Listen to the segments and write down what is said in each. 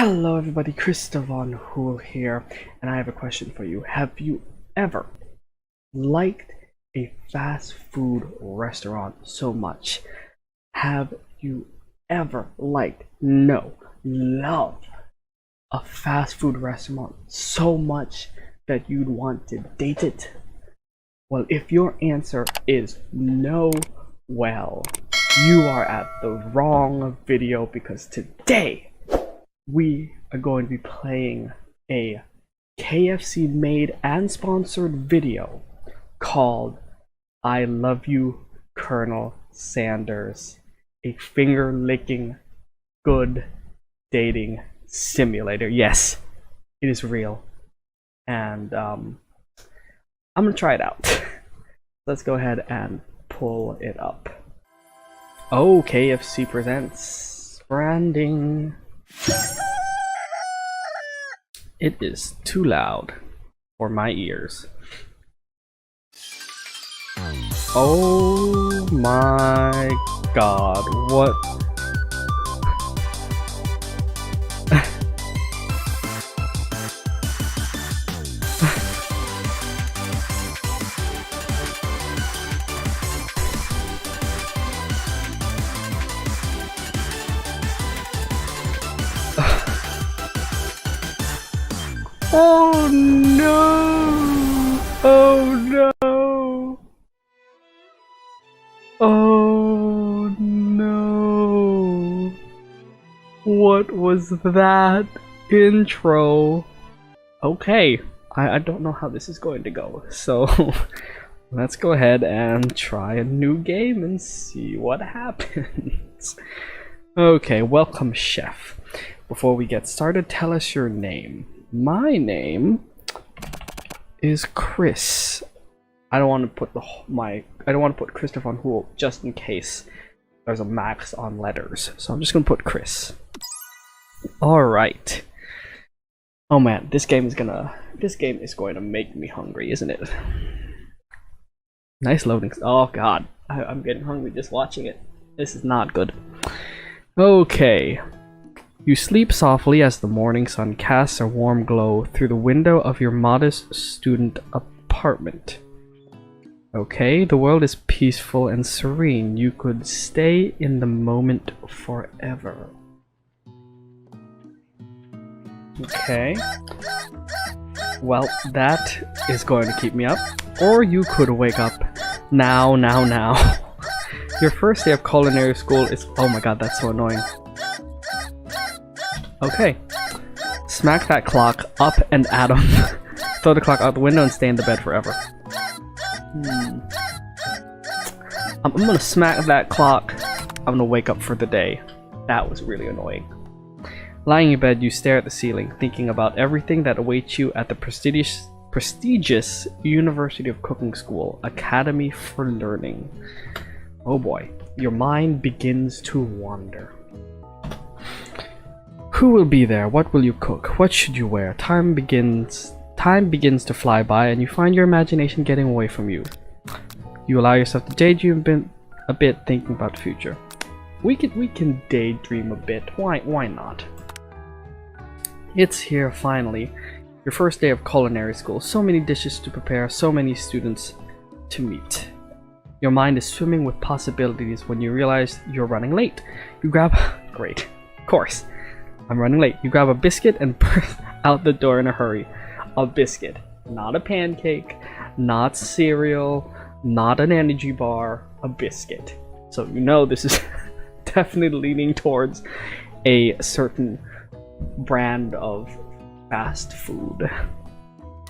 Hello everybody, ChrisofGames here, and I have a question for you. Have you ever liked a fast food restaurant so much? Have you ever love a fast food restaurant so much that you'd want to date it? Well, if your answer is no, well, you are at the wrong video, because today we are going to be playing a KFC made and sponsored video called I Love You, Colonel Sanders, a finger-licking good dating simulator. Yes, it is real. And I'm gonna try it out. Let's go ahead and pull it up. Oh, KFC presents branding. It is too loud for my ears. Oh my god, what? Oh no! Oh no! Oh no! What was that intro? Okay, I don't know how this is going to go, so let's go ahead and try a new game and see what happens. Okay, welcome, chef. Before we get started, tell us your name. My name is Chris. I don't want to put Christopher on Who just in case there's a max on letters. So I'm just gonna put Chris. Alright. Oh man, this game is going to make me hungry, isn't it? Nice loading. Oh god. I'm getting hungry just watching it. This is not good. Okay. You sleep softly as the morning sun casts a warm glow through the window of your modest student apartment. Okay, the world is peaceful and serene. You could stay in the moment forever. Okay. Well, that is going to keep me up. Or you could wake up now. Your first day of culinary school is... Oh my god, that's so annoying. Okay. Smack that clock up and at him. Throw the clock out the window and stay in the bed forever. I'm gonna smack that clock. I'm gonna wake up for the day. That was really annoying. Lying in bed, you stare at the ceiling, thinking about everything that awaits you at the prestigious University of Cooking School, Academy for Learning. Oh boy, your mind begins to wander. Who will be there? What will you cook? What should you wear? Time begins to fly by, and you find your imagination getting away from you. You allow yourself to daydream a bit, thinking about the future. We can daydream a bit. Why not? It's here finally. Your first day of culinary school. So many dishes to prepare, so many students to meet. Your mind is swimming with possibilities when you realize you're running late. You grab... Great. Of course. I'm running late. You grab a biscuit and burst out the door in a hurry. A biscuit. Not a pancake. Not cereal. Not an energy bar. A biscuit. So you know this is definitely leaning towards a certain brand of fast food.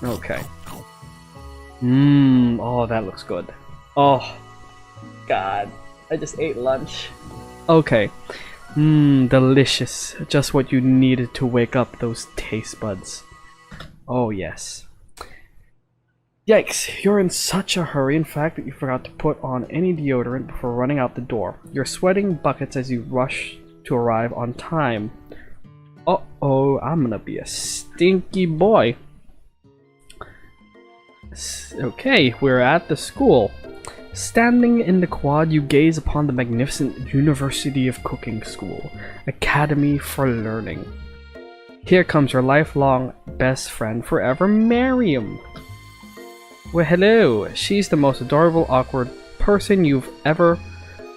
Okay. Oh, that looks good. Oh, God. I just ate lunch. Okay. Delicious. Just what you needed to wake up those taste buds. Oh, yes. Yikes, you're in such a hurry, in fact, that you forgot to put on any deodorant before running out the door. You're sweating buckets as you rush to arrive on time. Uh-oh, I'm gonna be a stinky boy. Okay, we're at the school. Standing in the quad, you gaze upon the magnificent University of Cooking School, Academy for Learning. Here comes your lifelong best friend forever, Miriam. Well, hello. She's the most adorable, awkward person you've ever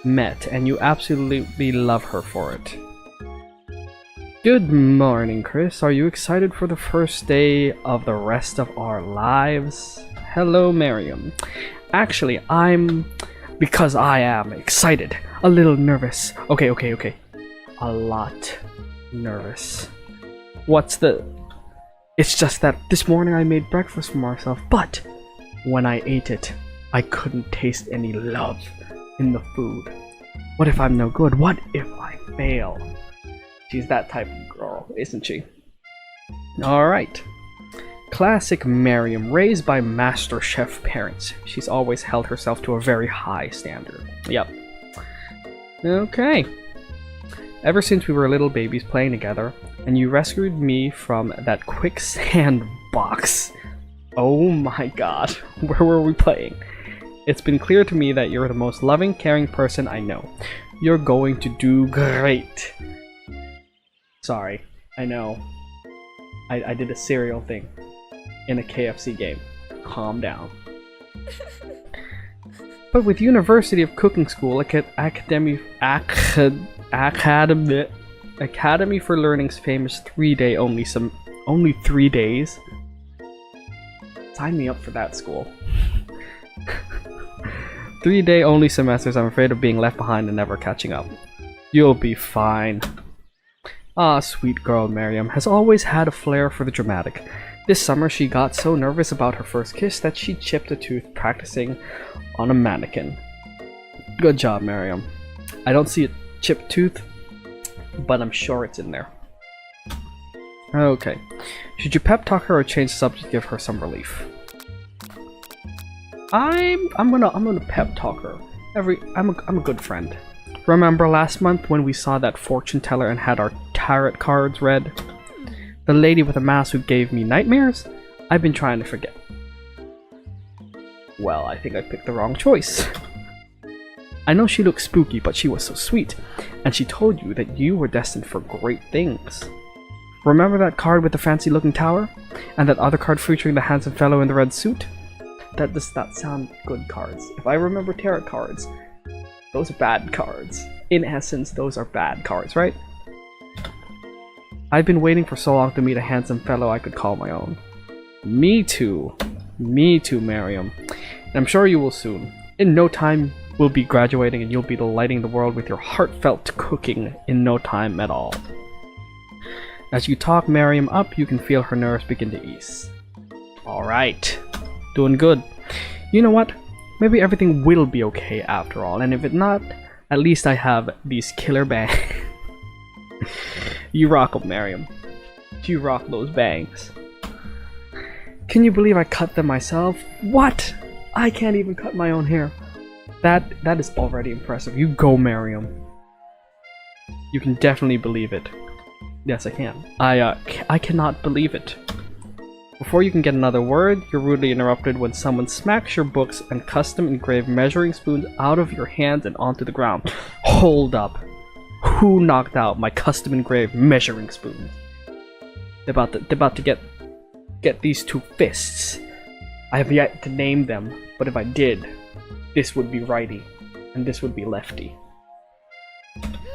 met, and you absolutely love her for it. Good morning, Chris. Are you excited for the first day of the rest of our lives? Hello, Miriam. Actually, because I am excited. A little nervous. Okay. A lot nervous. It's just that this morning I made breakfast for myself, but when I ate it, I couldn't taste any love in the food. What if I'm no good? What if I fail? She's that type of girl, isn't she? Alright. Classic Miriam, raised by master chef parents. She's always held herself to a very high standard. Yep. Okay. Ever since we were little babies playing together, and you rescued me from that quicksand box. Oh my god, where were we playing? It's been clear to me that you're the most loving, caring person I know. You're going to do great. Sorry, I know. I did a cereal thing in a KFC game. Calm down. But with University of Cooking School, Academy for Learning's famous 3-day only 3 days. Sign me up for that school. 3-day only semesters. I'm afraid of being left behind and never catching up. You'll be fine. Ah, sweet girl Miriam has always had a flair for the dramatic. This summer she got so nervous about her first kiss that she chipped a tooth practicing on a mannequin. Good job, Miriam. I don't see a chipped tooth, but I'm sure it's in there. Okay. Should you pep talk her or change the subject to give her some relief? I'm gonna pep talk her. I'm a good friend. Remember last month when we saw that fortune teller and had our tarot cards read? The lady with a mask who gave me nightmares? I've been trying to forget. Well, I think I picked the wrong choice. I know she looked spooky, but she was so sweet, and she told you that you were destined for great things. Remember that card with the fancy looking tower? And that other card featuring the handsome fellow in the red suit? That does not sound good cards. If I remember tarot cards, those are bad cards. In essence, those are bad cards, right? I've been waiting for so long to meet a handsome fellow I could call my own. Me too. Me too, Miriam. And I'm sure you will soon. In no time, we'll be graduating and you'll be delighting the world with your heartfelt cooking in no time at all. As you talk Miriam up, you can feel her nerves begin to ease. Alright. Doing good. You know what? Maybe everything will be okay after all, and if it's not, at least I have these killer bangs. You rock 'em, Miriam. You rock those bangs. Can you believe I cut them myself? What? I can't even cut my own hair. That is already impressive. You go, Miriam. You can definitely believe it. Yes, I can. I cannot believe it. Before you can get another word, you're rudely interrupted when someone smacks your books and custom engraved measuring spoons out of your hands and onto the ground. Hold up. Who knocked out my custom engraved measuring spoons? They're about to get these two fists. I have yet to name them, but if I did, this would be righty, and this would be lefty.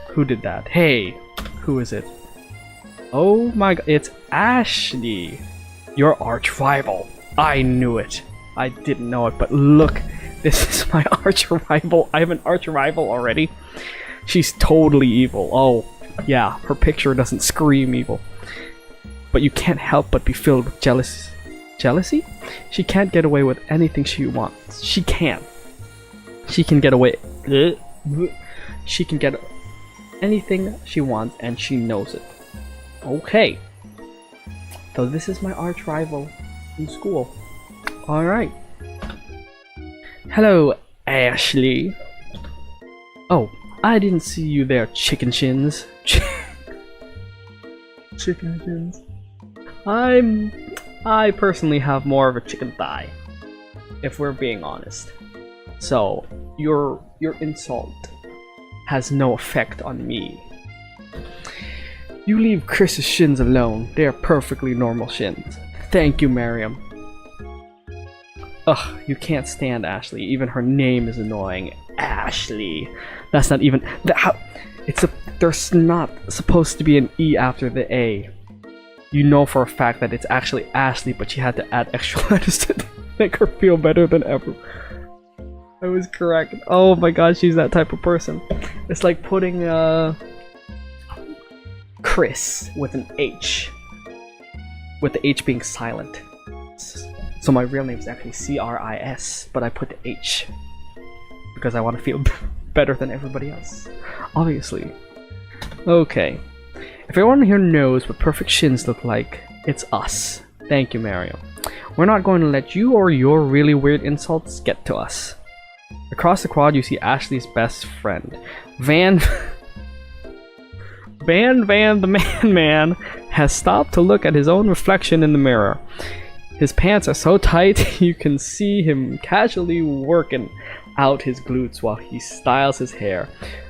Who did that? Hey, who is it? Oh my god, it's Ashley! Your arch rival. I knew it. I didn't know it, but look, this is my arch rival. I have an arch rival already. She's totally evil. Oh, yeah, her picture doesn't scream evil. But you can't help but be filled with jealousy. Jealousy? She can't get away with anything she wants. She can. She can get away. She can get anything she wants, and she knows it. Okay. So this is my arch rival in school. Alright. Hello, Ashley. Oh, I didn't see you there, chicken shins. Chicken shins. I personally have more of a chicken thigh, if we're being honest. So your insult has no effect on me. You leave Chris's shins alone. They are perfectly normal shins. Thank you, Miriam. Ugh, you can't stand Ashley. Even her name is annoying. Ashley. That's not even... There's not supposed to be an E after the A. You know for a fact that it's actually Ashley, but she had to add extra letters to make her feel better than ever. I was correct. Oh my god, she's that type of person. It's like putting Chris with an H. With the H being silent. So my real name is actually C-R-I-S, but I put the H. Because I want to feel better than everybody else. Obviously. Okay. If everyone here knows what perfect shins look like, it's us. Thank you, Mario. We're not going to let you or your really weird insults get to us. Across the quad, you see Ashley's best friend. Van the man has stopped to look at his own reflection in the mirror. His pants are so tight you can see him casually working out his glutes while he styles his hair.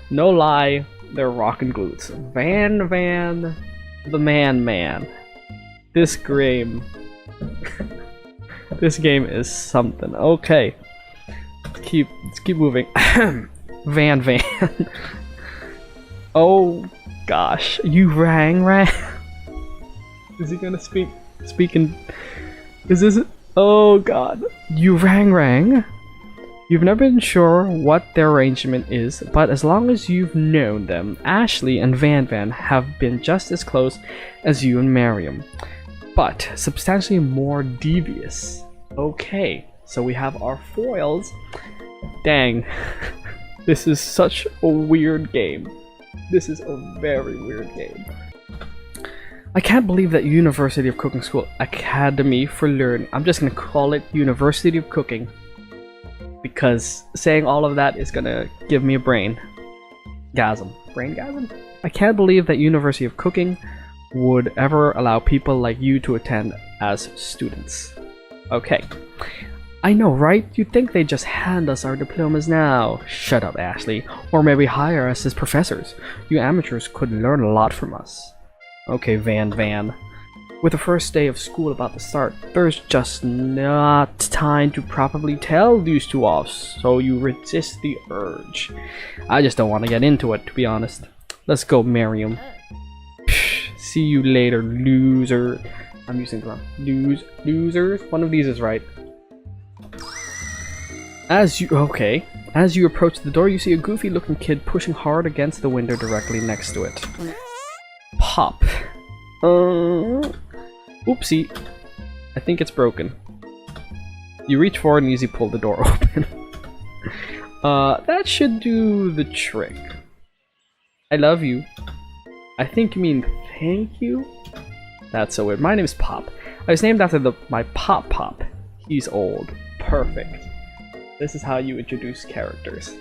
No lie, they're rockin' glutes. Van the man. This game is something. Okay. Let's keep moving. Van. Oh gosh, you rang. Is he gonna speak in... Is this... Oh god. You rang. You've never been sure what their arrangement is, but as long as you've known them, Ashley and Van have been just as close as you and Miriam, but substantially more devious. Okay, so we have our foils. Dang. This is such a weird game. This is a very weird game. I can't believe that University of Cooking School Academy for Learning. I'm just gonna call it University of Cooking, because saying all of that is gonna give me a brain gasm. I can't believe that University of Cooking would ever allow people like you to attend as students. Okay. I know, right? You'd think they'd just hand us our diplomas now. Shut up, Ashley. Or maybe hire us as professors. You amateurs could learn a lot from us. Okay, Van. With the first day of school about to start, there's just not time to properly tell these two off, so you resist the urge. I just don't want to get into it, to be honest. Let's go, Miriam. See you later, loser. I'm using the wrong. Losers? One of these is right. As you approach the door, you see a goofy-looking kid pushing hard against the window directly next to it. Pop. Oopsie. I think it's broken. You reach forward and easily pull the door open. That should do the trick. I love you. I think you mean thank you? That's so weird. My name is Pop. I was named after my Pop. He's old. Perfect. This is how you introduce characters.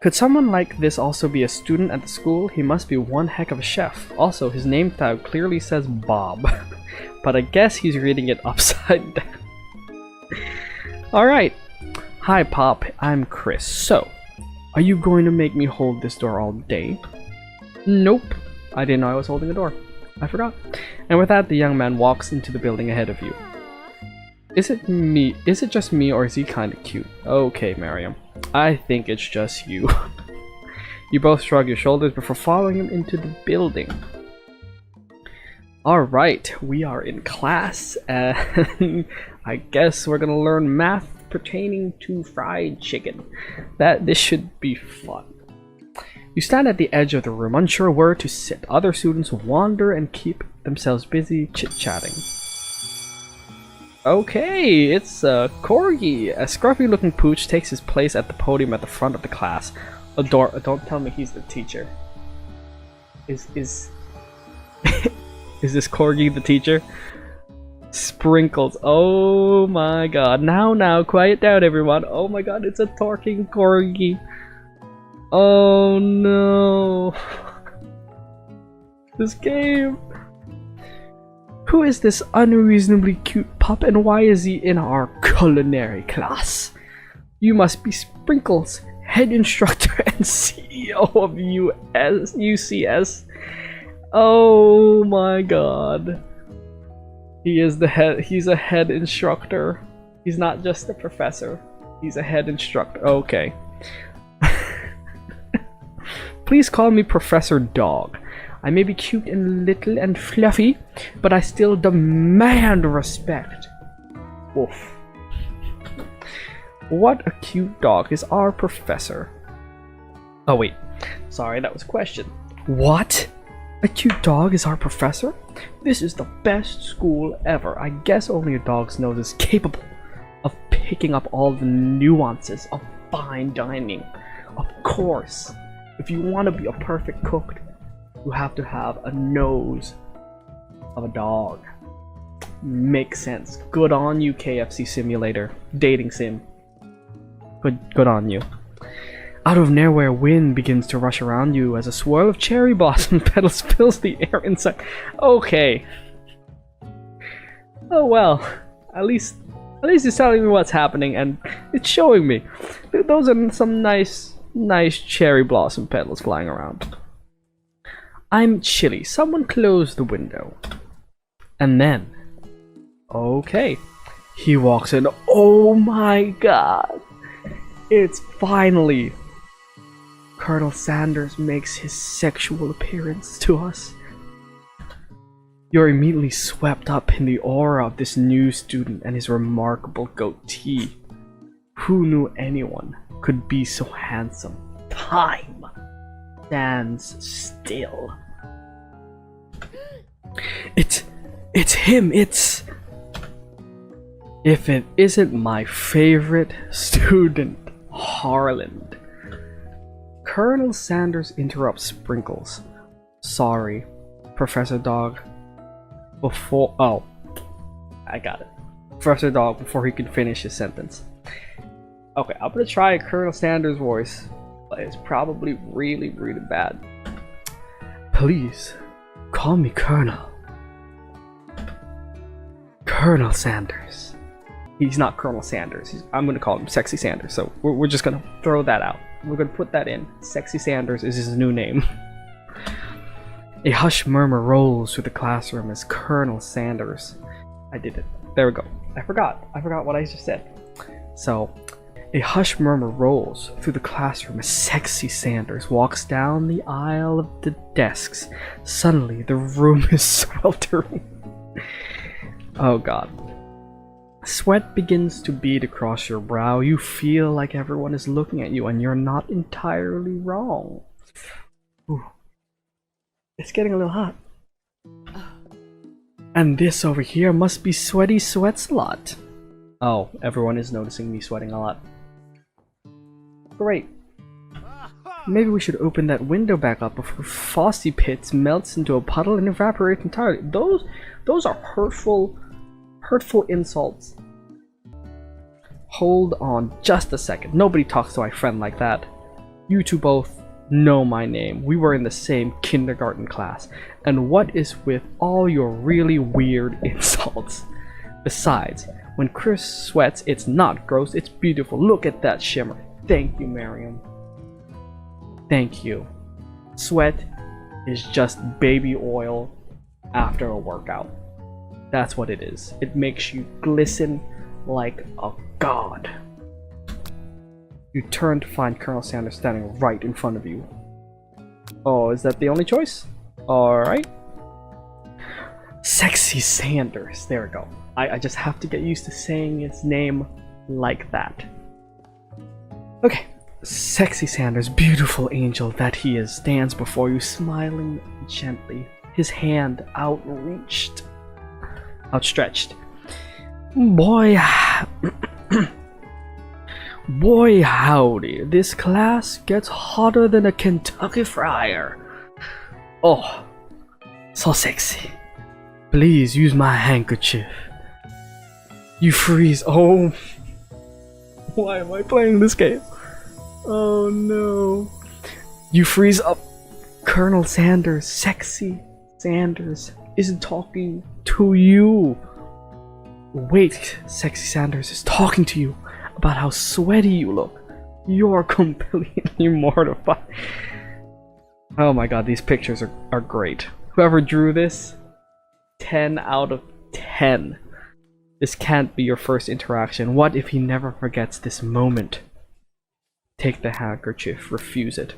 Could someone like this also be a student at the school? He must be one heck of a chef. Also, his name tag clearly says Bob. But I guess he's reading it upside down. Alright. Hi Pop, I'm Chris. So, are you going to make me hold this door all day? Nope. I didn't know I was holding a door. I forgot. And with that, the young man walks into the building ahead of you. Is it just me, or is he kinda cute? Okay, Miriam. I think it's just you. You both shrug your shoulders before following him into the building. Alright, we are in class, and I guess we're gonna learn math pertaining to fried chicken. This should be fun. You stand at the edge of the room, unsure where to sit. Other students wander and keep themselves busy chit-chatting. Okay, it's Corgi. A scruffy-looking pooch takes his place at the podium at the front of the class. Don't tell me he's the teacher. Is is this Corgi the teacher? Sprinkles. Oh my god. Now, quiet down, everyone. Oh my god, it's a talking Corgi. Oh no. This game. Who is this unreasonably cute pup, and why is he in our culinary class? You must be Sprinkles, head instructor and CEO of UCS. Oh my god. He is the head. He's a head instructor. He's not just a professor. He's a head instructor. Okay. Please call me Professor Dog. I may be cute and little and fluffy, but I still demand respect. Oof. What a cute dog is our professor. Oh wait, sorry, that was a question. What? A cute dog is our professor? This is the best school ever. I guess only a dog's nose is capable of picking up all the nuances of fine dining. Of course, if you want to be a perfect cook, you have to have a nose of a dog. Makes sense. Good on you, KFC Simulator. Dating sim. Good on you. Out of nowhere, wind begins to rush around you as a swirl of cherry blossom petals fills the air inside. Okay. Oh well. At least it's telling me what's happening, and it's showing me. Those are some nice cherry blossom petals flying around. I'm chilly. Someone close the window. And then, okay, he walks in. Oh my god! It's finally Colonel Sanders makes his sexual appearance to us. You're immediately swept up in the aura of this new student and his remarkable goatee. Who knew anyone could be so handsome? Time stands still. It's him. It's... If it isn't my favorite student, Harland. Colonel Sanders interrupts Sprinkles. Sorry, Professor Dog. Before... Oh, I got it. Professor Dog before he could finish his sentence. Okay, I'm gonna try a Colonel Sanders voice, but it's probably really bad. Please, call me Colonel. Colonel Sanders. He's not Colonel Sanders. I'm gonna call him Sexy Sanders, so we're just gonna throw that out. We're gonna put that in. Sexy Sanders is his new name. A hushed murmur rolls through the classroom as Colonel Sanders... I did it. There we go. I forgot what I just said. So, a hushed murmur rolls through the classroom as Sexy Sanders walks down the aisle of the desks. Suddenly, the room is sweltering. Oh god. Sweat begins to bead across your brow. You feel like everyone is looking at you and you're not entirely wrong. Ooh. It's getting a little hot. And this over here must be Sweaty Sweats a lot. Oh, everyone is noticing me sweating a lot. Great. Maybe we should open that window back up before Frosty Pits melts into a puddle and evaporates entirely. Those are hurtful insults. Hold on just a second. Nobody talks to my friend like that. You two both know my name. We were in the same kindergarten class. And what is with all your really weird insults? Besides, when Chris sweats, it's not gross, it's beautiful. Look at that shimmer. Thank you, Miriam. Thank you. Sweat is just baby oil after a workout. That's what it is. It makes you glisten like a god. You turn to find Colonel Sanders standing right in front of you. Oh, is that the only choice? Alright. Sexy Sanders. There we go. I just have to get used to saying his name like that. Okay. Sexy Sanders, beautiful angel that he is, stands before you smiling gently, his hand outstretched. Boy, boy howdy, this class gets hotter than a Kentucky fryer. Oh, so sexy. Please use my handkerchief. You freeze. Oh, why am I playing this game? Oh no. You freeze up. Colonel Sanders, Sexy Sanders, isn't talking to you. Wait, Sexy Sanders is talking to you about how sweaty you look. You're completely mortified. Oh my god, these pictures are great. Whoever drew this, 10 out of 10. This can't be your first interaction. What if he never forgets this moment? Take the handkerchief. Refuse it.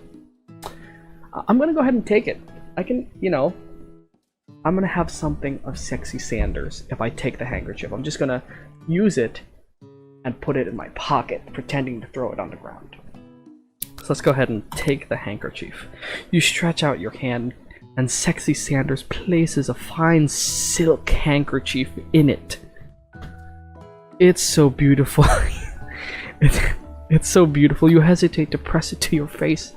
I'm gonna go ahead and take it. I can, you know, I'm gonna have something of sexy Sanders if I take the handkerchief. I'm just gonna use it and put it in my pocket, pretending to throw it on the ground. So let's go ahead and take the handkerchief. You stretch out your hand, and sexy Sanders places a fine silk handkerchief in it. It's so beautiful. It's so beautiful. You hesitate to press it to your face,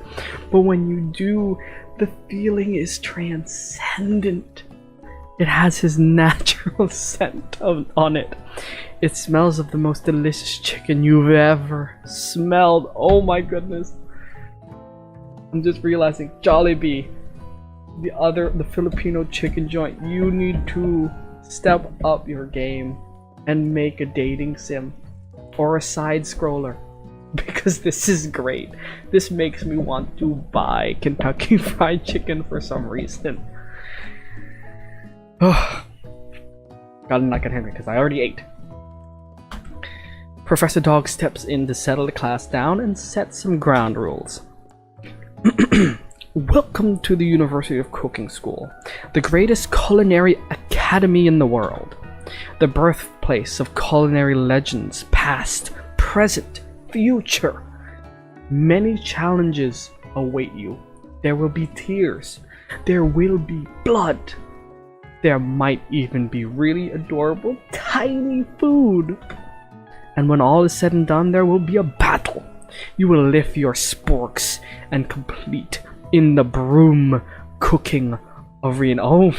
but when you do, the feeling is transcendent. It has his natural scent on it. It smells of the most delicious chicken you've ever smelled. Oh my goodness. I'm just realizing, Jollibee, the Filipino chicken joint, you need to step up your game and make a dating sim or a side scroller, because this is great. This makes me want to buy Kentucky Fried Chicken for some reason. Oh, gotta knock it Henry because I already ate. Professor Dog steps in to settle the class down and set some ground rules. Welcome to the University of Cooking School, the greatest culinary academy in the world. The birthplace of culinary legends, past, present, future. Many challenges await you. There will be tears. There will be blood. There might even be really adorable, tiny food. And when all is said and done, there will be a battle. You will lift your sporks and complete in the broom cooking arena. Oh.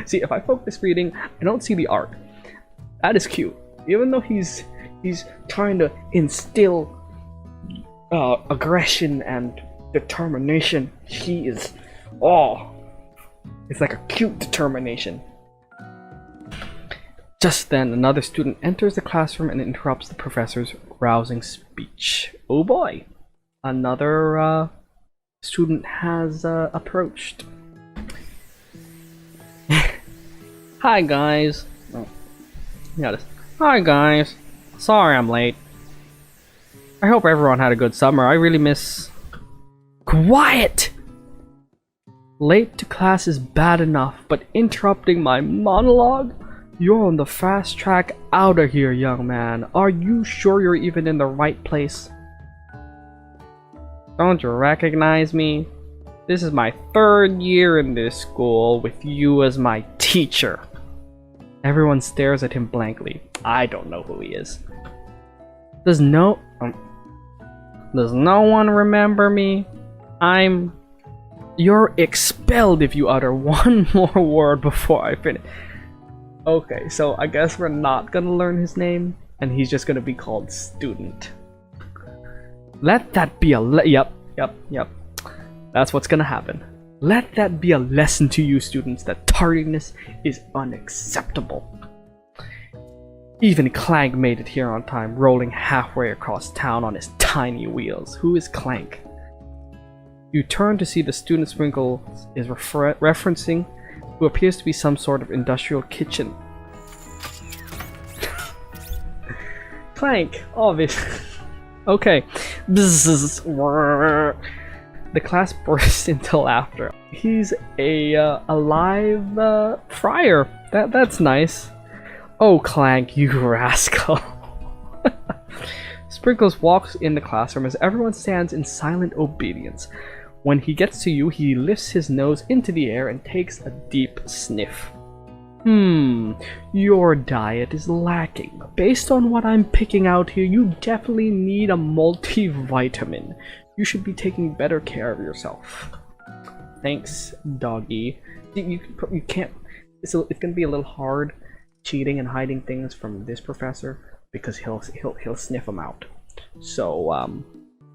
See, if I focus reading, I don't see the art. That is cute. Even though he's trying to instill aggression and determination, he is, it's like a cute determination. Just then, another student enters the classroom and interrupts the professor's rousing speech. Oh boy, another student has approached. Hi guys. Oh, yeah, hi guys. Sorry I'm late. I hope everyone had a good summer. I really miss... Quiet! Late to class is bad enough, but interrupting my monologue? You're on the fast track out of here, young man. Are you sure you're even in the right place? Don't you recognize me? This is my 3rd year in this school with you as my teacher. Everyone stares at him blankly. I don't know who he is. Does no one remember me? You're expelled if you utter one more word before I finish. Okay, so I guess we're not gonna learn his name, and he's just gonna be called Student. Let that be a yep. That's what's gonna happen. Let that be a lesson to you students that tardiness is unacceptable. Even Clank made it here on time, rolling halfway across town on his tiny wheels. Who is Clank? You turn to see the student Sprinkles is referencing, who appears to be some sort of industrial kitchen. Clank, obviously. Okay. The class bursts into laughter. He's a live friar. That's nice. Oh, Clank, you rascal. Sprinkles walks in the classroom as everyone stands in silent obedience. When he gets to you, he lifts his nose into the air and takes a deep sniff. Your diet is lacking. Based on what I'm picking out here, you definitely need a multivitamin. You should be taking better care of yourself. Thanks, doggy. You can't. It's gonna be a little hard cheating and hiding things from this professor because he'll sniff them out. So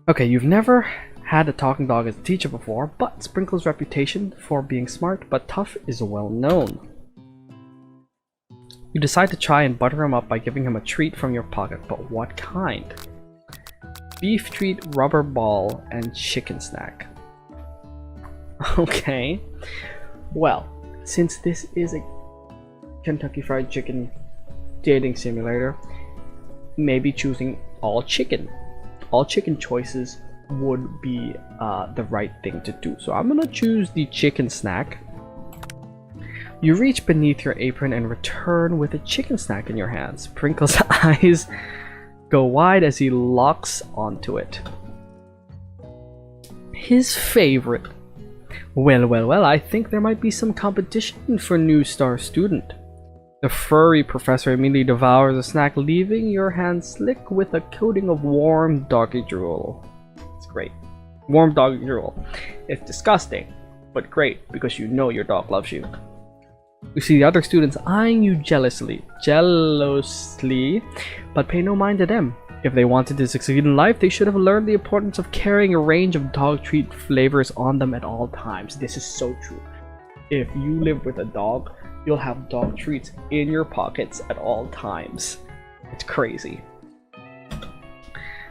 okay, you've never had a talking dog as a teacher before, but Sprinkle's reputation for being smart but tough is well known. You decide to try and butter him up by giving him a treat from your pocket, but what kind? Beef treat, rubber ball, and chicken snack. Okay. Well, since this is a Kentucky Fried Chicken dating simulator, maybe choosing all chicken choices would be the right thing to do. So I'm gonna choose the chicken snack. You reach beneath your apron and return with a chicken snack in your hands. Sprinkle's eyes go wide as he locks onto it. His favorite. Well, I think there might be some competition for new star student. The furry professor immediately devours the snack, leaving your hands slick with a coating of warm doggy drool. It's great. Warm doggy drool. It's disgusting, but great because you know your dog loves you. You see the other students eyeing you jealously, but pay no mind to them. If they wanted to succeed in life, they should have learned the importance of carrying a range of dog treat flavors on them at all times. This is so true. If you live with a dog, you'll have dog treats in your pockets at all times. It's crazy.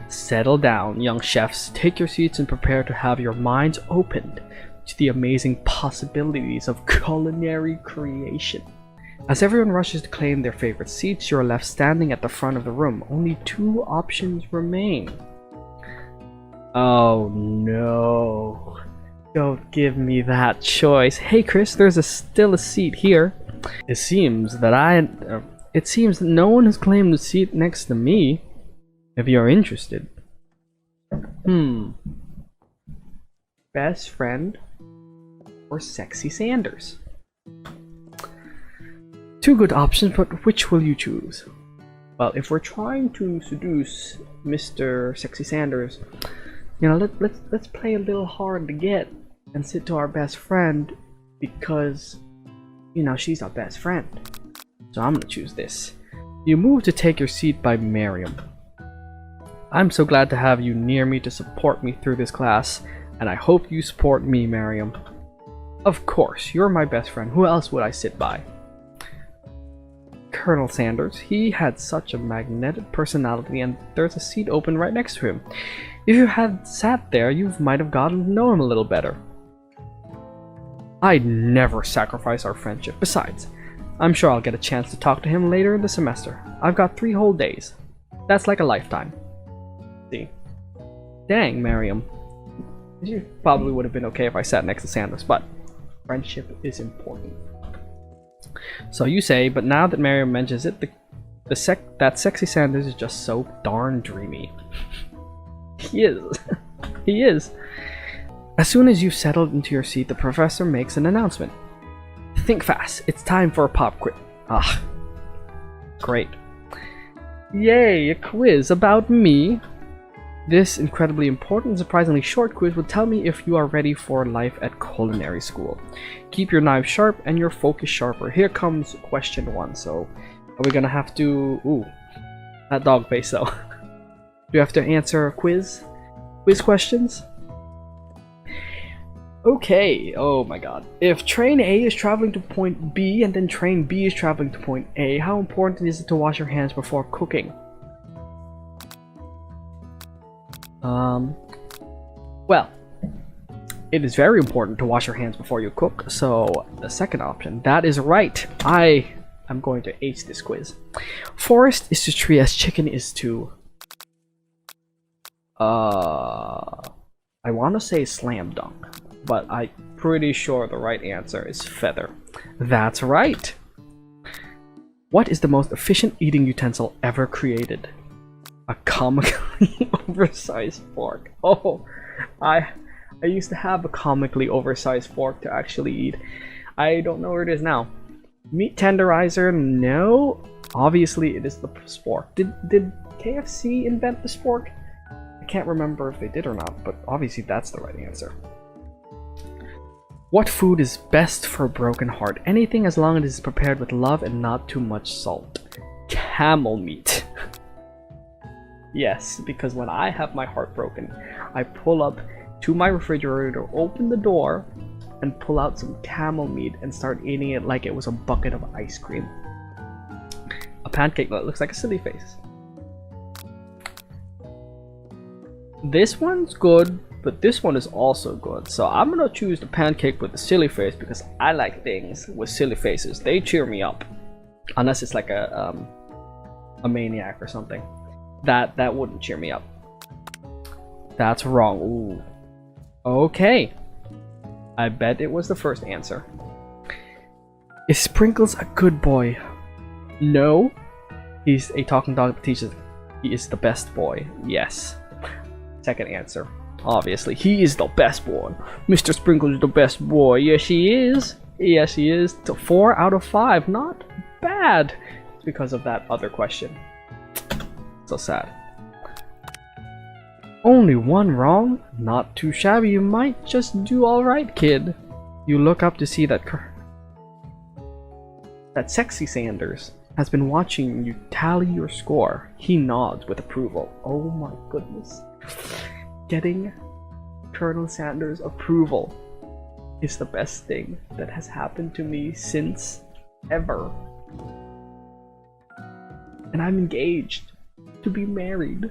Settle down, young chefs. Take your seats and prepare to have your minds opened to the amazing possibilities of culinary creation. As everyone rushes to claim their favorite seats, you are left standing at the front of the room. Only 2 options remain. Oh no. Don't give me that choice. Hey Chris, there's still a seat here. It seems that no one has claimed the seat next to me. If you're interested. Best friend or Sexy Sanders? 2 good options, but which will you choose? Well, if we're trying to seduce Mr. Sexy Sanders, you know, let's play a little hard to get and sit to our best friend because, you know, she's our best friend. So I'm gonna choose this. You move to take your seat by Miriam. I'm so glad to have you near me to support me through this class, and I hope you support me, Miriam. Of course, you're my best friend. Who else would I sit by? Colonel Sanders. He had such a magnetic personality, and there's a seat open right next to him. If you had sat there, you might have gotten to know him a little better. I'd never sacrifice our friendship. Besides, I'm sure I'll get a chance to talk to him later in the semester. I've got 3 whole days. That's like a lifetime. See? Dang, Miriam. You probably would have been okay if I sat next to Sanders, but friendship is important. So you say, but now that Miriam mentions it, that Sexy Sanders is just so darn dreamy. He is. He is. As soon as you've settled into your seat, the professor makes an announcement. Think fast. It's time for a pop quiz. Ah. Great. Yay, a quiz about me. This incredibly important and surprisingly short quiz will tell me if you are ready for life at culinary school. Keep your knives sharp and your focus sharper. Here comes question 1. So, are we gonna have to... Ooh, that dog face though. Do you have to answer a quiz? Quiz questions? Okay, oh my god. If train A is traveling to point B and then train B is traveling to point A, how important is it to wash your hands before cooking? Well, it is very important to wash your hands before you cook, so the second option, that is right. I am going to ace this quiz. Forest is to tree as chicken is to... I want to say slam dunk, but I'm pretty sure the right answer is feather. That's right. What is the most efficient eating utensil ever created? A comically oversized fork. Oh, I used to have a comically oversized fork to actually eat. I don't know where it is now. Meat tenderizer? No. Obviously, it is the spork. Did KFC invent the spork? I can't remember if they did or not, but obviously that's the right answer. What food is best for a broken heart? Anything as long as it is prepared with love and not too much salt. Camel meat. Yes, because when I have my heart broken, I pull up to my refrigerator, open the door, and pull out some camel meat and start eating it like it was a bucket of ice cream. A pancake that looks like a silly face. This one's good, but this one is also good. So I'm gonna choose the pancake with the silly face because I like things with silly faces. They cheer me up, unless it's like a maniac or something. That wouldn't cheer me up. That's wrong. Ooh. Okay. I bet it was the first answer. Is Sprinkles a good boy? No. He's a talking dog that teaches he is the best boy. Yes. Second answer. Obviously, he is the best boy. Mr. Sprinkles is the best boy. Yes, he is. Yes, he is. 4 out of 5. Not bad. It's because of that other question. So sad. Only one wrong? Not too shabby. You might just do alright, kid. You look up to see that sexy Sanders has been watching you tally your score. He nods with approval. Oh my goodness. Getting Colonel Sanders' approval is the best thing that has happened to me since ever. And I'm engaged to be married.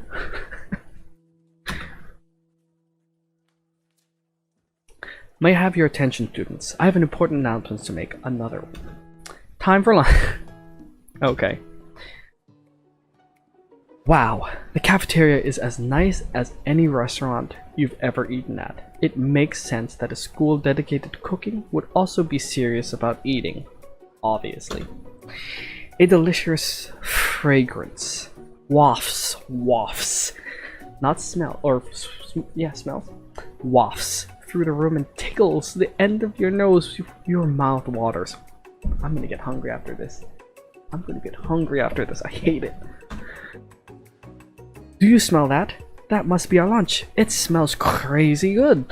May I have your attention, students? I have an important announcement to make. Another one. Time for lunch. Okay. Wow, the cafeteria is as nice as any restaurant you've ever eaten at. It makes sense that a school dedicated to cooking would also be serious about eating. Obviously. A delicious fragrance wafts, not smell, or yeah, smells, wafts through the room and tickles the end of your nose. Your mouth waters. I'm gonna get hungry after this. I hate it. Do you smell that? That must be our lunch. It smells crazy good.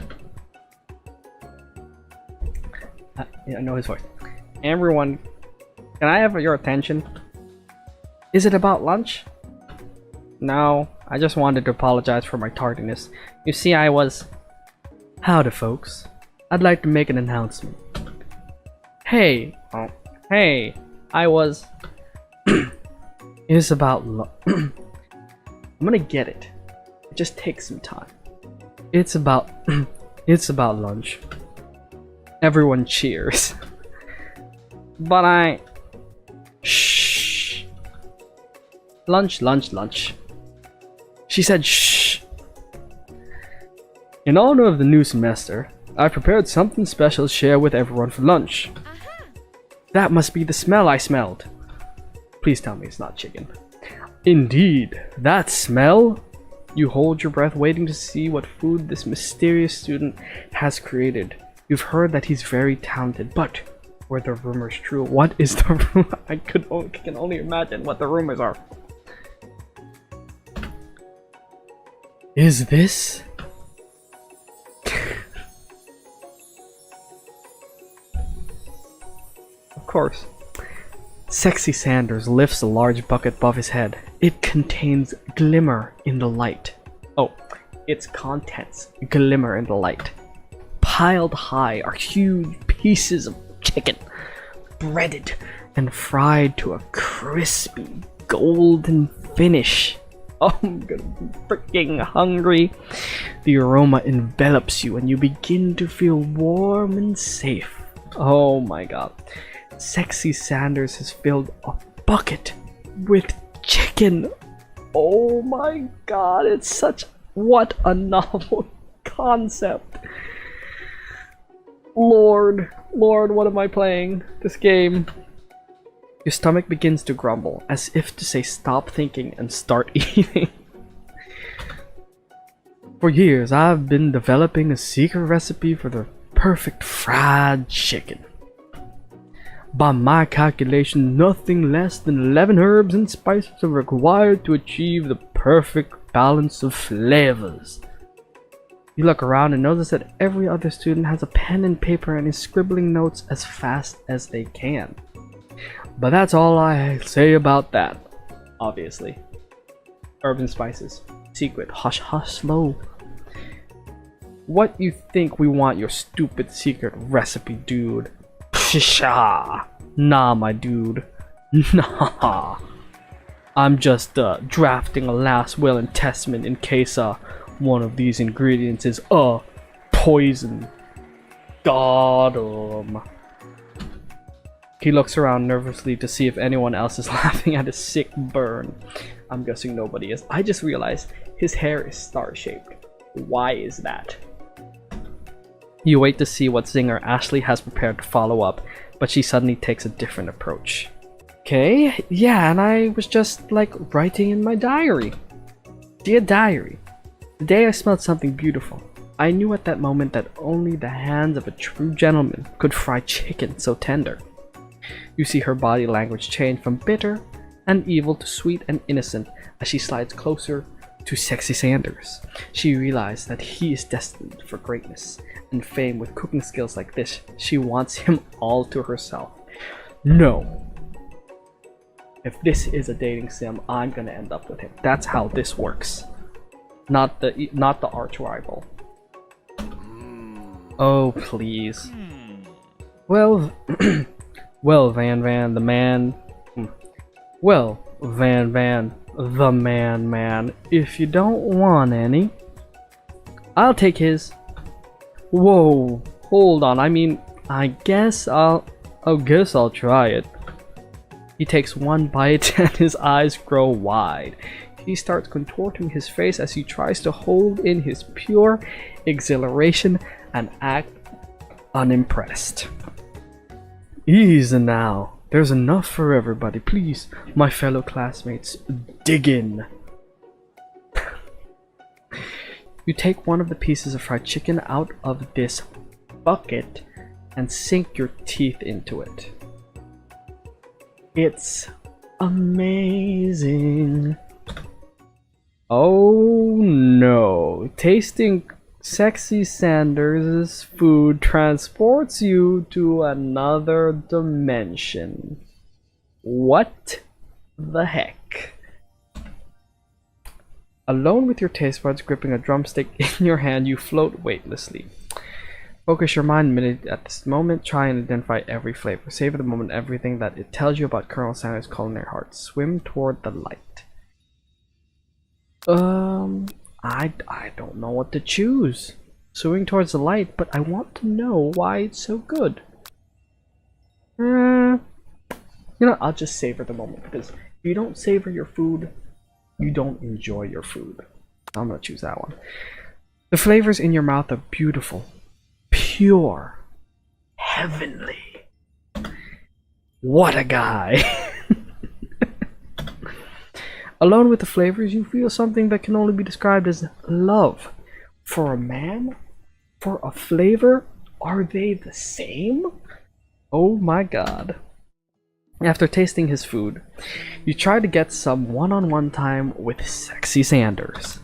Yeah, I know his voice. Everyone, can I have your attention? Is it about lunch? No, I just wanted to apologize for my tardiness. You see, I was... Howdy, folks. I'd like to make an announcement. Hey, I was... It's about I'm gonna get it. It just takes some time. It's about lunch. Everyone cheers. But I... Shh. Lunch. She said shh. In honor of the new semester, I prepared something special to share with everyone for lunch. That must be the smell I smelled. Please tell me it's not chicken. Indeed, that smell? You hold your breath waiting to see what food this mysterious student has created. You've heard that he's very talented, but were the rumors true? What is the rumor? I can only imagine what the rumors are. Is this? Of course. Sexy Sanders lifts a large bucket above his head. It contains glimmer in the light. Oh, its contents glimmer in the light. Piled high are huge pieces of chicken, breaded and fried to a crispy golden finish. Oh, I'm gonna be freaking hungry. The aroma envelops you and you begin to feel warm and safe. Oh my god. Sexy Sanders has filled a bucket with chicken. Oh my god, it's such... What a novel concept. Lord, what am I playing? This game. Your stomach begins to grumble, as if to say stop thinking and start eating. For years, I've been developing a secret recipe for the perfect fried chicken. By my calculation, nothing less than 11 herbs and spices are required to achieve the perfect balance of flavors. You look around and notice that every other student has a pen and paper and is scribbling notes as fast as they can. But that's all I say about that. Obviously. Herbs and spices. Secret. Hush hush slow. What you think we want your stupid secret recipe, dude? Shisha. Nah, my dude. Nah. I'm just drafting a last will and testament in case One of these ingredients is poison. Got 'em. He looks around nervously to see if anyone else is laughing at his sick burn. I'm guessing nobody is. I just realized his hair is star-shaped. Why is that? You wait to see what zinger Ashley has prepared to follow up, but she suddenly takes a different approach. Okay, yeah, and I was just like writing in my diary. Dear diary, the day I smelled something beautiful, I knew at that moment that only the hands of a true gentleman could fry chicken so tender. You see her body language change from bitter and evil to sweet and innocent as she slides closer to Sexy Sanders. She realized that he is destined for greatness and fame with cooking skills like this. She wants him all to herself. No. If this is a dating sim, I'm gonna end up with him. That's how this works. Not the arch rival. Oh, please. Well, well, Van, the man. Well, Van, the man. If you don't want any, I'll take his. Whoa, hold on. I mean, I guess I'll try it. He takes one bite and his eyes grow wide. He starts contorting his face as he tries to hold in his pure exhilaration and act unimpressed. Easy now. There's enough for everybody. Please, my fellow classmates, dig in. You take one of the pieces of fried chicken out of this bucket and sink your teeth into it. It's amazing. Oh no. Tasting Sexy Sanders' food transports you to another dimension. What the heck? Alone with your taste buds gripping a drumstick in your hand, you float weightlessly. Focus your mind a minute at this moment. Try and identify every flavor. Savor the moment, everything that it tells you about Colonel Sanders' culinary heart. Swim toward the light. I don't know what to choose. Swimming towards the light, but I want to know why it's so good. You know, I'll just savor the moment, because if you don't savor your food, you don't enjoy your food. I'm gonna choose that one. The flavors in your mouth are beautiful, pure, heavenly. What a guy! Alone with the flavors, you feel something that can only be described as love. For a man? For a flavor? Are they the same? Oh my god. After tasting his food, you try to get some one-on-one time with Sexy Sanders.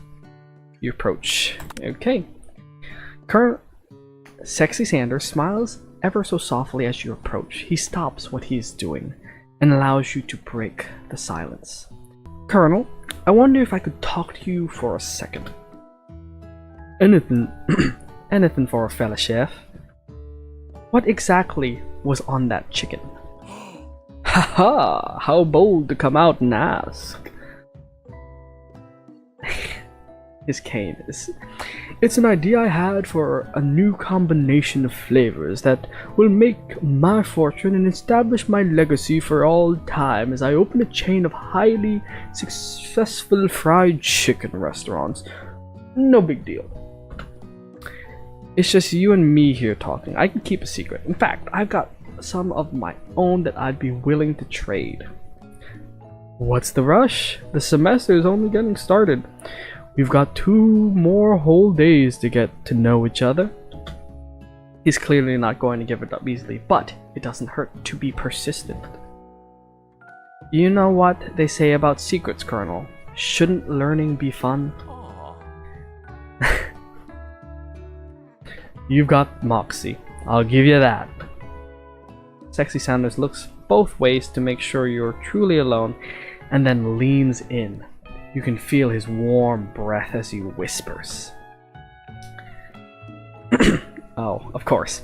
You approach. Okay. Sexy Sanders smiles ever so softly as you approach. He stops what he is doing and allows you to break the silence. Colonel, I wonder if I could talk to you for a second. Anything for a fella chef. What exactly was on that chicken? Haha, how bold to come out and ask. His cane is... It's an idea I had for a new combination of flavors that will make my fortune and establish my legacy for all time as I open a chain of highly successful fried chicken restaurants. No big deal. It's just you and me here talking. I can keep a secret. In fact, I've got some of my own that I'd be willing to trade. What's the rush? The semester is only getting started. We've got 2 more whole days to get to know each other. He's clearly not going to give it up easily, but it doesn't hurt to be persistent. You know what they say about secrets, Colonel? Shouldn't learning be fun? You've got moxie. I'll give you that. Sexy Sanders looks both ways to make sure you're truly alone, and then leans in. You can feel his warm breath as he whispers. Oh, of course.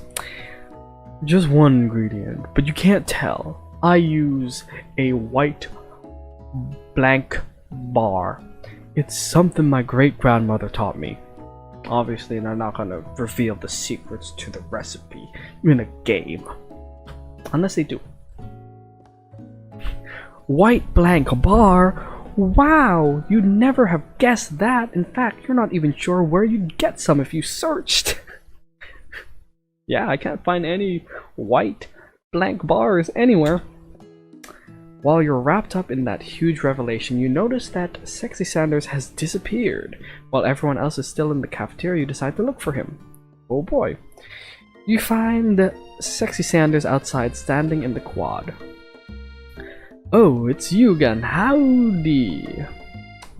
Just one ingredient, but you can't tell. I use a white blank bar. It's something my great-grandmother taught me. Obviously, they're not gonna reveal the secrets to the recipe in a game. Unless they do. White blank bar? Wow, you'd never have guessed that. In fact, you're not even sure where you'd get some if you searched. Yeah, I can't find any white blank bars anywhere. While you're wrapped up in that huge revelation, you notice that Sexy Sanders has disappeared. While everyone else is still in the cafeteria, you decide to look for him. Oh boy. You find Sexy Sanders outside, standing in the quad. Oh, it's you again. Howdy.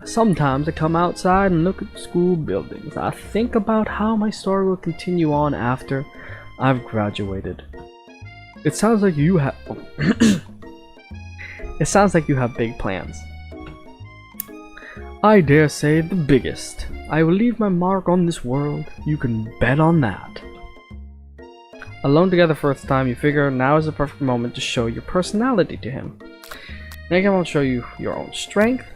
Sometimes I come outside and look at the school buildings. I think about how my story will continue on after I've graduated. It sounds like you have... It sounds like you have big plans. I dare say the biggest. I will leave my mark on this world. You can bet on that. Alone together for the first time, you figure now is the perfect moment to show your personality to him. Next, will show you your own strength.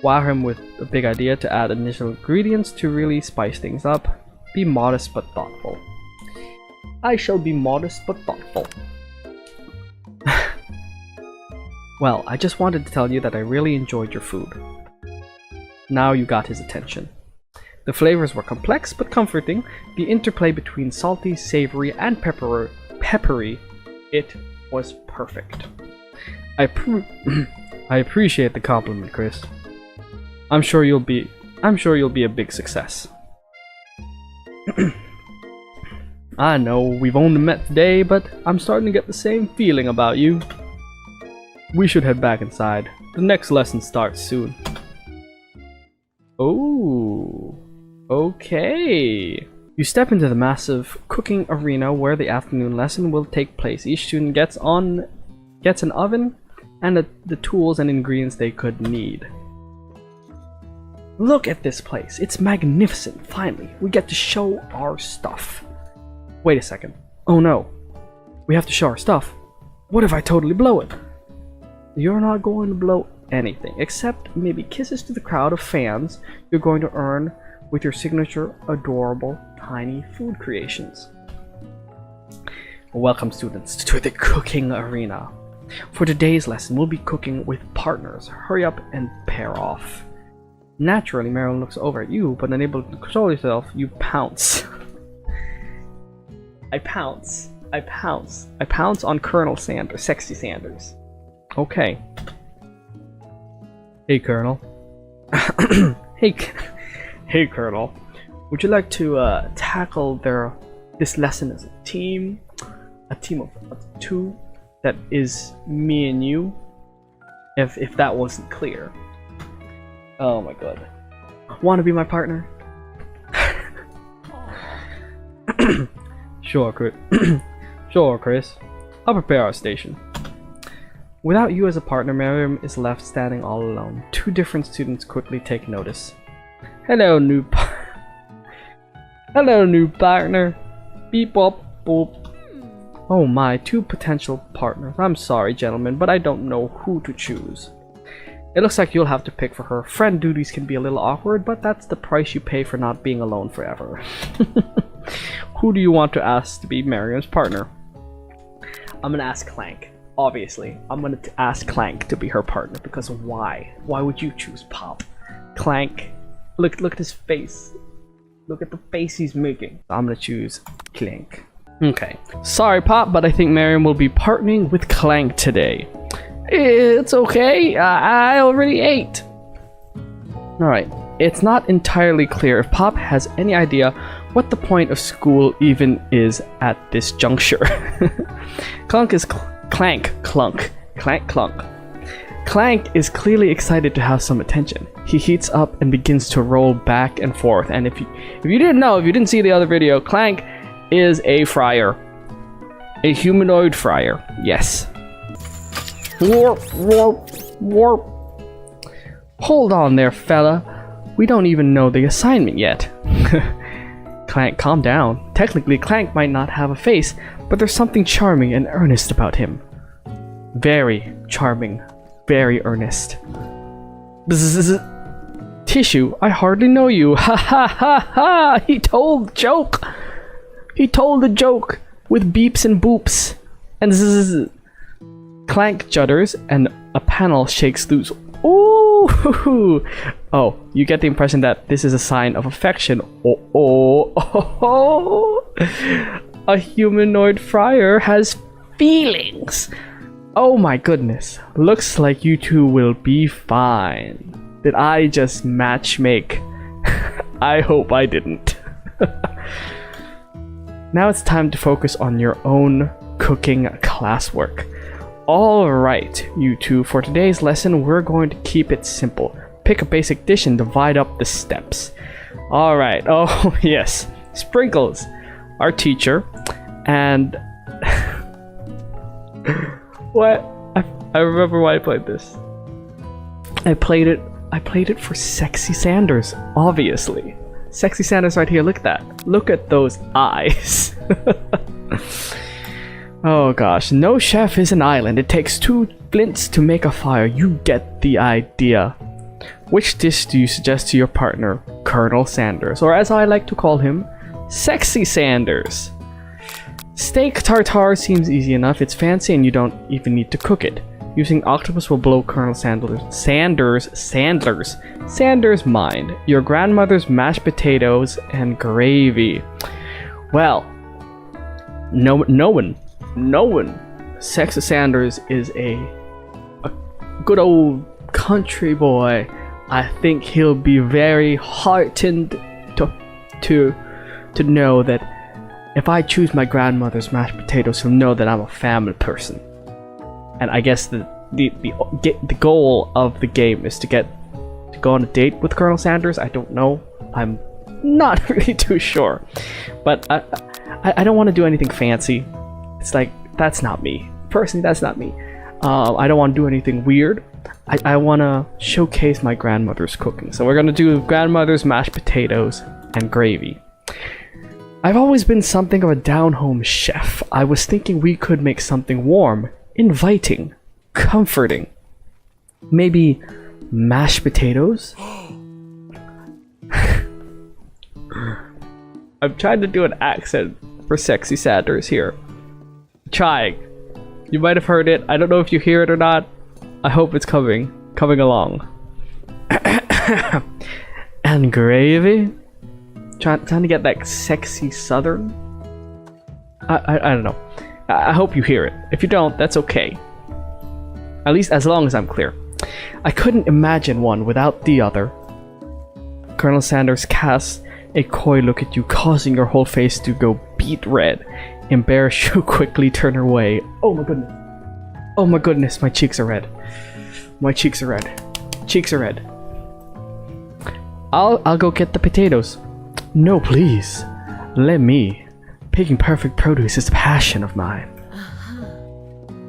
Wow him with a big idea to add initial ingredients to really spice things up. Be modest but thoughtful. I shall be modest but thoughtful. Well, I just wanted to tell you that I really enjoyed your food. Now you got his attention. The flavors were complex but comforting. The interplay between salty, savory, and peppery, it was perfect. I appreciate the compliment, Chris. I'm sure you'll be a big success. I know we've only met today, but I'm starting to get the same feeling about you. We should head back inside. The next lesson starts soon. Oh, okay. You step into the massive cooking arena where the afternoon lesson will take place. Each student gets an oven and the tools and ingredients they could need. Look at this place. It's magnificent. Finally, we get to show our stuff. Wait a second. Oh no. We have to show our stuff. What if I totally blow it? You're not going to blow anything, except maybe kisses to the crowd of fans you're going to earn with your signature adorable tiny food creations. Welcome, students, to the cooking arena. For today's lesson, we'll be cooking with partners. Hurry up and pair off. Naturally, Marilyn looks over at you, but unable to control yourself, you pounce. I pounce on Colonel Sanders, Sexy Sanders. Okay. Hey, Colonel. Hey, Colonel. Would you like to tackle this lesson as a team of two? That is me and you. If that wasn't clear. Oh my god. Want to be my partner? Sure, Chris. Sure, Chris. I'll prepare our station. Without you as a partner, Miriam is left standing all alone. Two different students quickly take notice. Hello, new partner. Beep bop boop. Oh my, two potential partners. I'm sorry, gentlemen, but I don't know who to choose. It looks like you'll have to pick for her. Friend duties can be a little awkward, but that's the price you pay for not being alone forever. Who do you want to ask to be Miriam's partner? I'm gonna ask Clank. Obviously, I'm gonna ask Clank to be her partner, because why? Why would you choose Pop? Clank, look at his face. Look at the face he's making. I'm gonna choose Clank. Okay. Sorry, Pop, but I think Miriam will be partnering with Clank today. It's okay. I already ate. Alright. It's not entirely clear if Pop has any idea what the point of school even is at this juncture. Clank is clearly excited to have some attention. He heats up and begins to roll back and forth. And if you didn't know, if you didn't see the other video, Clank is a fryer. A humanoid fryer. Yes. Warp, warp, warp. Hold on there, fella. We don't even know the assignment yet. Clank, calm down. Technically, Clank might not have a face, but there's something charming and earnest about him. Very charming. Very earnest. Bzzz. tissue? I hardly know you. Ha ha ha ha! He told joke! He told a joke with beeps and boops and zzz. Clank judders and a panel shakes loose. Ooh! Oh, you get the impression that this is a sign of affection. Oh. A humanoid friar has feelings. Oh my goodness. Looks like you two will be fine. Did I just matchmake? I hope I didn't. Now it's time to focus on your own cooking classwork. Alright, you two, for today's lesson we're going to keep it simple. Pick a basic dish and divide up the steps. Alright, oh yes, Sprinkles, our teacher, and... what? I remember why I played this. I played it for Sexy Sanders, obviously. Sexy Sanders right here, look at that. Look at those eyes. Oh gosh, no chef is an island. It takes 2 flints to make a fire. You get the idea. Which dish do you suggest to your partner, Colonel Sanders? Or as I like to call him, Sexy Sanders. Steak tartare seems easy enough. It's fancy and you don't even need to cook it. Using octopus will blow Colonel Sanders' mind. Your grandmother's mashed potatoes and gravy. Well, no one. Sexy Sanders is a good old country boy. I think he'll be very heartened to know that if I choose my grandmother's mashed potatoes, he'll know that I'm a family person. And I guess the goal of the game is to go on a date with Colonel Sanders. I don't know. I'm not really too sure, but I don't want to do anything fancy. It's like, that's not me. Personally, that's not me. I don't want to do anything weird. I want to showcase my grandmother's cooking. So we're going to do grandmother's mashed potatoes and gravy. I've always been something of a down-home chef. I was thinking we could make something warm, inviting, comforting. Maybe mashed potatoes? I'm trying to do an accent for Sexy Sanders here. Trying. You might have heard it. I don't know if you hear it or not. I hope it's coming along. And gravy? Trying to get that sexy southern? I don't know. I hope you hear it. If you don't, that's okay. At least as long as I'm clear. I couldn't imagine one without the other. Colonel Sanders casts a coy look at you, causing your whole face to go beet red. Embarrassed, you quickly turn away. Oh my goodness. Oh my goodness, my cheeks are red. My cheeks are red. Cheeks are red. I'll go get the potatoes. No, please. Let me. Picking perfect produce is a passion of mine.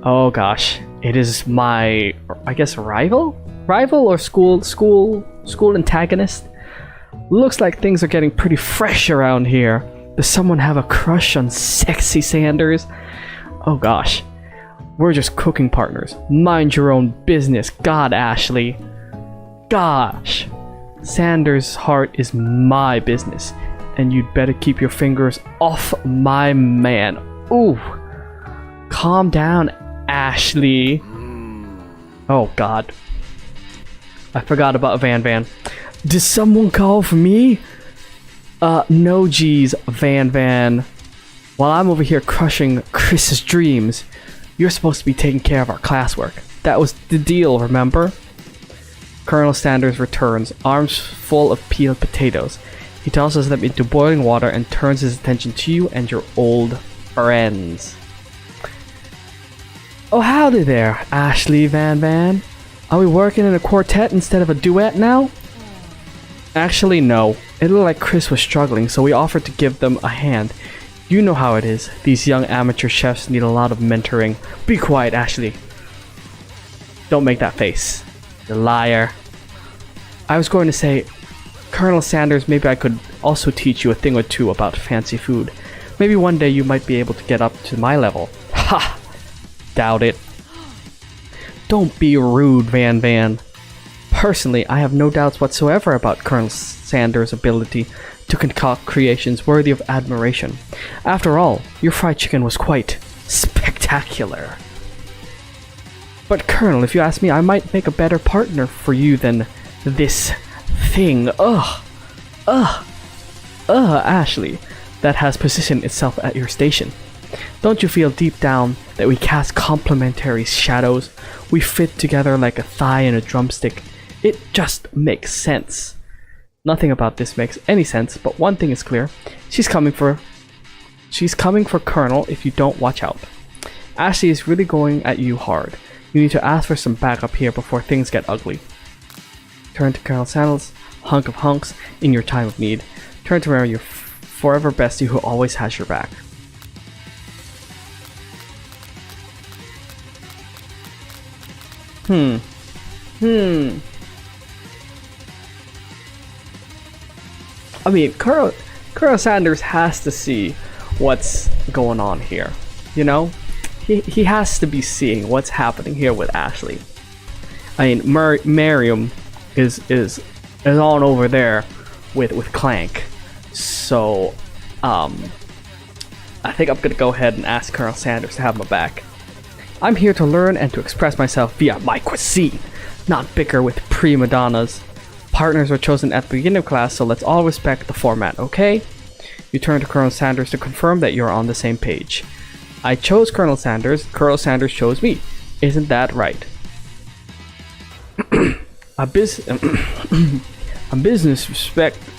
Oh gosh. It is my, I guess, rival or school antagonist. Looks like things are getting pretty fresh around here. Does someone have a crush on Sexy Sanders? Oh gosh. We're just cooking partners. Mind your own business. God, Ashley. Gosh. Sanders' heart is my business. And you'd better keep your fingers off my man. Ooh. Calm down, Ashley. Oh god. I forgot about Van. Did someone call for me? No geez, Van. While I'm over here crushing Chris's dreams, you're supposed to be taking care of our classwork. That was the deal, remember? Colonel Sanders returns, arms full of peeled potatoes. He tosses them into boiling water and turns his attention to you and your old friends. Oh, howdy there, Ashley Van. Are we working in a quartet instead of a duet now? Actually, no. It looked like Chris was struggling, so we offered to give them a hand. You know how it is. These young amateur chefs need a lot of mentoring. Be quiet, Ashley. Don't make that face. You liar. I was going to say, Colonel Sanders, maybe I could also teach you a thing or two about fancy food. Maybe one day you might be able to get up to my level. Ha! Doubt it. Don't be rude, Van. Personally, I have no doubts whatsoever about Colonel Sanders' ability to concoct creations worthy of admiration. After all, your fried chicken was quite spectacular. But Colonel, if you ask me, I might make a better partner for you than this thing. Ashley, that has positioned itself at your station. Don't you feel deep down that we cast complementary shadows? We fit together like a thigh and a drumstick. It just makes sense. Nothing about this makes any sense, but one thing is clear. She's coming for Colonel if you don't watch out. Ashley is really going at you hard. You need to ask for some backup here before things get ugly. Turn to Colonel Sandals, hunk of hunks, in your time of need. Turn to your forever bestie who always has your back. I mean, Colonel Sanders has to see what's going on here, you know? He has to be seeing what's happening here with Ashley. I mean, Miriam is on over there with Clank, so I think I'm gonna go ahead and ask Colonel Sanders to have my back. I'm here to learn and to express myself via my cuisine, not bicker with prima donnas. Partners were chosen at the beginning of class, so let's all respect the format, okay? You turn to Colonel Sanders to confirm that you're on the same page. I chose Colonel Sanders chose me. Isn't that right? A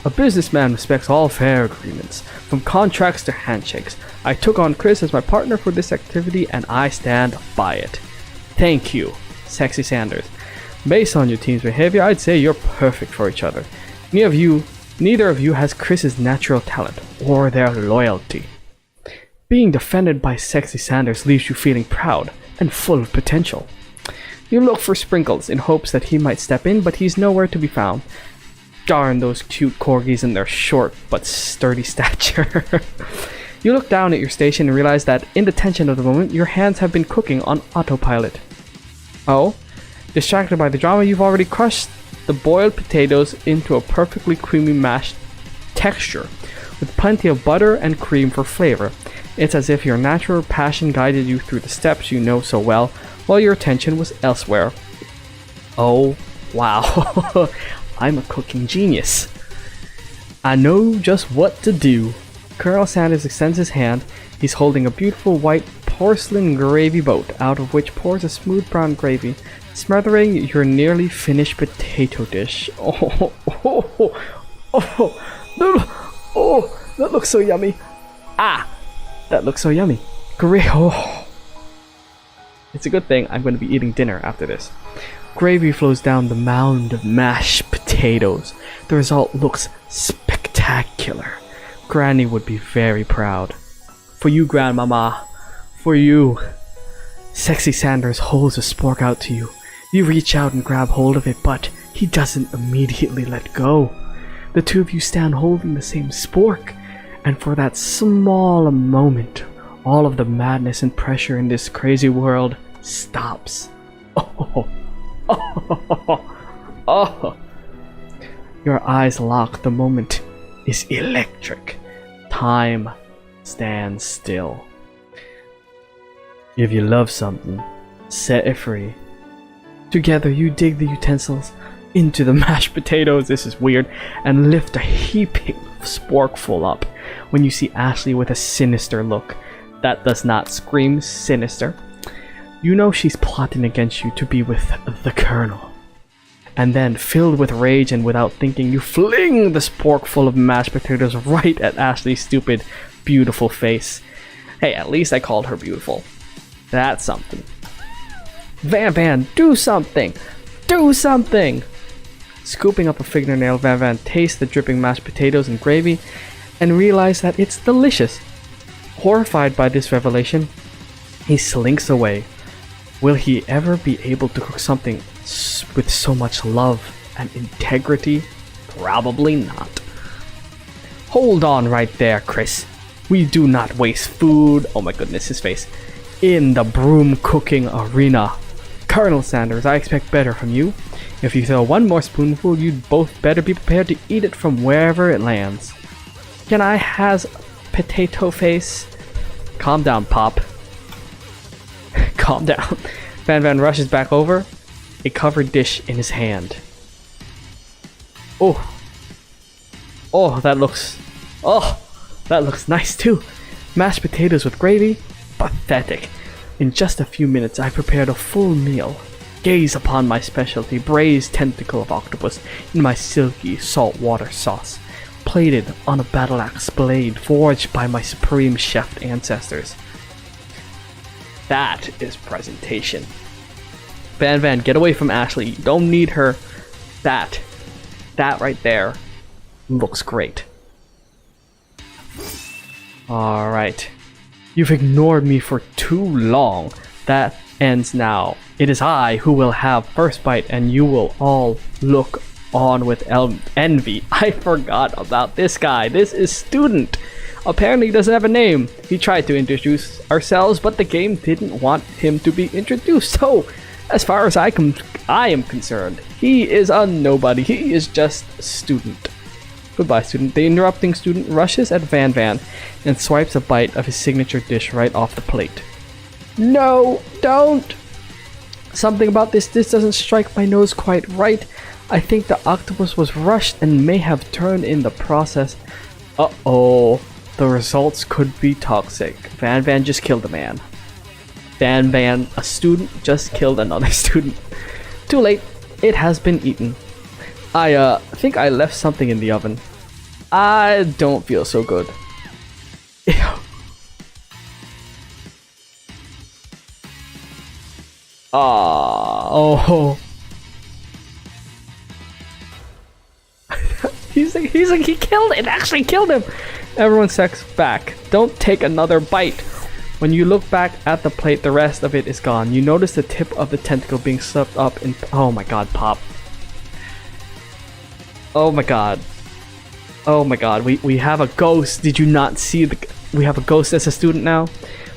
businessman respects all fair agreements, from contracts to handshakes. I took on Chris as my partner for this activity and I stand by it. Thank you, Sexy Sanders. Based on your team's behavior, I'd say you're perfect for each other. Neither of you has Chris's natural talent or their loyalty. Being defended by Sexy Sanders leaves you feeling proud and full of potential. You look for Sprinkles in hopes that he might step in, but he's nowhere to be found. Darn those cute corgis and their short but sturdy stature. You look down at your station and realize that, in the tension of the moment, your hands have been cooking on autopilot. Oh? Distracted by the drama, you've already crushed the boiled potatoes into a perfectly creamy mashed texture, with plenty of butter and cream for flavor. It's as if your natural passion guided you through the steps you know so well, while your attention was elsewhere. Oh, wow. I'm a cooking genius. I know just what to do. Colonel Sanders extends his hand. He's holding a beautiful white porcelain gravy boat, out of which pours a smooth brown gravy, smothering your nearly finished potato dish. Oh, that looks so yummy. That looks so yummy. Great. Oh. It's a good thing I'm going to be eating dinner after this. Gravy flows down the mound of mashed potatoes. The result looks spectacular. Granny would be very proud. For you, Grandmama. For you. Sexy Sanders holds a spork out to you. You reach out and grab hold of it, but he doesn't immediately let go. The two of you stand holding the same spork, and for that small moment, all of the madness and pressure in this crazy world stops. Your eyes lock. The moment is electric. Time stands still. If you love something, set it free. Together you dig the utensils into the mashed potatoes, this is weird, and lift a heaping sporkful up when you see Ashley with a sinister look. That does not scream sinister. You know she's plotting against you to be with the Colonel. And then, filled with rage and without thinking, you fling the sporkful of mashed potatoes right at Ashley's stupid, beautiful face. Hey, at least I called her beautiful. That's something. Van, do something! Do something! Scooping up a fingernail, Van tastes the dripping mashed potatoes and gravy and realizes that it's delicious. Horrified by this revelation, he slinks away. Will he ever be able to cook something with so much love and integrity? Probably not. Hold on right there, Chris. We do not waste food. Oh my goodness, his face. In the broom cooking arena. Colonel Sanders, I expect better from you. If you throw one more spoonful, you'd both better be prepared to eat it from wherever it lands. Can I has potato face? Calm down, Pop. Calm down. Van rushes back over, a covered dish in his hand. Oh, that looks nice too. Mashed potatoes with gravy? Pathetic. In just a few minutes, I prepared a full meal. Gaze upon my specialty, braised tentacle of octopus in my silky saltwater sauce, plated on a battle axe blade forged by my supreme chef ancestors. That is presentation. Van, get away from Ashley. You don't need her. That right there looks great. Alright. You've ignored me for too long. That ends now. It is I who will have first bite, and you will all look on with envy. I forgot about this guy. This is Student. Apparently he doesn't have a name. He tried to introduce ourselves, but the game didn't want him to be introduced. So, as far as I am concerned, he is a nobody. He is just Student. Goodbye, Student. The interrupting Student rushes at Van and swipes a bite of his signature dish right off the plate. No, don't! Something about this doesn't strike my nose quite right. I think the octopus was rushed and may have turned in the process. Uh-oh. The results could be toxic. Van just killed a man. Van, a student, just killed another student. Too late. It has been eaten. I think I left something in the oven. I don't feel so good. Ew. Oh. He killed it. It actually killed him. Everyone steps back. Don't take another bite. When you look back at the plate, the rest of it is gone. You notice the tip of the tentacle being swept up in... Oh my god, Pop. Oh my god. Oh my god, we have a ghost. Did you not see we have a ghost as a student now?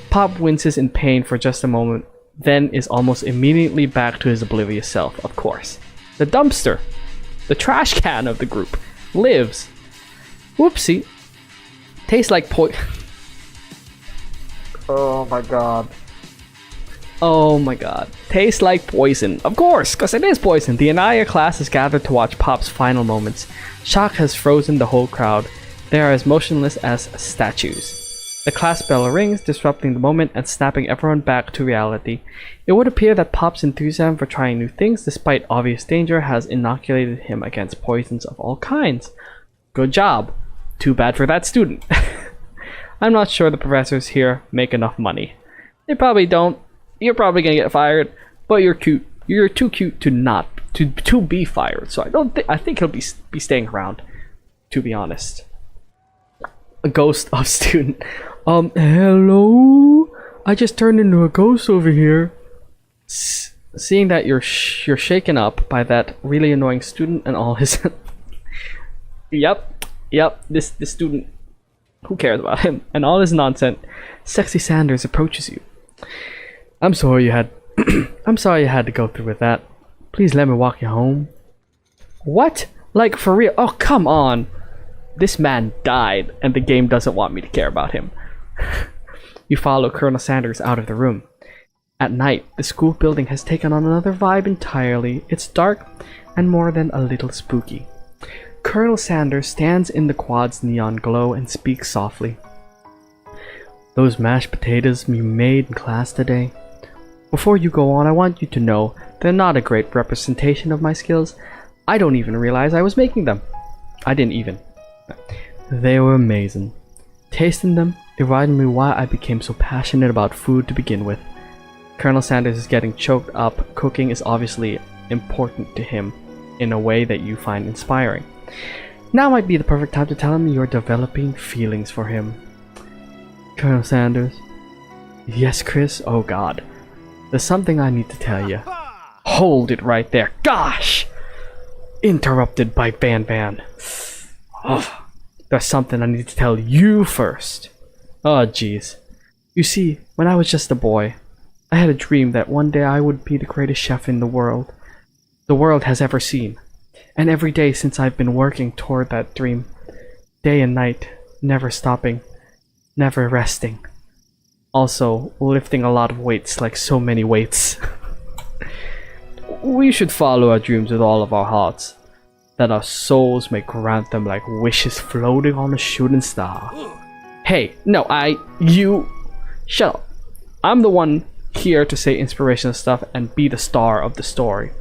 Pop winces in pain for just a moment, then is almost immediately back to his oblivious self, of course. The dumpster, the trash can of the group, lives. Whoopsie. Tastes like Oh my god. Oh my god. Tastes like poison. Of course, because it is poison. The entire class is gathered to watch Pop's final moments. Shock has frozen the whole crowd. They are as motionless as statues. The class bell rings, disrupting the moment and snapping everyone back to reality. It would appear that Pop's enthusiasm for trying new things, despite obvious danger, has inoculated him against poisons of all kinds. Good job. Too bad for that student. I'm not sure the professors here make enough money. They probably don't. You're probably gonna get fired, but you're cute. You're too cute to be fired. So I think he'll be staying around, to be honest. A ghost of student. Hello? I just turned into a ghost over here. Seeing that you're shaken up by that really annoying student and all his... Yep, this student, who cares about him, and all his nonsense. Sexy Sanders approaches you. I'm sorry you had to go through with that. Please let me walk you home. What? Like, for real? Oh, come on. This man died, and the game doesn't want me to care about him. You follow Colonel Sanders out of the room. At night, the school building has taken on another vibe entirely. It's dark and more than a little spooky. Colonel Sanders stands in the quad's neon glow and speaks softly. Those mashed potatoes you made in class today? Before you go on, I want you to know they're not a great representation of my skills. I don't even realize I was making them. I didn't even. They were amazing. Tasting them, it reminded me why I became so passionate about food to begin with. Colonel Sanders is getting choked up. Cooking is obviously important to him in a way that you find inspiring. Now might be the perfect time to tell him you're developing feelings for him. Colonel Sanders? Yes, Chris? Oh god. There's something I need to tell you. Hold it right there. Gosh! Interrupted by Van. Oh, there's something I need to tell you first. Oh jeez. You see, when I was just a boy, I had a dream that one day I would be the greatest chef in the world has ever seen. And every day since I've been working toward that dream, day and night, never stopping, never resting. Also, lifting a lot of weights, like so many weights. We should follow our dreams with all of our hearts, that our souls may grant them like wishes floating on a shooting star. Hey, no, you... Shut up. I'm the one here to say inspirational stuff and be the star of the story.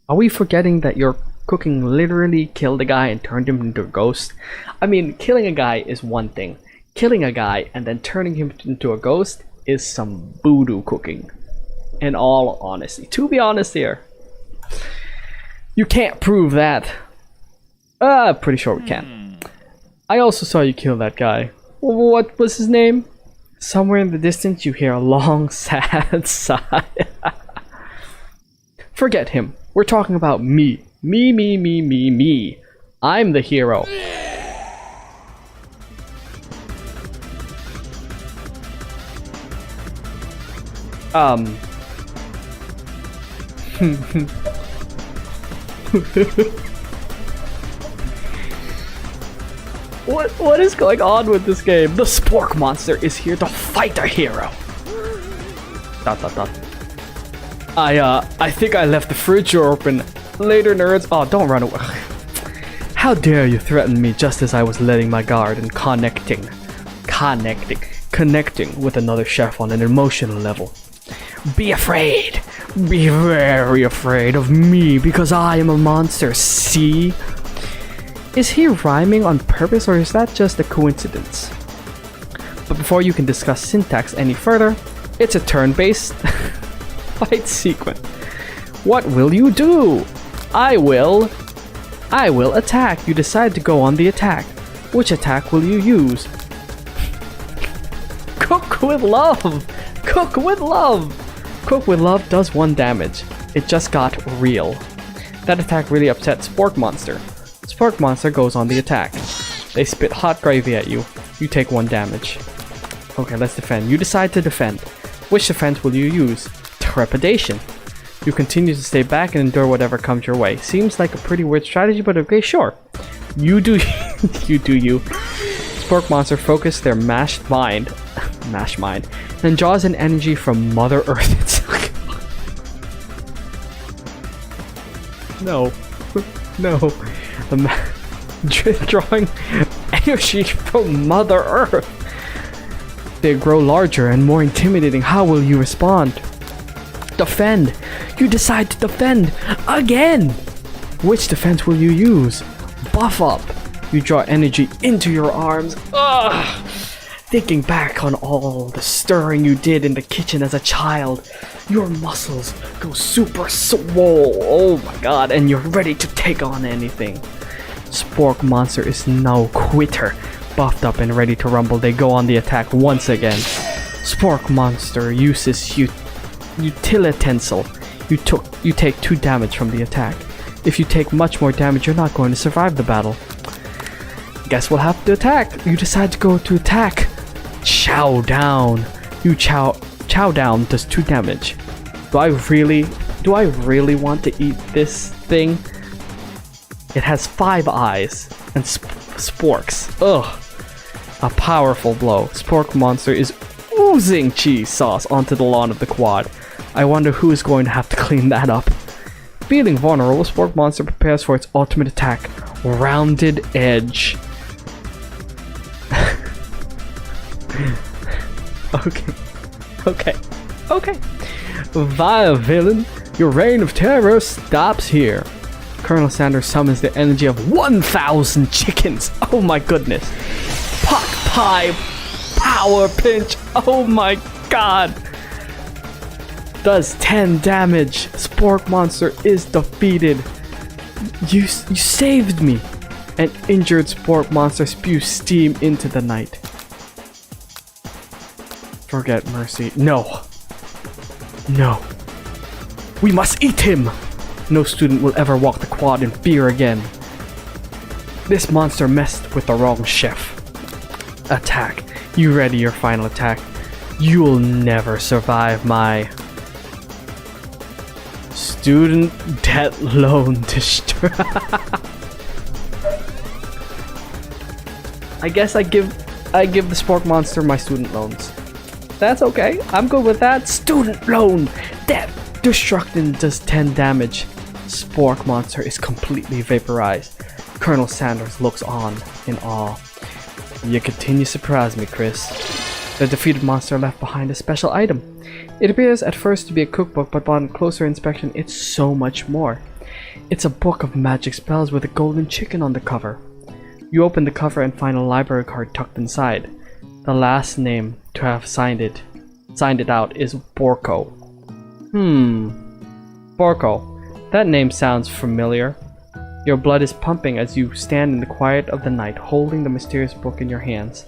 Are we forgetting that your cooking literally killed a guy and turned him into a ghost? I mean, killing a guy is one thing. Killing a guy and then turning him into a ghost is some voodoo cooking. In all honesty. To be honest here. You can't prove that. Pretty sure we can. I also saw you kill that guy. What was his name? Somewhere in the distance you hear a long, sad sigh. Forget him. We're talking about me. Me. I'm the hero. What is going on with this game? The spork monster is here to fight a hero. ... I think I left the fridge door open. Later, nerds. Oh, don't run away. How dare you threaten me just as I was letting my guard and connecting with another chef on an emotional level. Be afraid. Be very afraid of me because I am a monster, see? Is he rhyming on purpose or is that just a coincidence? But before you can discuss syntax any further, it's a turn-based fight sequence. What will you do? I will attack. You decide to go on the attack. Which attack will you use? Cook with love! Cook with love! Cook with love does 1 damage. It just got real. That attack really upset Spork Monster. Spork Monster goes on the attack. They spit hot gravy at you. You take 1 damage. Okay, let's defend. You decide to defend. Which defense will you use? Trepidation. You continue to stay back and endure whatever comes your way. Seems like a pretty weird strategy, but okay, sure. You do you do you. Spork Monster focus their mashed mind and draws in energy from Mother Earth itself. No. Drawing energy from Mother Earth. They grow larger and more intimidating. How will you respond? Defend. You decide to defend again. Which defense will you use? Buff up. You draw energy into your arms. Ugh. Thinking back on all the stirring you did in the kitchen as a child, your muscles go super swole. Oh my god, and you're ready to take on anything. Spork Monster is now quitter, buffed up and ready to rumble. They go on the attack once again. Spork Monster uses utilitensile. You take 2 damage from the attack. If you take much more damage, you're not going to survive the battle. Guess we'll have to attack. You decide to go to attack. Chow down. You chow down does 2 damage. Do I really want to eat this thing? It has 5 eyes and sporks. Ugh. A powerful blow. Spork Monster is oozing cheese sauce onto the lawn of the quad. I wonder who is going to have to clean that up. Feeling vulnerable, Spork Monster prepares for its ultimate attack. Rounded Edge. Okay. Vile villain, your reign of terror stops here. Colonel Sanders summons the energy of 1,000 chickens. Oh my goodness. Puck pie power pinch. Oh my god. Does 10 damage. Spork Monster is defeated. You saved me. An injured Spork Monster spews steam into the night. Forget mercy. No. We must eat him. No student will ever walk the quad in fear again. This monster messed with the wrong chef. Attack. You ready your final attack. You'll never survive my student debt loan district. I guess I give the spork monster my student loans. That's okay. I'm good with that. Student loan debt destruction does 10 damage. Spork monster is completely vaporized. Colonel Sanders looks on in awe. You continue to surprise me, Chris. The defeated monster left behind a special item. It appears at first to be a cookbook, but upon closer inspection it's so much more. It's a book of magic spells with a golden chicken on the cover. You open the cover and find a library card tucked inside. The last name to have signed it out is Borko. Borko. That name sounds familiar. Your blood is pumping as you stand in the quiet of the night, holding the mysterious book in your hands.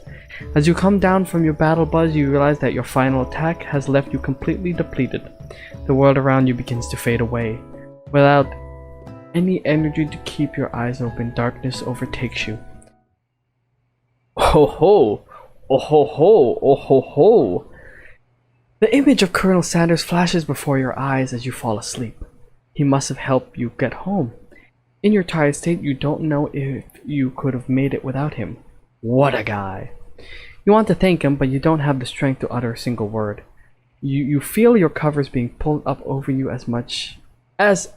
As you come down from your battle buzz, you realize that your final attack has left you completely depleted. The world around you begins to fade away. Without any energy to keep your eyes open, darkness overtakes you. Oh ho! Oh ho ho! Oh ho ho! The image of Colonel Sanders flashes before your eyes as you fall asleep. He must have helped you get home. In your tired state, you don't know if you could have made it without him. What a guy! You want to thank him, but you don't have the strength to utter a single word. You feel your covers being pulled up over you as much as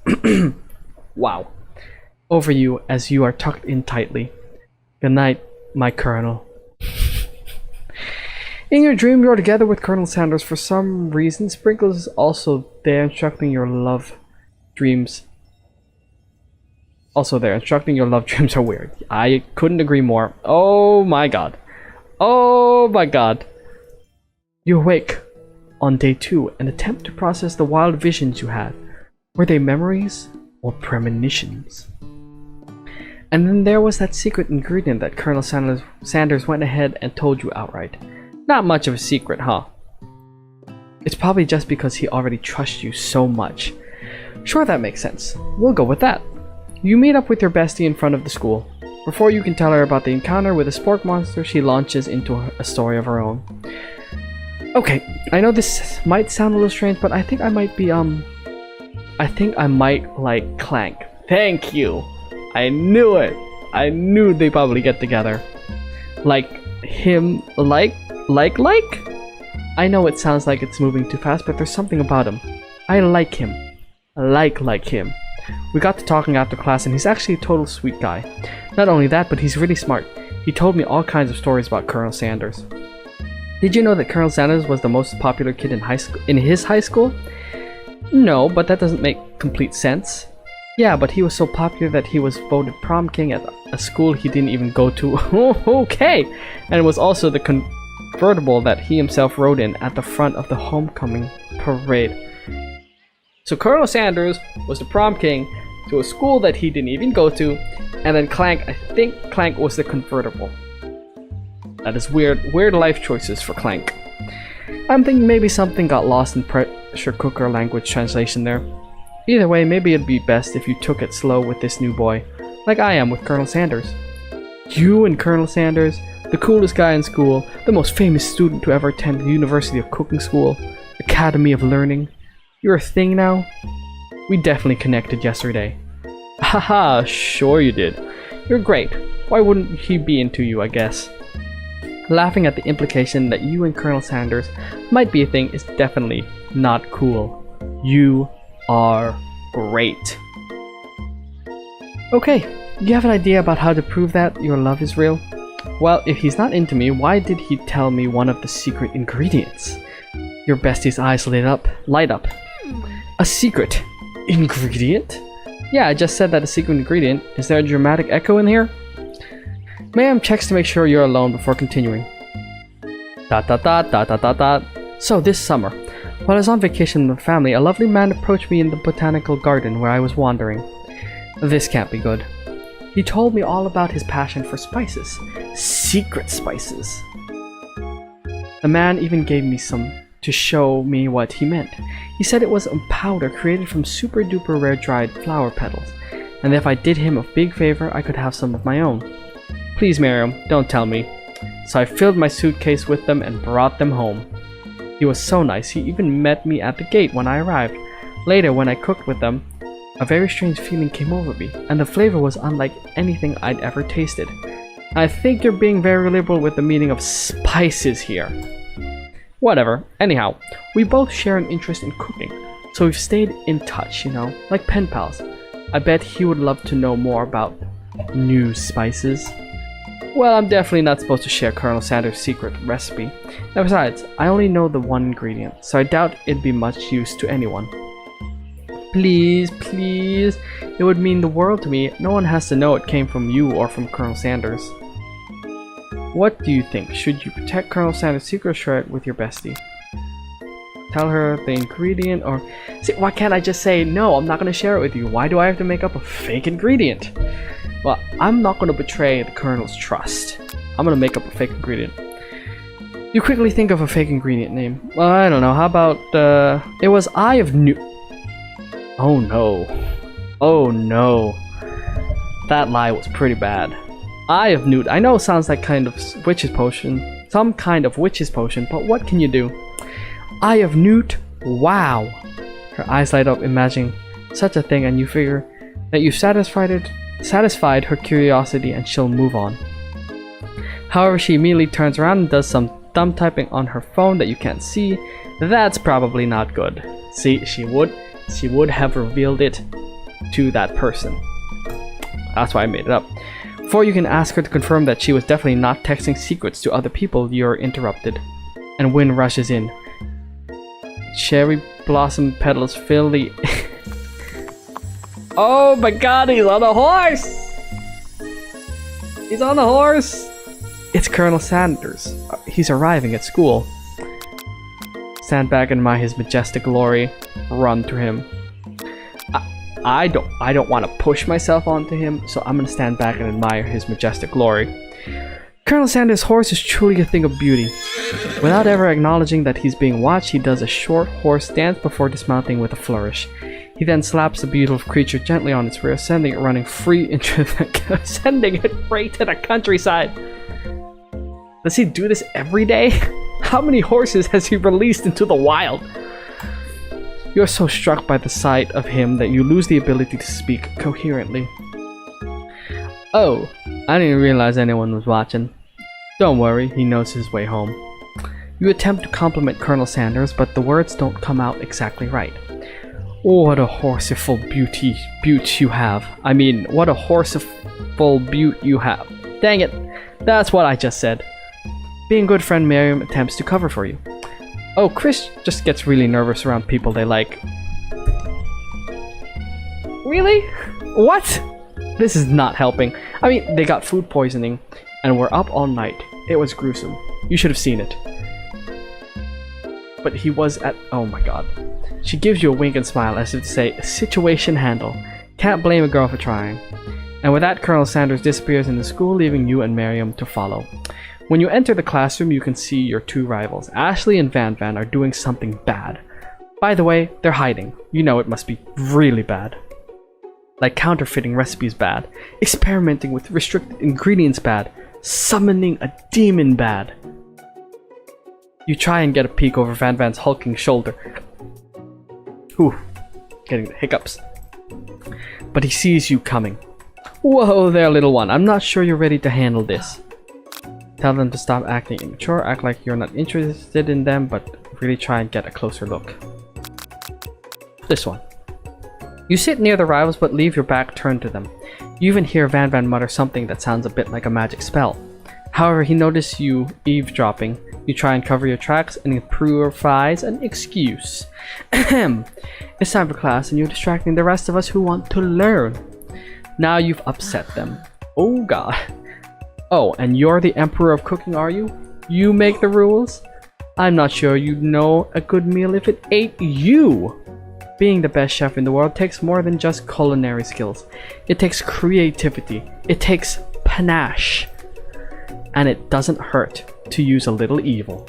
wow, over you as you are tucked in tightly. Good night, my Colonel. In your dream, you are together with Colonel Sanders. For some reason, Sprinkles is also there instructing your love dreams. Your love dreams are weird. I couldn't agree more. Oh my god. Oh my god. You awake on day 2 and attempt to process the wild visions you had. Were they memories or premonitions? And then there was that secret ingredient that Colonel Sanders went ahead and told you outright. Not much of a secret, huh? It's probably just because he already trusts you so much. Sure, that makes sense. We'll go with that. You meet up with your bestie in front of the school. Before you can tell her about the encounter with the spork monster, she launches into a story of her own. Okay, I know this might sound a little strange, but I think I might like Clank. Thank you! I knew it! I knew they'd probably get together. Like him, like? I know it sounds like it's moving too fast, but there's something about him. I like him. Like him. We got to talking after class and he's actually a total sweet guy. Not only that, but he's really smart. He told me all kinds of stories about Colonel Sanders. Did you know that Colonel Sanders was the most popular kid in his high school? No, but that doesn't make complete sense. Yeah, but he was so popular that he was voted prom king at a school he didn't even go to. Okay! And it was also the convertible that he himself rode in at the front of the homecoming parade. So Colonel Sanders was the prom king to a school that he didn't even go to, and then Clank, I think Clank was the convertible. That is weird life choices for Clank. I'm thinking maybe something got lost in pressure cooker language translation there. Either way, maybe it'd be best if you took it slow with this new boy, like I am with Colonel Sanders. You and Colonel Sanders, the coolest guy in school, the most famous student to ever attend the University of Cooking School, Academy of Learning. You're a thing now? We definitely connected yesterday. Haha, sure you did. You're great. Why wouldn't he be into you, I guess? Laughing at the implication that you and Colonel Sanders might be a thing is definitely not cool. You are great. Okay, you have an idea about how to prove that your love is real? Well, if he's not into me, why did he tell me one of the secret ingredients? Your bestie's eyes light up. A secret ingredient? Yeah, I just said that a secret ingredient. Is there a dramatic echo in here? Ma'am checks to make sure you're alone before continuing. So this summer, while I was on vacation with the family, a lovely man approached me in the botanical garden where I was wandering. This can't be good. He told me all about his passion for spices. Secret spices. The man even gave me some to show me what he meant. He said it was a powder created from super duper rare dried flower petals, and if I did him a big favor, I could have some of my own. Please, Miriam, don't tell me. So I filled my suitcase with them and brought them home. He was so nice, he even met me at the gate when I arrived. Later, when I cooked with them, a very strange feeling came over me, and the flavor was unlike anything I'd ever tasted. I think you're being very liberal with the meaning of spices here. Whatever. Anyhow, we both share an interest in cooking, so we've stayed in touch, you know, like pen pals. I bet he would love to know more about new spices. Well, I'm definitely not supposed to share Colonel Sanders' secret recipe. And besides, I only know the one ingredient, so I doubt it'd be much use to anyone. Please, please. It would mean the world to me. No one has to know it came from you or from Colonel Sanders. What do you think? Should you protect Colonel Sanders' secret or share it with your bestie? Tell her the ingredient or... See, why can't I just say, no, I'm not going to share it with you? Why do I have to make up a fake ingredient? Well, I'm not going to betray the Colonel's trust. I'm going to make up a fake ingredient. You quickly think of a fake ingredient name. Well, I don't know. How about, it was Eye of Newt. Oh no. Oh no. That lie was pretty bad. Eye of Newt. I know it sounds like kind of witch's potion. Some kind of witch's potion, but what can you do? Eye of Newt? Wow. Her eyes light up imagining such a thing, and you figure that you've satisfied her curiosity and she'll move on. However, she immediately turns around and does some thumb typing on her phone that you can't see. That's probably not good. See, she would have revealed it to that person. That's why I made it up. Before you can ask her to confirm that she was definitely not texting secrets to other people, you're interrupted. And wind rushes in. Cherry blossom petals fill the... Oh my god, he's on a horse! He's on a horse! It's Colonel Sanders. He's arriving at school. Stand back and admire his majestic glory. Run to him. I don't want to push myself onto him, so I'm gonna stand back and admire his majestic glory. Colonel Sanders' horse is truly a thing of beauty. Without ever acknowledging that he's being watched, he does a short horse dance before dismounting with a flourish. He then slaps the beautiful creature gently on its rear, sending it running free into sending it right to the countryside. Does he do this every day? How many horses has he released into the wild? You are so struck by the sight of him that you lose the ability to speak coherently. Oh, I didn't realize anyone was watching. Don't worry, he knows his way home. You attempt to compliment Colonel Sanders, but the words don't come out exactly right. What a horseful beaut you have. I mean, what a horseful beaut you have. Dang it, that's what I just said. Being good friend Miriam attempts to cover for you. Oh, Chris just gets really nervous around people they like. Really? What? This is not helping. I mean, they got food poisoning and were up all night. It was gruesome. You should have seen it. But he was at... Oh my god. She gives you a wink and smile as if to say, situation handle. Can't blame a girl for trying. And with that, Colonel Sanders disappears in the school, leaving you and Miriam to follow. When you enter the classroom, you can see your two rivals. Ashley and Van Van are doing something bad. By the way, they're hiding. You know it must be really bad. Like counterfeiting recipes bad. Experimenting with restricted ingredients bad. Summoning a demon bad. You try and get a peek over Van Van's hulking shoulder. Whew, getting the hiccups. But he sees you coming. Whoa there, little one. I'm not sure you're ready to handle this. Tell them to stop acting immature, act like you're not interested in them, but really try and get a closer look. This one. You sit near the rivals but leave your back turned to them. You even hear Van Van mutter something that sounds a bit like a magic spell. However, he notices you eavesdropping. You try and cover your tracks and improvises an excuse. Ahem. It's time for class and you're distracting the rest of us who want to learn. Now you've upset them. Oh god. Oh, and you're the emperor of cooking, are you? You make the rules? I'm not sure you'd know a good meal if it ate you. Being the best chef in the world takes more than just culinary skills. It takes creativity. It takes panache. And it doesn't hurt to use a little evil.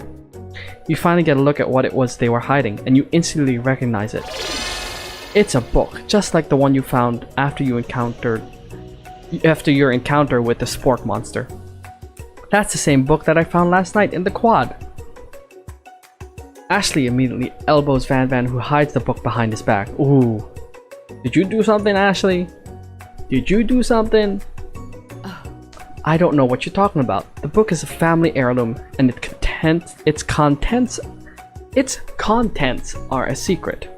You finally get a look at what it was they were hiding, and you instantly recognize it. It's a book, just like the one you found after your encounter with the spork monster. That's the same book that I found last night in the quad. Ashley immediately elbows Van Van, who hides the book behind his back. Ooh. Did you do something, Ashley? Did you do something? I don't know what you're talking about. The book is a family heirloom, and its contents are a secret.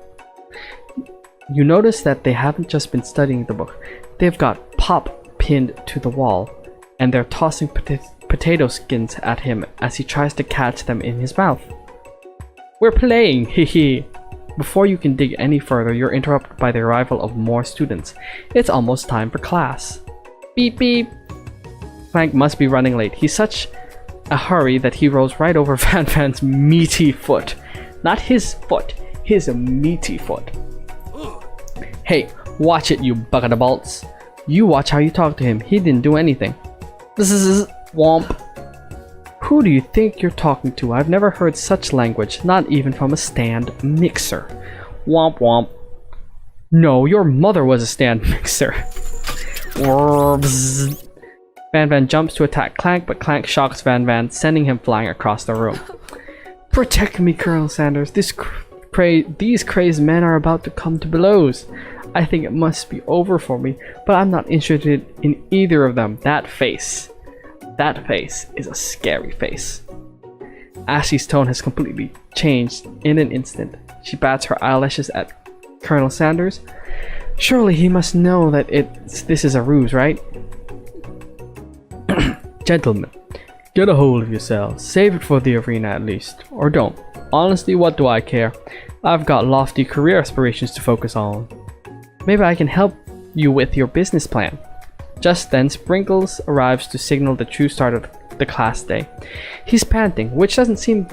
You notice that they haven't just been studying the book. They've got Pop pinned to the wall, and they're tossing potato skins at him as he tries to catch them in his mouth. We're playing, hehe. Before you can dig any further, you're interrupted by the arrival of more students. It's almost time for class. Beep beep. Frank must be running late. He's such a hurry that he rolls right over Van Van's meaty foot. Not his foot, his meaty foot. Hey, watch it, you bucket of bolts. You watch how you talk to him. He didn't do anything. This is womp. Who do you think you're talking to? I've never heard such language, not even from a stand mixer. Womp womp. No, your mother was a stand mixer. Van Van jumps to attack Clank, but Clank shocks Van Van, sending him flying across the room. Protect me, Colonel Sanders. These crazed men are about to come to blows. I think it must be over for me, but I'm not interested in either of them. That face is a scary face. Ashley's tone has completely changed in an instant. She bats her eyelashes at Colonel Sanders. Surely he must know that this is a ruse, right? Gentlemen, get a hold of yourselves. Save it for the arena at least. Or don't. Honestly, what do I care? I've got lofty career aspirations to focus on. Maybe I can help you with your business plan. Just then, Sprinkles arrives to signal the true start of the class day. He's panting, which doesn't seem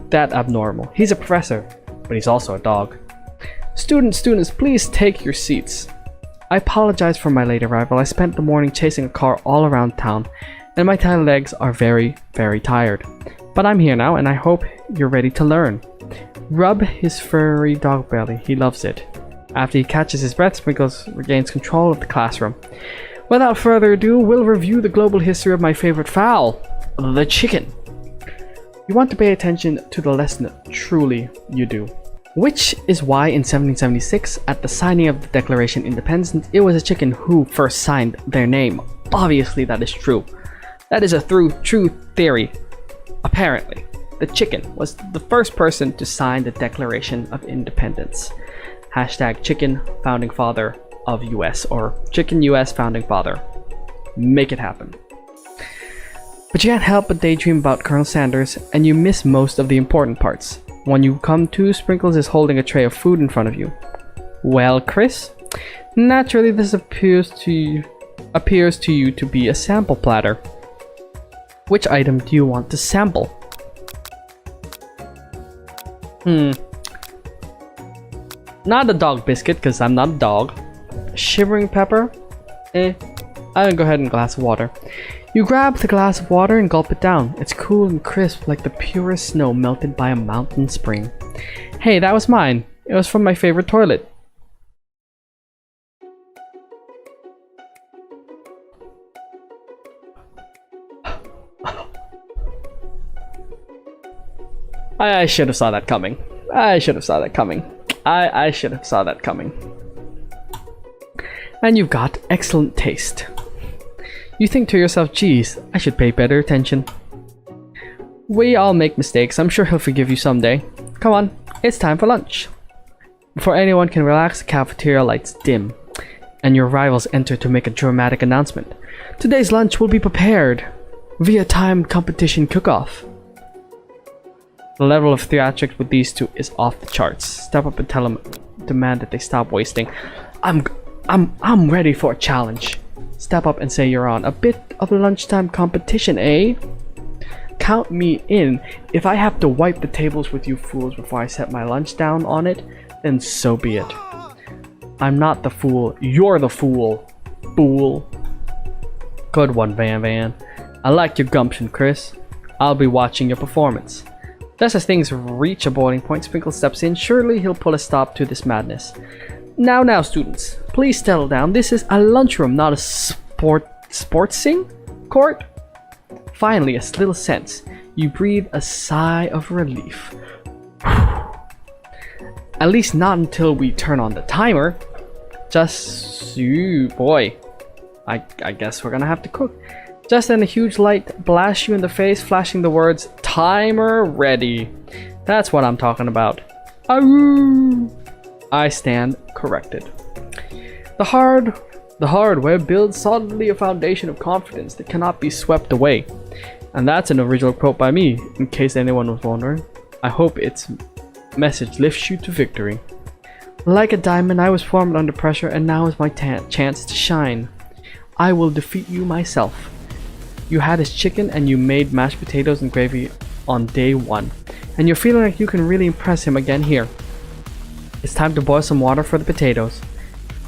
that abnormal. He's a professor, but he's also a dog. Students, please take your seats. I apologize for my late arrival. I spent the morning chasing a car all around town, and my tiny legs are very, very tired. But I'm here now, and I hope you're ready to learn. Rub his furry dog belly. He loves it. After he catches his breath, Sprinkles regains control of the classroom. Without further ado, we'll review the global history of my favorite fowl, the chicken. You want to pay attention to the lesson, truly you do. Which is why in 1776, at the signing of the Declaration of Independence, it was a chicken who first signed their name. Obviously that is true. That is a true theory. Apparently, the chicken was the first person to sign the Declaration of Independence. Hashtag chicken founding father of US, or chicken US founding father. Make it happen. But you can't help but daydream about Colonel Sanders, and you miss most of the important parts. When you come to, Sprinkles is holding a tray of food in front of you. Well, Chris, naturally this appears to you to be a sample platter. Which item do you want to sample? Not a dog biscuit, because I'm not a dog. Shivering pepper? I'm gonna go ahead and glass of water. You grab the glass of water and gulp it down. It's cool and crisp like the purest snow melted by a mountain spring. Hey, that was mine. It was from my favorite toilet. I should have saw that coming. I should have saw that coming. And you've got excellent taste. You think to yourself, geez, I should pay better attention. We all make mistakes. I'm sure he'll forgive you someday. Come on, it's time for lunch. Before anyone can relax, the cafeteria lights dim, and your rivals enter to make a dramatic announcement. Today's lunch will be prepared via timed competition cook-off. The level of theatrics with these two is off the charts. Step up and tell them, demand that they stop wasting. I'm ready for a challenge. Step up and say you're on. A bit of a lunchtime competition, eh? Count me in. If I have to wipe the tables with you fools before I set my lunch down on it, then so be it. I'm not the fool. You're the fool. Fool. Good one, Van Van. I like your gumption, Chris. I'll be watching your performance. Just as things reach a boiling point, Sprinkle steps in. Surely he'll put a stop to this madness. Now, students, please settle down. This is a lunchroom, not a sportsing court. Finally, a little sense. You breathe a sigh of relief. At least not until we turn on the timer. Just you, boy. I guess we're gonna have to cook. Just then a huge light blasts you in the face, flashing the words, "Timer ready." That's what I'm talking about. Aroo! I stand corrected. The hardware builds solidly a foundation of confidence that cannot be swept away. And that's an original quote by me, in case anyone was wondering. I hope its message lifts you to victory. Like a diamond, I was formed under pressure, and now is my chance to shine. I will defeat you myself. You had his chicken and you made mashed potatoes and gravy on day 1. And you're feeling like you can really impress him again here. It's time to boil some water for the potatoes.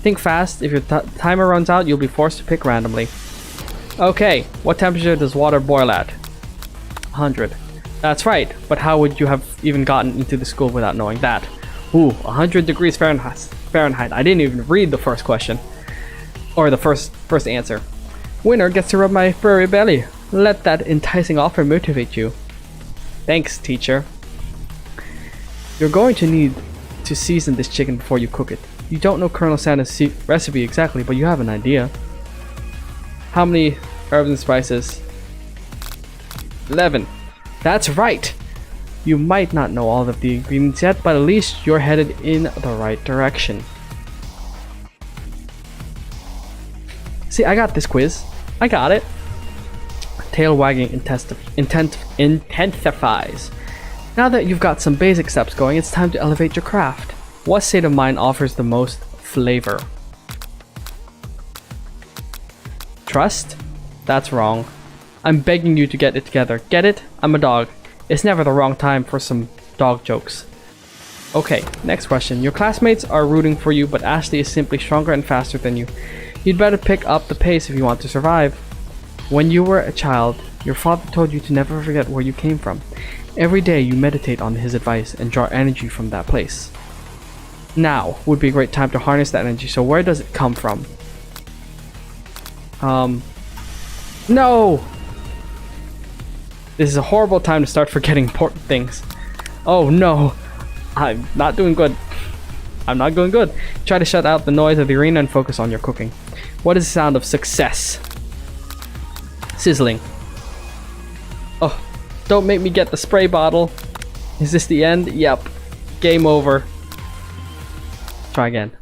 Think fast, if your timer runs out, you'll be forced to pick randomly. Okay, what temperature does water boil at? 100. That's right, but how would you have even gotten into the school without knowing that? Ooh, 100 degrees Fahrenheit. I didn't even read the first question. Or the first answer. Winner gets to rub my furry belly. Let that enticing offer motivate you. Thanks, teacher. You're going to need to season this chicken before you cook it. You don't know Colonel Santa's recipe exactly, but you have an idea. How many herbs and spices? 11. That's right! You might not know all of the ingredients yet, but at least you're headed in the right direction. See, I got this quiz. I got it. Tail wagging intensifies. Now that you've got some basic steps going, it's time to elevate your craft. What state of mind offers the most flavor? Trust? That's wrong. I'm begging you to get it together. Get it? I'm a dog. It's never the wrong time for some dog jokes. Okay, next question. Your classmates are rooting for you, but Ashley is simply stronger and faster than you. You'd better pick up the pace if you want to survive. When you were a child, your father told you to never forget where you came from. Every day you meditate on his advice and draw energy from that place. Now would be a great time to harness that energy, so where does it come from? No! This is a horrible time to start forgetting important things. Oh no! I'm not doing good. I'm not doing good. Try to shut out the noise of the arena and focus on your cooking. What is the sound of success? Sizzling. Oh, don't make me get the spray bottle. Is this the end? Yep. Game over. Try again.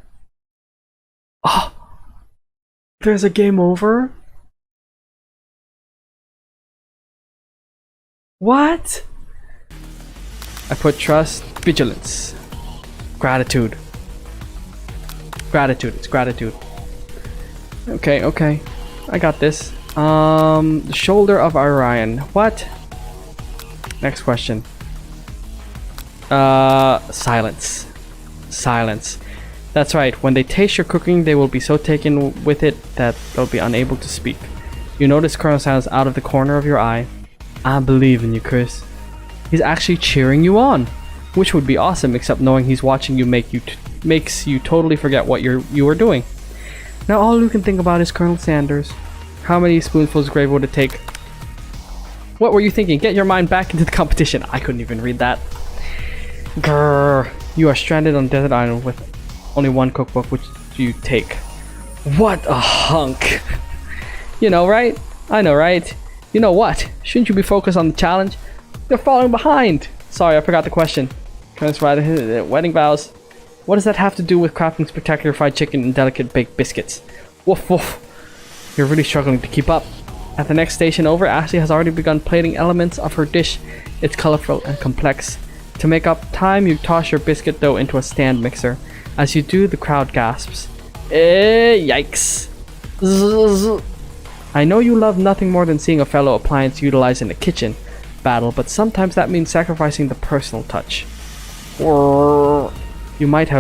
Oh! There's a game over? What? I put trust, vigilance, gratitude. Gratitude, it's gratitude. Okay. I got this. The shoulder of Orion. What? Next question. Silence. Silence. That's right. When they taste your cooking, they will be so taken with it that they'll be unable to speak. You notice Colonel Santa's out of the corner of your eye. I believe in you, Chris. He's actually cheering you on, which would be awesome, except knowing he's watching you makes you totally forget what you were doing. Now all you can think about is Colonel Sanders. How many spoonfuls of gravy would it take? What were you thinking? Get your mind back into the competition. I couldn't even read that. Grrr. You are stranded on a desert island with only one cookbook. Which do you take? What a hunk. You know, right? I know, right? You know what? Shouldn't you be focused on the challenge? They're falling behind. Sorry, I forgot the question. Wedding vows. What does that have to do with crafting spectacular fried chicken and delicate baked biscuits? Woof woof. You're really struggling to keep up. At the next station over, Ashley has already begun plating elements of her dish. It's colorful and complex. To make up time, you toss your biscuit dough into a stand mixer. As you do, the crowd gasps. Yikes. Zzz. I know you love nothing more than seeing a fellow appliance utilized in a kitchen battle, but sometimes that means sacrificing the personal touch. Or you might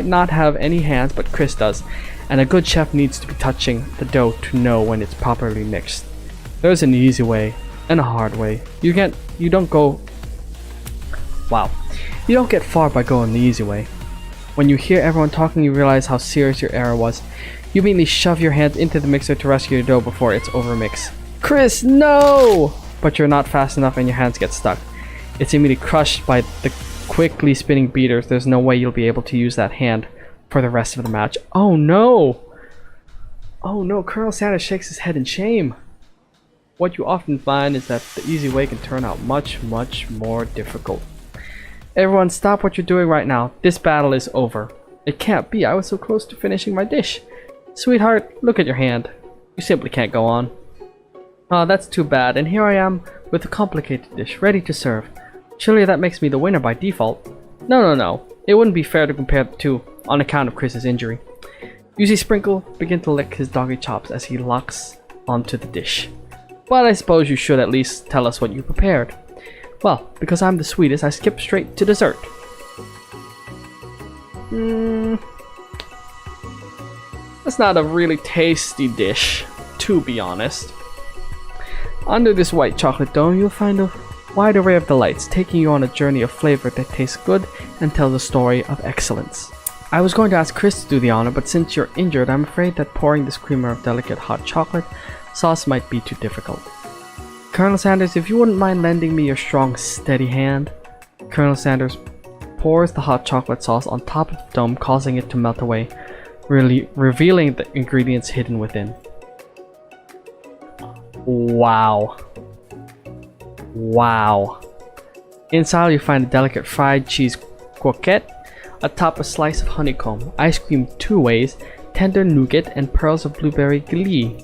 not have any hands, but Chris does, and a good chef needs to be touching the dough to know when it's properly mixed. There's an easy way and a hard way. You don't get far by going the easy way. When you hear everyone talking, you realize how serious your error was. You immediately shove your hands into the mixer to rescue your dough before it's overmixed. Chris, no! But you're not fast enough and your hands get stuck. It's immediately crushed by the quickly spinning beaters, there's no way you'll be able to use that hand for the rest of the match. Oh no! Oh no, Colonel Sanders shakes his head in shame. What you often find is that the easy way can turn out much, much more difficult. Everyone, stop what you're doing right now. This battle is over. It can't be. I was so close to finishing my dish. Sweetheart, look at your hand. You simply can't go on. Oh, that's too bad. And here I am with a complicated dish, ready to serve. Surely that makes me the winner by default. No. It wouldn't be fair to compare the two on account of Chris's injury. You see Sprinkle begin to lick his doggy chops as he locks onto the dish. Well, I suppose you should at least tell us what you prepared. Well, because I'm the sweetest, I skip straight to dessert. That's not a really tasty dish, to be honest. Under this white chocolate dome, you'll find a wide array of delights, taking you on a journey of flavor that tastes good and tells a story of excellence. I was going to ask Chris to do the honor, but since you're injured, I'm afraid that pouring this creamer of delicate hot chocolate sauce might be too difficult. Colonel Sanders, if you wouldn't mind lending me your strong, steady hand. Colonel Sanders pours the hot chocolate sauce on top of the dome, causing it to melt away, revealing the ingredients hidden within. Wow. Wow. Inside you find a delicate fried cheese croquette, atop a slice of honeycomb, ice cream two ways, tender nougat, and pearls of blueberry glee.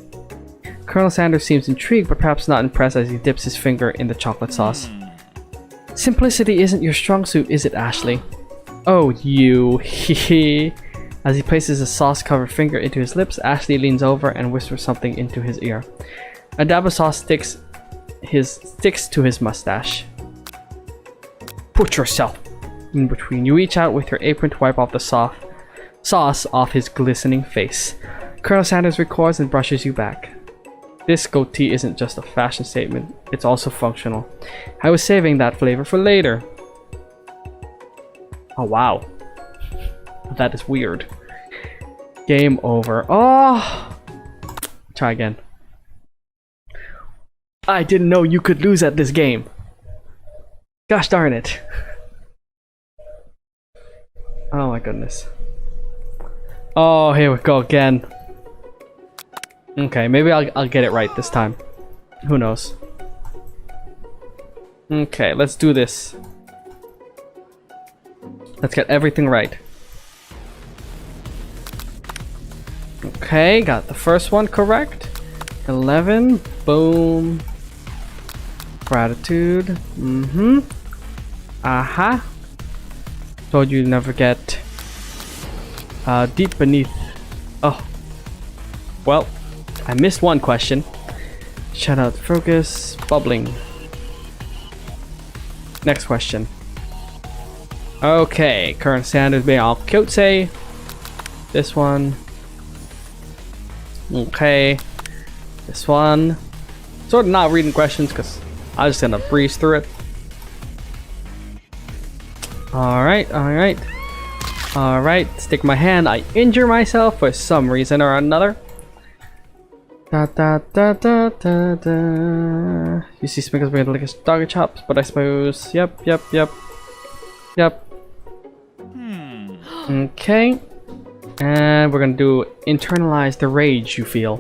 Colonel Sanders seems intrigued, but perhaps not impressed as he dips his finger in the chocolate sauce. Simplicity isn't your strong suit, is it, Ashley? Oh, you. Hehe. As he places a sauce-covered finger into his lips, Ashley leans over and whispers something into his ear. A dab of sauce sticks to his mustache. Put yourself in between. You reach out with your apron to wipe off the sauce off his glistening face. Colonel Sanders records and brushes you back. This goatee isn't just a fashion statement, it's also functional. I was saving that flavor for later. Oh wow. That is weird. Game over. Oh! Try again. I didn't know you could lose at this game. Gosh darn it. Oh my goodness. Oh, here we go again. Okay, maybe I'll get it right this time. Who knows? Okay, let's do this. Let's get everything right. Okay, got the first one correct. 11, boom. Gratitude, aha. Told you never get deep beneath. Oh, well, I missed one question. Shout out, focus, bubbling. Next question. Okay, current standard being all cute, say. This one. Okay. This one. Sort of not reading questions because I'm just gonna breeze through it. Alright. Stick my hand. I injure myself for some reason or another. You see Sprinkles being like his doggy chops, but I suppose. Yep. Okay. And we're gonna do internalize the rage you feel.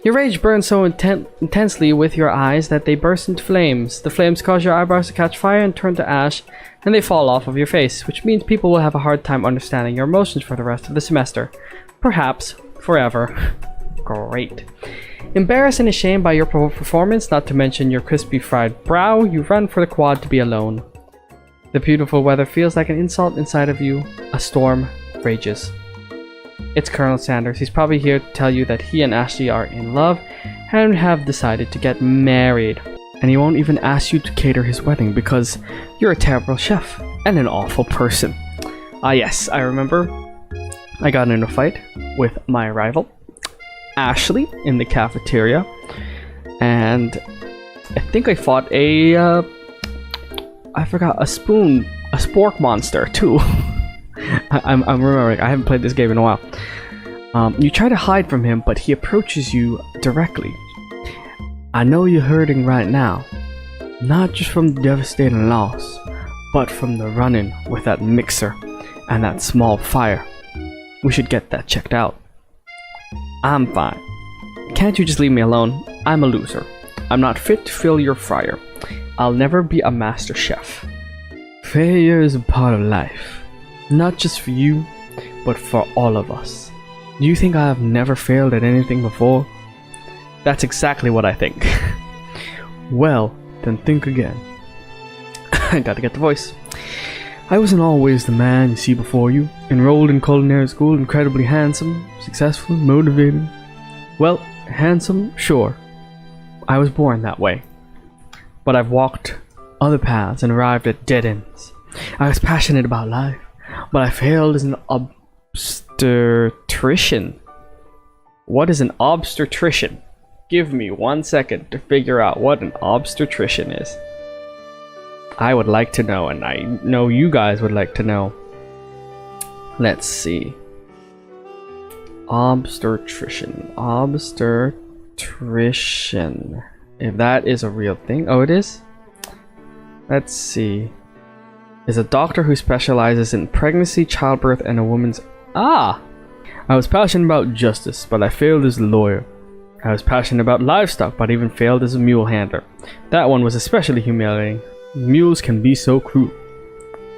Your rage burns so intensely with your eyes that they burst into flames. The flames cause your eyebrows to catch fire and turn to ash, and they fall off of your face, which means people will have a hard time understanding your emotions for the rest of the semester. Perhaps forever. Great. Embarrassed and ashamed by your performance, not to mention your crispy fried brow, you run for the quad to be alone. The beautiful weather feels like an insult inside of you. A storm rages. It's Colonel Sanders. He's probably here to tell you that he and Ashley are in love and have decided to get married. And he won't even ask you to cater his wedding because you're a terrible chef and an awful person. Ah yes, I remember. I got in a fight with my rival, Ashley, in the cafeteria. And I think I fought a spork monster too. I'm remembering, I haven't played this game in a while. You try to hide from him, but he approaches you directly. I know you're hurting right now, not just from the devastating loss, but from the run-in with that mixer and that small fire. We should get that checked out. I'm fine. Can't you just leave me alone? I'm a loser. I'm not fit to fill your fryer. I'll never be a master chef. Failure is a part of life. Not just for you, but for all of us. Do you think I have never failed at anything before? That's exactly what I think. Well, then think again. I gotta get the voice. I wasn't always the man you see before you. Enrolled in culinary school, incredibly handsome, successful, motivated. Well, handsome, sure. I was born that way. But I've walked other paths and arrived at dead ends. I was passionate about life, but I failed as an obstetrician. What is an obstetrician? Give me 1 second to figure out what an obstetrician is. I would like to know, and I know you guys would like to know. Let's see. Obstetrician. Obstetrician. If that is a real thing. Oh, it is? Let's see. Is a doctor who specializes in pregnancy, childbirth, and a woman's... Ah! I was passionate about justice, but I failed as a lawyer. I was passionate about livestock, but even failed as a mule handler. That one was especially humiliating. Mules can be so cruel.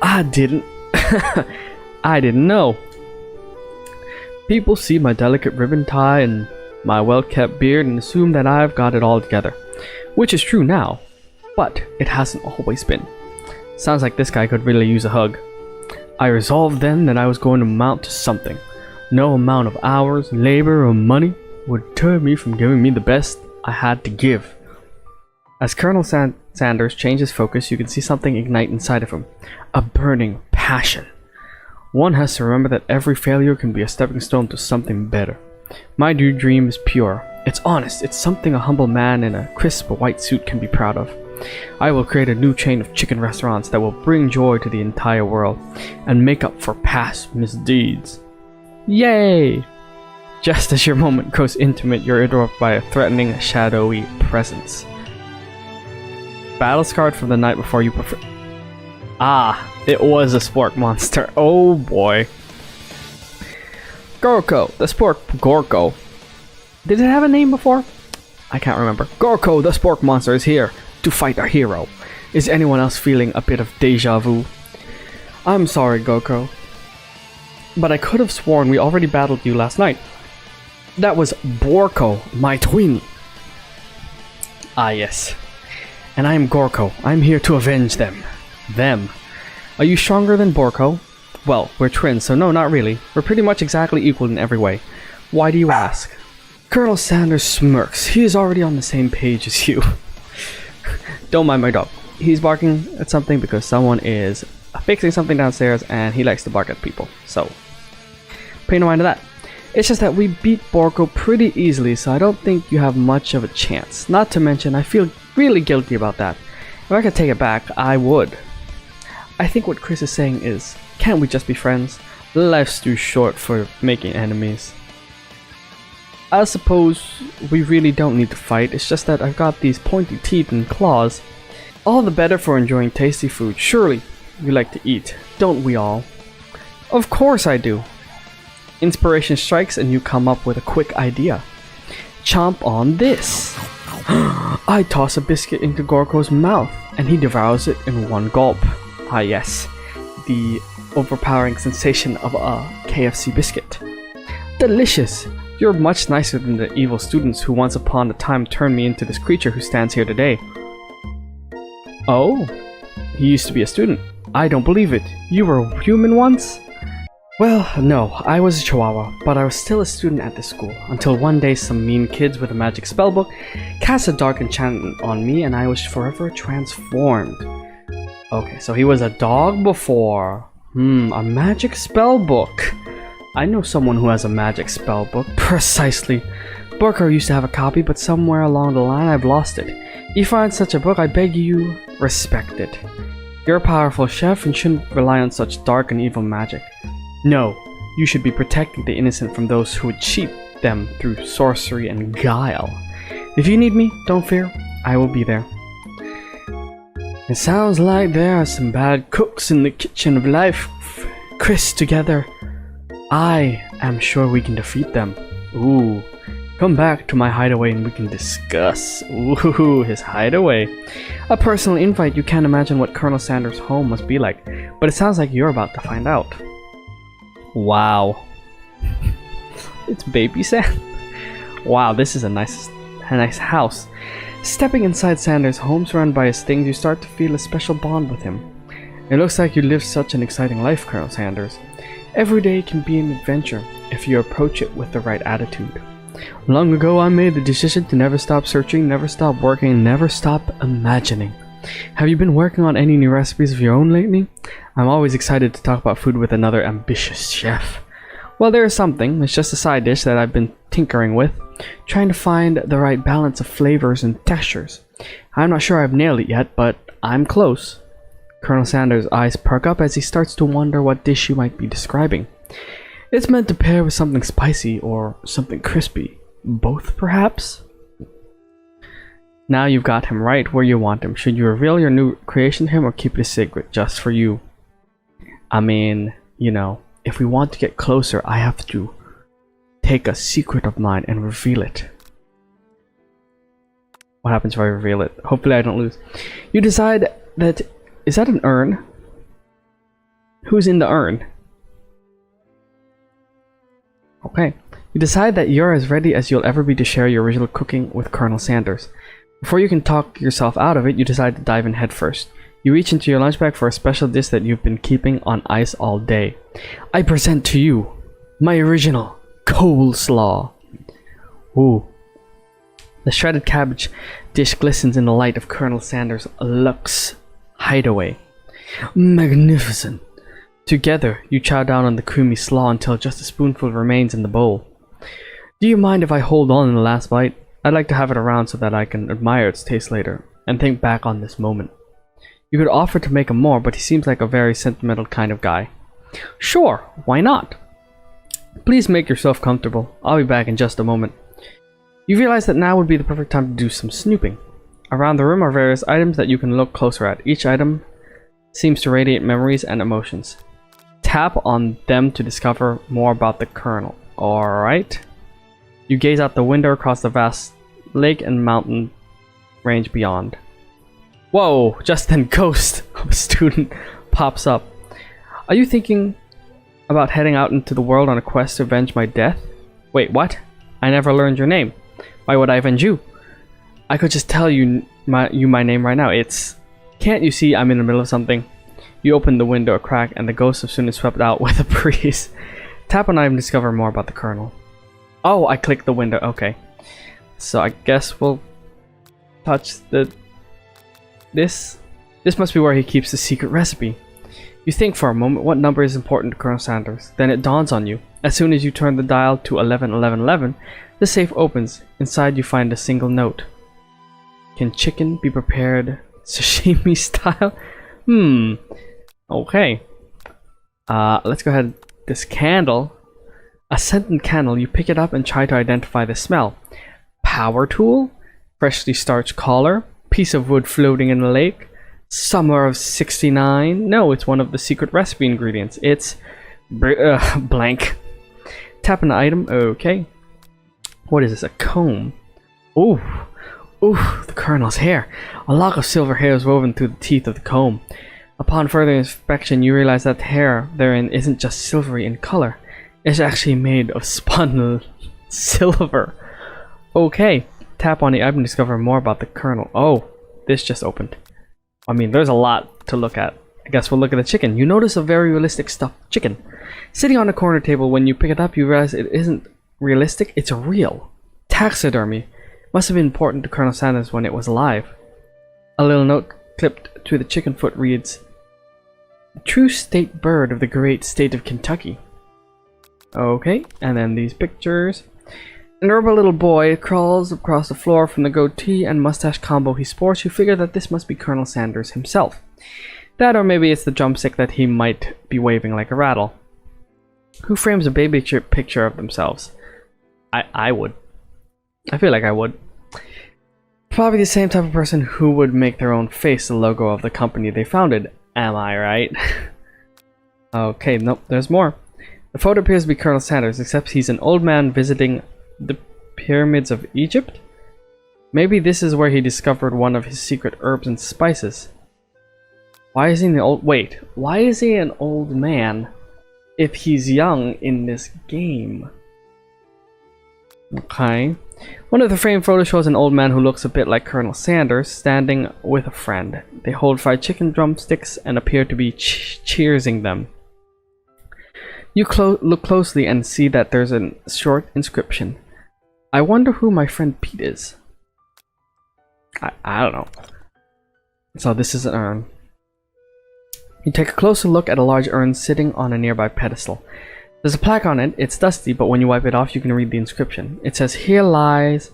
I didn't know. People see my delicate ribbon tie and my well-kept beard and assume that I've got it all together. Which is true now, but it hasn't always been. Sounds like this guy could really use a hug. I resolved then that I was going to amount to something. No amount of hours, labor, or money would deter me from giving me the best I had to give. As Colonel Sanders changed his focus, you can see something ignite inside of him. A burning passion. One has to remember that every failure can be a stepping stone to something better. My new dream is pure. It's honest. It's something a humble man in a crisp white suit can be proud of. I will create a new chain of chicken restaurants that will bring joy to the entire world and make up for past misdeeds. Yay! Just as your moment grows intimate, you're interrupted by a threatening, shadowy presence. Battle scarred from the night before you prefer. Ah, it was a spork monster. Oh boy. Gorko, the spork Gorko. Did it have a name before? I can't remember. Gorko, the spork monster, is here to fight our hero. Is anyone else feeling a bit of deja vu? I'm sorry, Gorko, but I could have sworn we already battled you last night. That was Borko, my twin. Ah, yes. And I am Gorko. I'm here to avenge them. Them. Are you stronger than Borko? Well, we're twins, so no, not really. We're pretty much exactly equal in every way. Why do you ask? Colonel Sanders smirks. He is already on the same page as you. Don't mind my dog. He's barking at something because someone is fixing something downstairs and he likes to bark at people. So, pay no mind to that. It's just that we beat Borko pretty easily, so I don't think you have much of a chance. Not to mention, I feel really guilty about that. If I could take it back, I would. I think what Chris is saying is, can't we just be friends? Life's too short for making enemies. I suppose we really don't need to fight, it's just that I've got these pointy teeth and claws. All the better for enjoying tasty food. Surely you like to eat, don't we all? Of course I do. Inspiration strikes and you come up with a quick idea. Chomp on this. I toss a biscuit into Gorko's mouth and he devours it in one gulp. Ah yes, the overpowering sensation of a KFC biscuit. Delicious! You're much nicer than the evil students who once upon a time turned me into this creature who stands here today. Oh, he used to be a student. I don't believe it. You were human once? Well, no, I was a chihuahua, but I was still a student at this school, until one day some mean kids with a magic spellbook cast a dark enchantment on me and I was forever transformed. Okay, so he was a dog before. A magic spellbook. I know someone who has a magic spellbook. Precisely. Borko used to have a copy, but somewhere along the line I've lost it. If you find such a book, I beg you, respect it. You're a powerful chef and shouldn't rely on such dark and evil magic. No, you should be protecting the innocent from those who would cheat them through sorcery and guile. If you need me, don't fear, I will be there. It sounds like there are some bad cooks in the kitchen of life, Chris. Together, I am sure we can defeat them. Ooh. Come back to my hideaway and we can discuss. Ooh, his hideaway. A personal invite. You can't imagine what Colonel Sanders' home must be like, but it sounds like you're about to find out. Wow. It's Baby Sam. Wow, this is a nice house. Stepping inside Sanders' home surrounded by his things, you start to feel a special bond with him. It looks like you lived such an exciting life, Colonel Sanders. Every day can be an adventure if you approach it with the right attitude. Long ago, I made the decision to never stop searching, never stop working, never stop imagining. Have you been working on any new recipes of your own lately? I'm always excited to talk about food with another ambitious chef. Well, there is something. It's just a side dish that I've been tinkering with, trying to find the right balance of flavors and textures. I'm not sure I've nailed it yet, but I'm close. Colonel Sanders' eyes perk up as he starts to wonder what dish you might be describing. It's meant to pair with something spicy or something crispy. Both, perhaps? Now you've got him right where you want him. Should you reveal your new creation to him or keep it a secret just for you? I mean, you know, if we want to get closer, I have to take a secret of mine and reveal it. What happens if I reveal it? Hopefully I don't lose. You decide that... Is that an urn? Who's in the urn? Okay. You decide that you're as ready as you'll ever be to share your original cooking with Colonel Sanders. Before you can talk yourself out of it, you decide to dive in head first. You reach into your lunch bag for a special dish that you've been keeping on ice all day. I present to you my original coleslaw. Ooh. The shredded cabbage dish glistens in the light of Colonel Sanders' luxe hideaway. Magnificent. Together, you chow down on the creamy slaw until just a spoonful remains in the bowl. Do you mind if I hold on in the last bite? I'd like to have it around so that I can admire its taste later and think back on this moment. You could offer to make him more, but he seems like a very sentimental kind of guy. Sure, why not? Please make yourself comfortable. I'll be back in just a moment. You realize that now would be the perfect time to do some snooping. Around the room are various items that you can look closer at. Each item seems to radiate memories and emotions. Tap on them to discover more about the Colonel. Alright. You gaze out the window across the vast lake and mountain range beyond. Whoa! Just then ghost of a student pops up. Are you thinking about heading out into the world on a quest to avenge my death? Wait, what? I never learned your name. Why would I avenge you? I could just tell you my name right now. It's... Can't you see I'm in the middle of something? You open the window a crack and the ghost of student swept out with a breeze. Tap on item to discover more about the Colonel. Oh, I clicked the window. Okay. So I guess we'll touch this. This must be where he keeps the secret recipe. You think for a moment what number is important to Colonel Sanders. Then it dawns on you. As soon as you turn the dial to 111111, the safe opens. Inside you find a single note. Can chicken be prepared sashimi style? Okay. Let's go ahead. This candle. A scented candle. You pick it up and try to identify the smell. Power tool? Freshly starched collar? Piece of wood floating in the lake? Summer of 69? No, it's one of the secret recipe ingredients. It's... blank. Tap on the item. Okay. What is this? A comb. Ooh. Ooh, the Colonel's hair. A lock of silver hair is woven through the teeth of the comb. Upon further inspection, you realize that the hair therein isn't just silvery in color. It's actually made of spun silver. Okay. Tap on the item to discover more about the Colonel. Oh, this just opened. I mean, there's a lot to look at. I guess we'll look at the chicken. You notice a very realistic stuffed chicken. Sitting on the corner table, when you pick it up, you realize it isn't realistic, it's real. Taxidermy. Must have been important to Colonel Sanders when it was alive. A little note clipped to the chicken foot reads, "True state bird of the great state of Kentucky." Okay, and then these pictures. An adorable little boy crawls across the floor from the goatee and mustache combo he sports. You figure that this must be Colonel Sanders himself. That, or maybe it's the drumstick that he might be waving like a rattle. Who frames a baby picture of themselves? I would. I feel like I would. Probably the same type of person who would make their own face the logo of the company they founded. Am I right? Okay, nope, there's more. The photo appears to be Colonel Sanders, except he's an old man visiting the pyramids of Egypt? Maybe this is where he discovered one of his secret herbs and spices. Why is he an old... Wait, why is he an old man if he's young in this game? Okay. One of the framed photos shows an old man who looks a bit like Colonel Sanders standing with a friend. They hold fried chicken drumsticks and appear to be cheersing them. You look closely and see that there's a short inscription. I wonder who my friend Pete is. I don't know. So this is an urn. You take a closer look at a large urn sitting on a nearby pedestal. There's a plaque on it. It's dusty, but when you wipe it off, you can read the inscription. It says, Here lie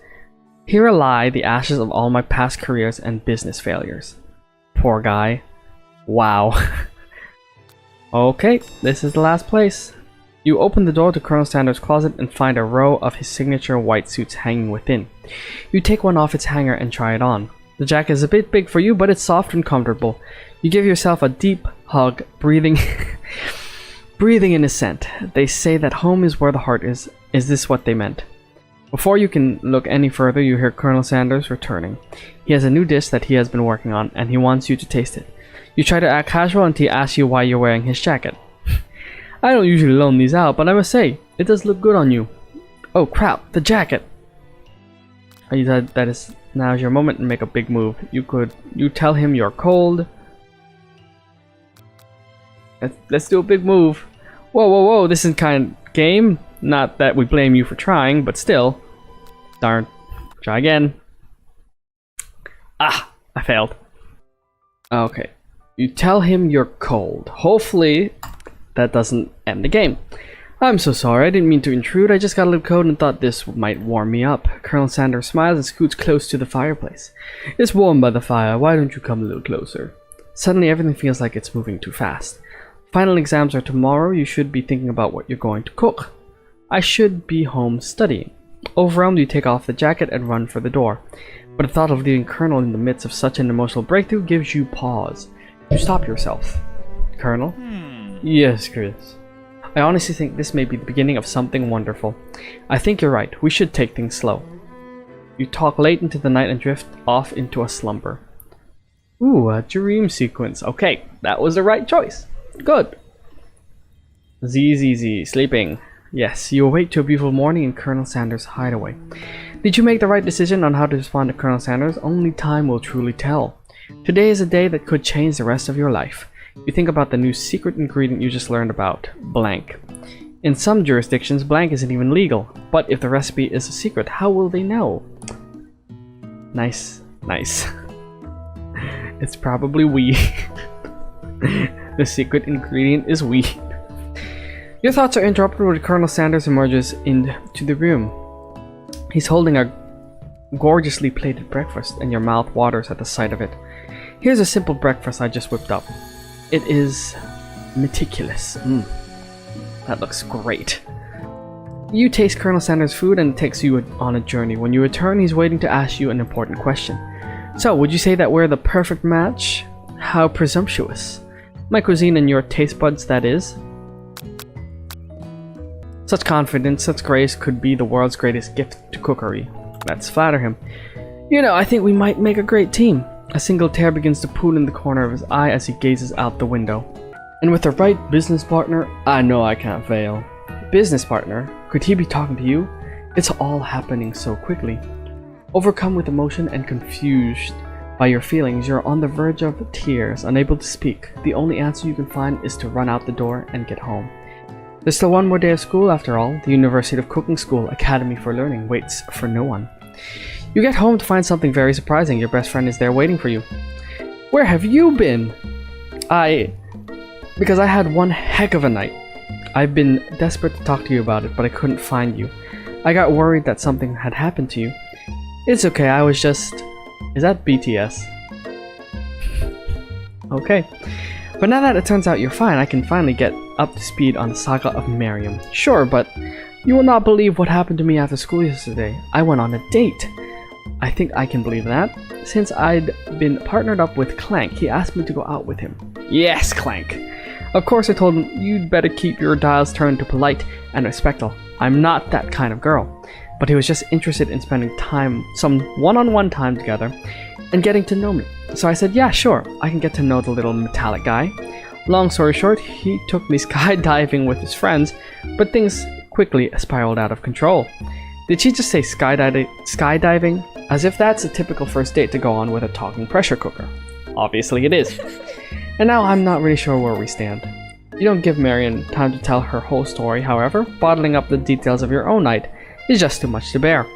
the ashes of all my past careers and business failures. Poor guy. Wow. Okay, this is the last place. You open the door to Colonel Sanders' closet and find a row of his signature white suits hanging within. You take one off its hanger and try it on. The jacket is a bit big for you, but it's soft and comfortable. You give yourself a deep hug, breathing in a scent. They say that home is where the heart is. Is this what they meant? Before you can look any further, you hear Colonel Sanders returning. He has a new dish that he has been working on, and he wants you to taste it. You try to act casual until he asks you why you're wearing his jacket. I don't usually loan these out, but I must say, it does look good on you. Oh crap, the jacket! That is now's your moment and make a big move. You tell him you're cold. Let's do a big move. Whoa, this is kind of game. Not that we blame you for trying, but still. Darn. Try again. Ah, I failed. Okay. You tell him you're cold. Hopefully, that doesn't end the game. I'm so sorry, I didn't mean to intrude. I just got a little cold and thought this might warm me up. Colonel Sanders smiles and scoots close to the fireplace. It's warm by the fire. Why don't you come a little closer? Suddenly, everything feels like it's moving too fast. Final exams are tomorrow. You should be thinking about what you're going to cook. I should be home studying. Overwhelmed, you take off the jacket and run for the door. But the thought of leaving Colonel in the midst of such an emotional breakthrough gives you pause. You stop yourself. Colonel? Yes, Chris. I honestly think this may be the beginning of something wonderful. I think you're right. We should take things slow. You talk late into the night and drift off into a slumber. Ooh, a dream sequence. Okay, that was the right choice. Good. Z, sleeping. Yes, you awake to a beautiful morning in Colonel Sanders' hideaway. Did you make the right decision on how to respond to Colonel Sanders? Only time will truly tell. Today is a day that could change the rest of your life. You think about the new secret ingredient you just learned about, blank. In some jurisdictions, blank isn't even legal, but if the recipe is a secret, how will they know? Nice. It's probably weed. The secret ingredient is weed. Your thoughts are interrupted when Colonel Sanders emerges into the room. He's holding a gorgeously plated breakfast, and your mouth waters at the sight of it. Here's a simple breakfast I just whipped up. It is meticulous. That looks great. You taste Colonel Sanders' food and it takes you on a journey. When you return, he's waiting to ask you an important question. So, would you say that we're the perfect match? How presumptuous. My cuisine and your taste buds, that is. Such confidence, such grace could be the world's greatest gift to cookery. Let's flatter him. You know, I think we might make a great team. A single tear begins to pool in the corner of his eye as he gazes out the window. And with the right business partner, I know I can't fail. Business partner? Could he be talking to you? It's all happening so quickly. Overcome with emotion and confused by your feelings, you're on the verge of tears, unable to speak. The only answer you can find is to run out the door and get home. There's still one more day of school after all. The University of Cooking School Academy for Learning waits for no one. You get home to find something very surprising. Your best friend is there waiting for you. Where have you been? Because I had one heck of a night. I've been desperate to talk to you about it, but I couldn't find you. I got worried that something had happened to you. It's okay, I was just... Is that BTS? Okay. But now that it turns out you're fine, I can finally get up to speed on the saga of Miriam. Sure, but you will not believe what happened to me after school yesterday. I went on a date. I think I can believe that. Since I'd been partnered up with Clank, he asked me to go out with him. Yes, Clank! Of course I told him, you'd better keep your dials turned to polite and respectful. I'm not that kind of girl. But he was just interested in spending time, some one-on-one time together, and getting to know me. So I said, yeah, sure, I can get to know the little metallic guy. Long story short, he took me skydiving with his friends, but things quickly spiraled out of control. Did she just say skydiving? As if that's a typical first date to go on with a talking pressure cooker. Obviously it is. And now I'm not really sure where we stand. You don't give Marion time to tell her whole story, however, bottling up the details of your own night is just too much to bear.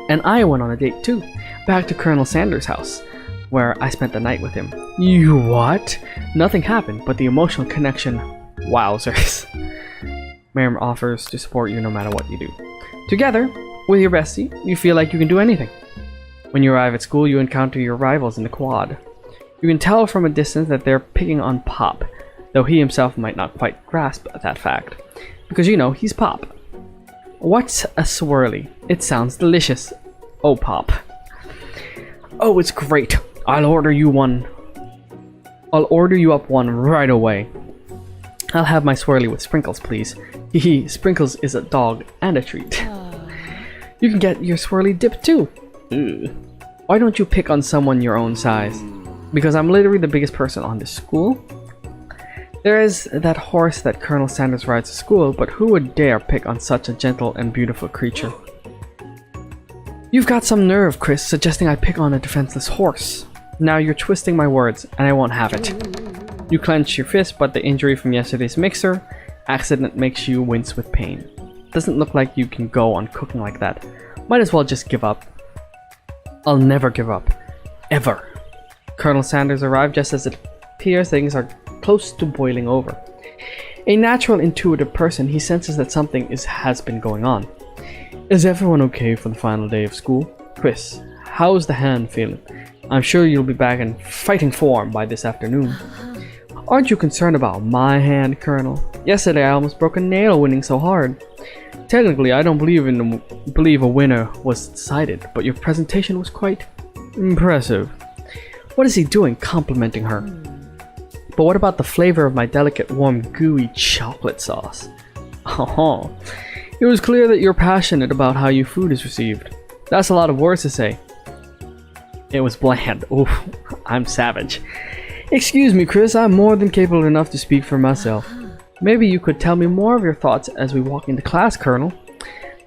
And I went on a date too, back to Colonel Sanders' house, where I spent the night with him. You what? Nothing happened, but the emotional connection, wowzers. Marion offers to support you no matter what you do. Together, with your bestie, you feel like you can do anything. When you arrive at school, you encounter your rivals in the quad. You can tell from a distance that they're picking on Pop, though he himself might not quite grasp that fact, because you know he's Pop. What's a swirly? It sounds delicious. Oh, Pop. Oh, it's great. I'll order you up one right away. I'll have my swirly with sprinkles, please. Hehe, Sprinkles is a dog and a treat. You can get your swirly dip too. Ugh. Why don't you pick on someone your own size? Because I'm literally the biggest person on this school? There is that horse that Colonel Sanders rides to school, but who would dare pick on such a gentle and beautiful creature? You've got some nerve, Chris, suggesting I pick on a defenseless horse. Now you're twisting my words, and I won't have it. You clench your fist, but the injury from yesterday's mixer accident makes you wince with pain. Doesn't look like you can go on cooking like that. Might as well just give up. I'll never give up. Ever. Colonel Sanders arrived just as it appears things are close to boiling over. A natural, intuitive person, he senses that something has been going on. Is everyone okay for the final day of school? Chris, how's the hand feeling? I'm sure you'll be back in fighting form by this afternoon. Aren't you concerned about my hand, Colonel? Yesterday I almost broke a nail winning so hard. Technically, I don't believe a winner was decided, but your presentation was quite impressive. What is he doing, complimenting her? But what about the flavor of my delicate, warm, gooey chocolate sauce? Oh, it was clear that you're passionate about how your food is received. That's a lot of words to say. It was bland. Oof, I'm savage. Excuse me, Chris, I'm more than capable enough to speak for myself. Maybe you could tell me more of your thoughts as we walk into class, Colonel.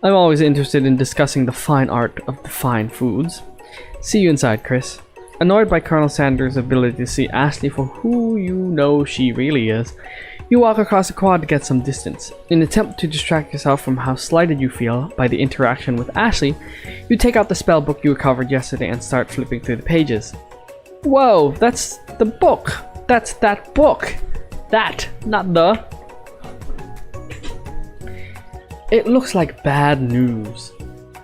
I'm always interested in discussing the fine art of the fine foods. See you inside, Chris. Annoyed by Colonel Sanders' ability to see Ashley for who you know she really is, you walk across the quad to get some distance. In an attempt to distract yourself from how slighted you feel by the interaction with Ashley, you take out the spell book you recovered yesterday and start flipping through the pages. Whoa, that's the book! That's that book! That, not the... It looks like bad news.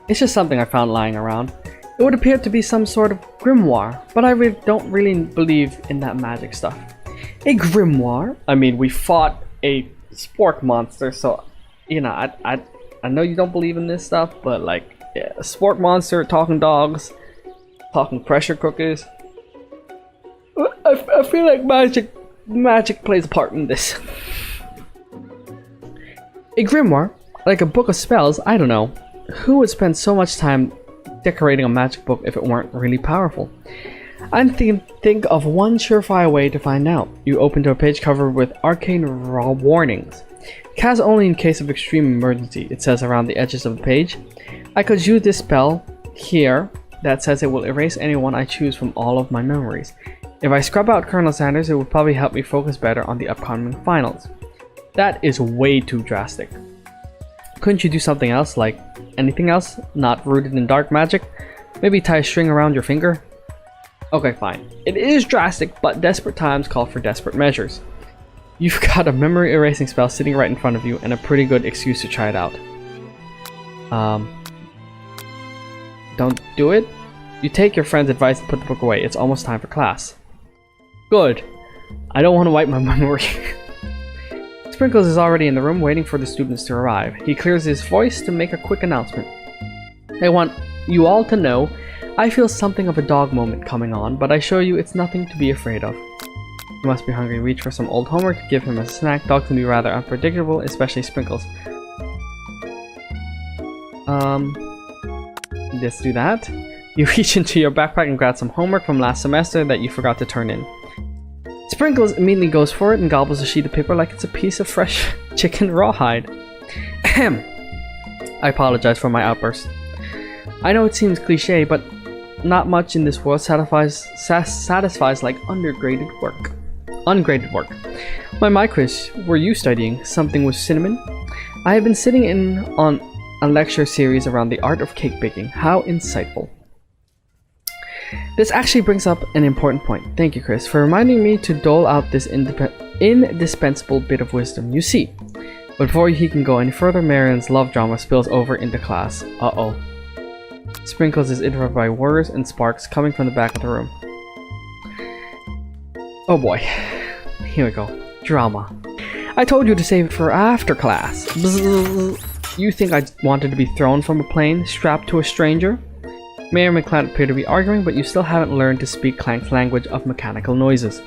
It's just something I found lying around. It would appear to be some sort of grimoire, but I don't really believe in that magic stuff. A grimoire? I mean, we fought a spork monster, so, you know, I know you don't believe in this stuff, but like, yeah, a spork monster, talking dogs, talking pressure cookers. I feel like magic plays a part in this. A grimoire? Like a book of spells? I don't know. Who would spend so much time decorating a magic book if it weren't really powerful? I think of one surefire way to find out. You open to a page covered with arcane warnings. Cast only in case of extreme emergency, it says around the edges of the page. I could use this spell here that says it will erase anyone I choose from all of my memories. If I scrub out Colonel Sanders, it would probably help me focus better on the upcoming finals. That is way too drastic. Couldn't you do something else, like anything else, not rooted in dark magic? Maybe tie a string around your finger? Okay, fine. It is drastic, but desperate times call for desperate measures. You've got a memory erasing spell sitting right in front of you and a pretty good excuse to try it out. Don't do it? You take your friend's advice and put the book away. It's almost time for class. Good. I don't want to wipe my memory. Sprinkles is already in the room waiting for the students to arrive. He clears his voice to make a quick announcement. I want you all to know I feel something of a dog moment coming on, but I assure you it's nothing to be afraid of. You must be hungry. Reach for some old homework to give him as a snack. Dogs can be rather unpredictable, especially Sprinkles. Let's do that. You reach into your backpack and grab some homework from last semester that you forgot to turn in. Sprinkles immediately goes for it and gobbles a sheet of paper like it's a piece of fresh chicken rawhide. Ahem. I apologize for my outburst. I know it seems cliche, but not much in this world satisfies like ungraded work. My Chris, were you studying something with cinnamon? I have been sitting in on a lecture series around the art of cake baking. How insightful. This actually brings up an important point. Thank you, Chris, for reminding me to dole out this indispensable bit of wisdom. You see, but before he can go any further, Marian's love drama spills over into class. Uh-oh. Sprinkles is interrupted by whirs and sparks coming from the back of the room. Oh boy. Here we go. Drama. I told you to save it for after class. Bzzz. You think I wanted to be thrown from a plane, strapped to a stranger? Mariam and Clank appear to be arguing, but you still haven't learned to speak Clank's language of mechanical noises.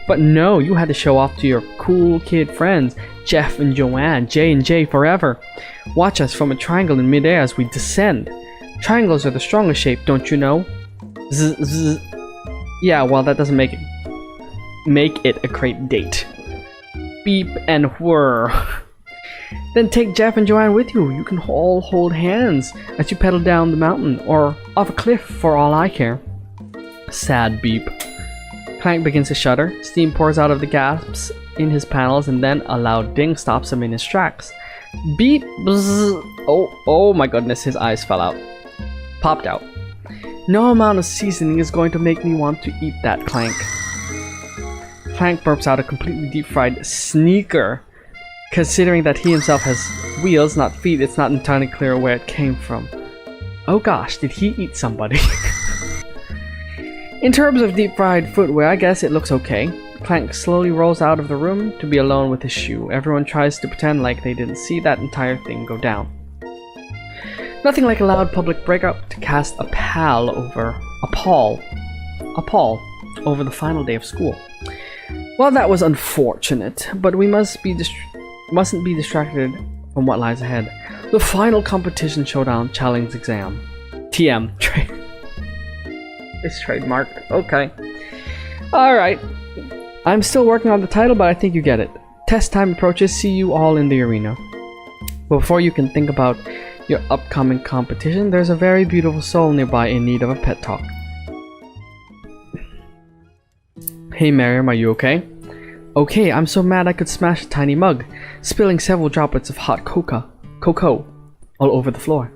But no, you had to show off to your cool kid friends, Jeff and Joanne, J and J forever. Watch us from a triangle in midair as we descend. Triangles are the strongest shape, don't you know? Zzz, zzz. Yeah, well, that doesn't make it a great date. Beep and whir. Then take Jeff and Joanne with you. You can all hold hands as you pedal down the mountain or off a cliff for all I care. Sad beep. Clank begins to shudder. Steam pours out of the gaps in his panels and then a loud ding stops him in his tracks. Beep. Bzz. Oh my goodness, his eyes fell out. Popped out. No amount of seasoning is going to make me want to eat that, Clank. Clank burps out a completely deep-fried sneaker. Considering that he himself has wheels, not feet, it's not entirely clear where it came from. Oh gosh, did he eat somebody? In terms of deep-fried footwear, I guess it looks okay. Clank slowly rolls out of the room to be alone with his shoe. Everyone tries to pretend like they didn't see that entire thing go down. Nothing like a loud public breakup to cast a pall over the final day of school. Well, that was unfortunate, but we mustn't be distracted from what lies ahead. The final competition showdown challenge exam. TM. It's trademarked. Okay. Alright. I'm still working on the title, but I think you get it. Test time approaches. See you all in the arena. But before you can think about your upcoming competition, there's a very beautiful soul nearby in need of a pet talk. Hey Mariam, are you okay? Okay, I'm so mad I could smash a tiny mug, spilling several droplets of hot cocoa all over the floor.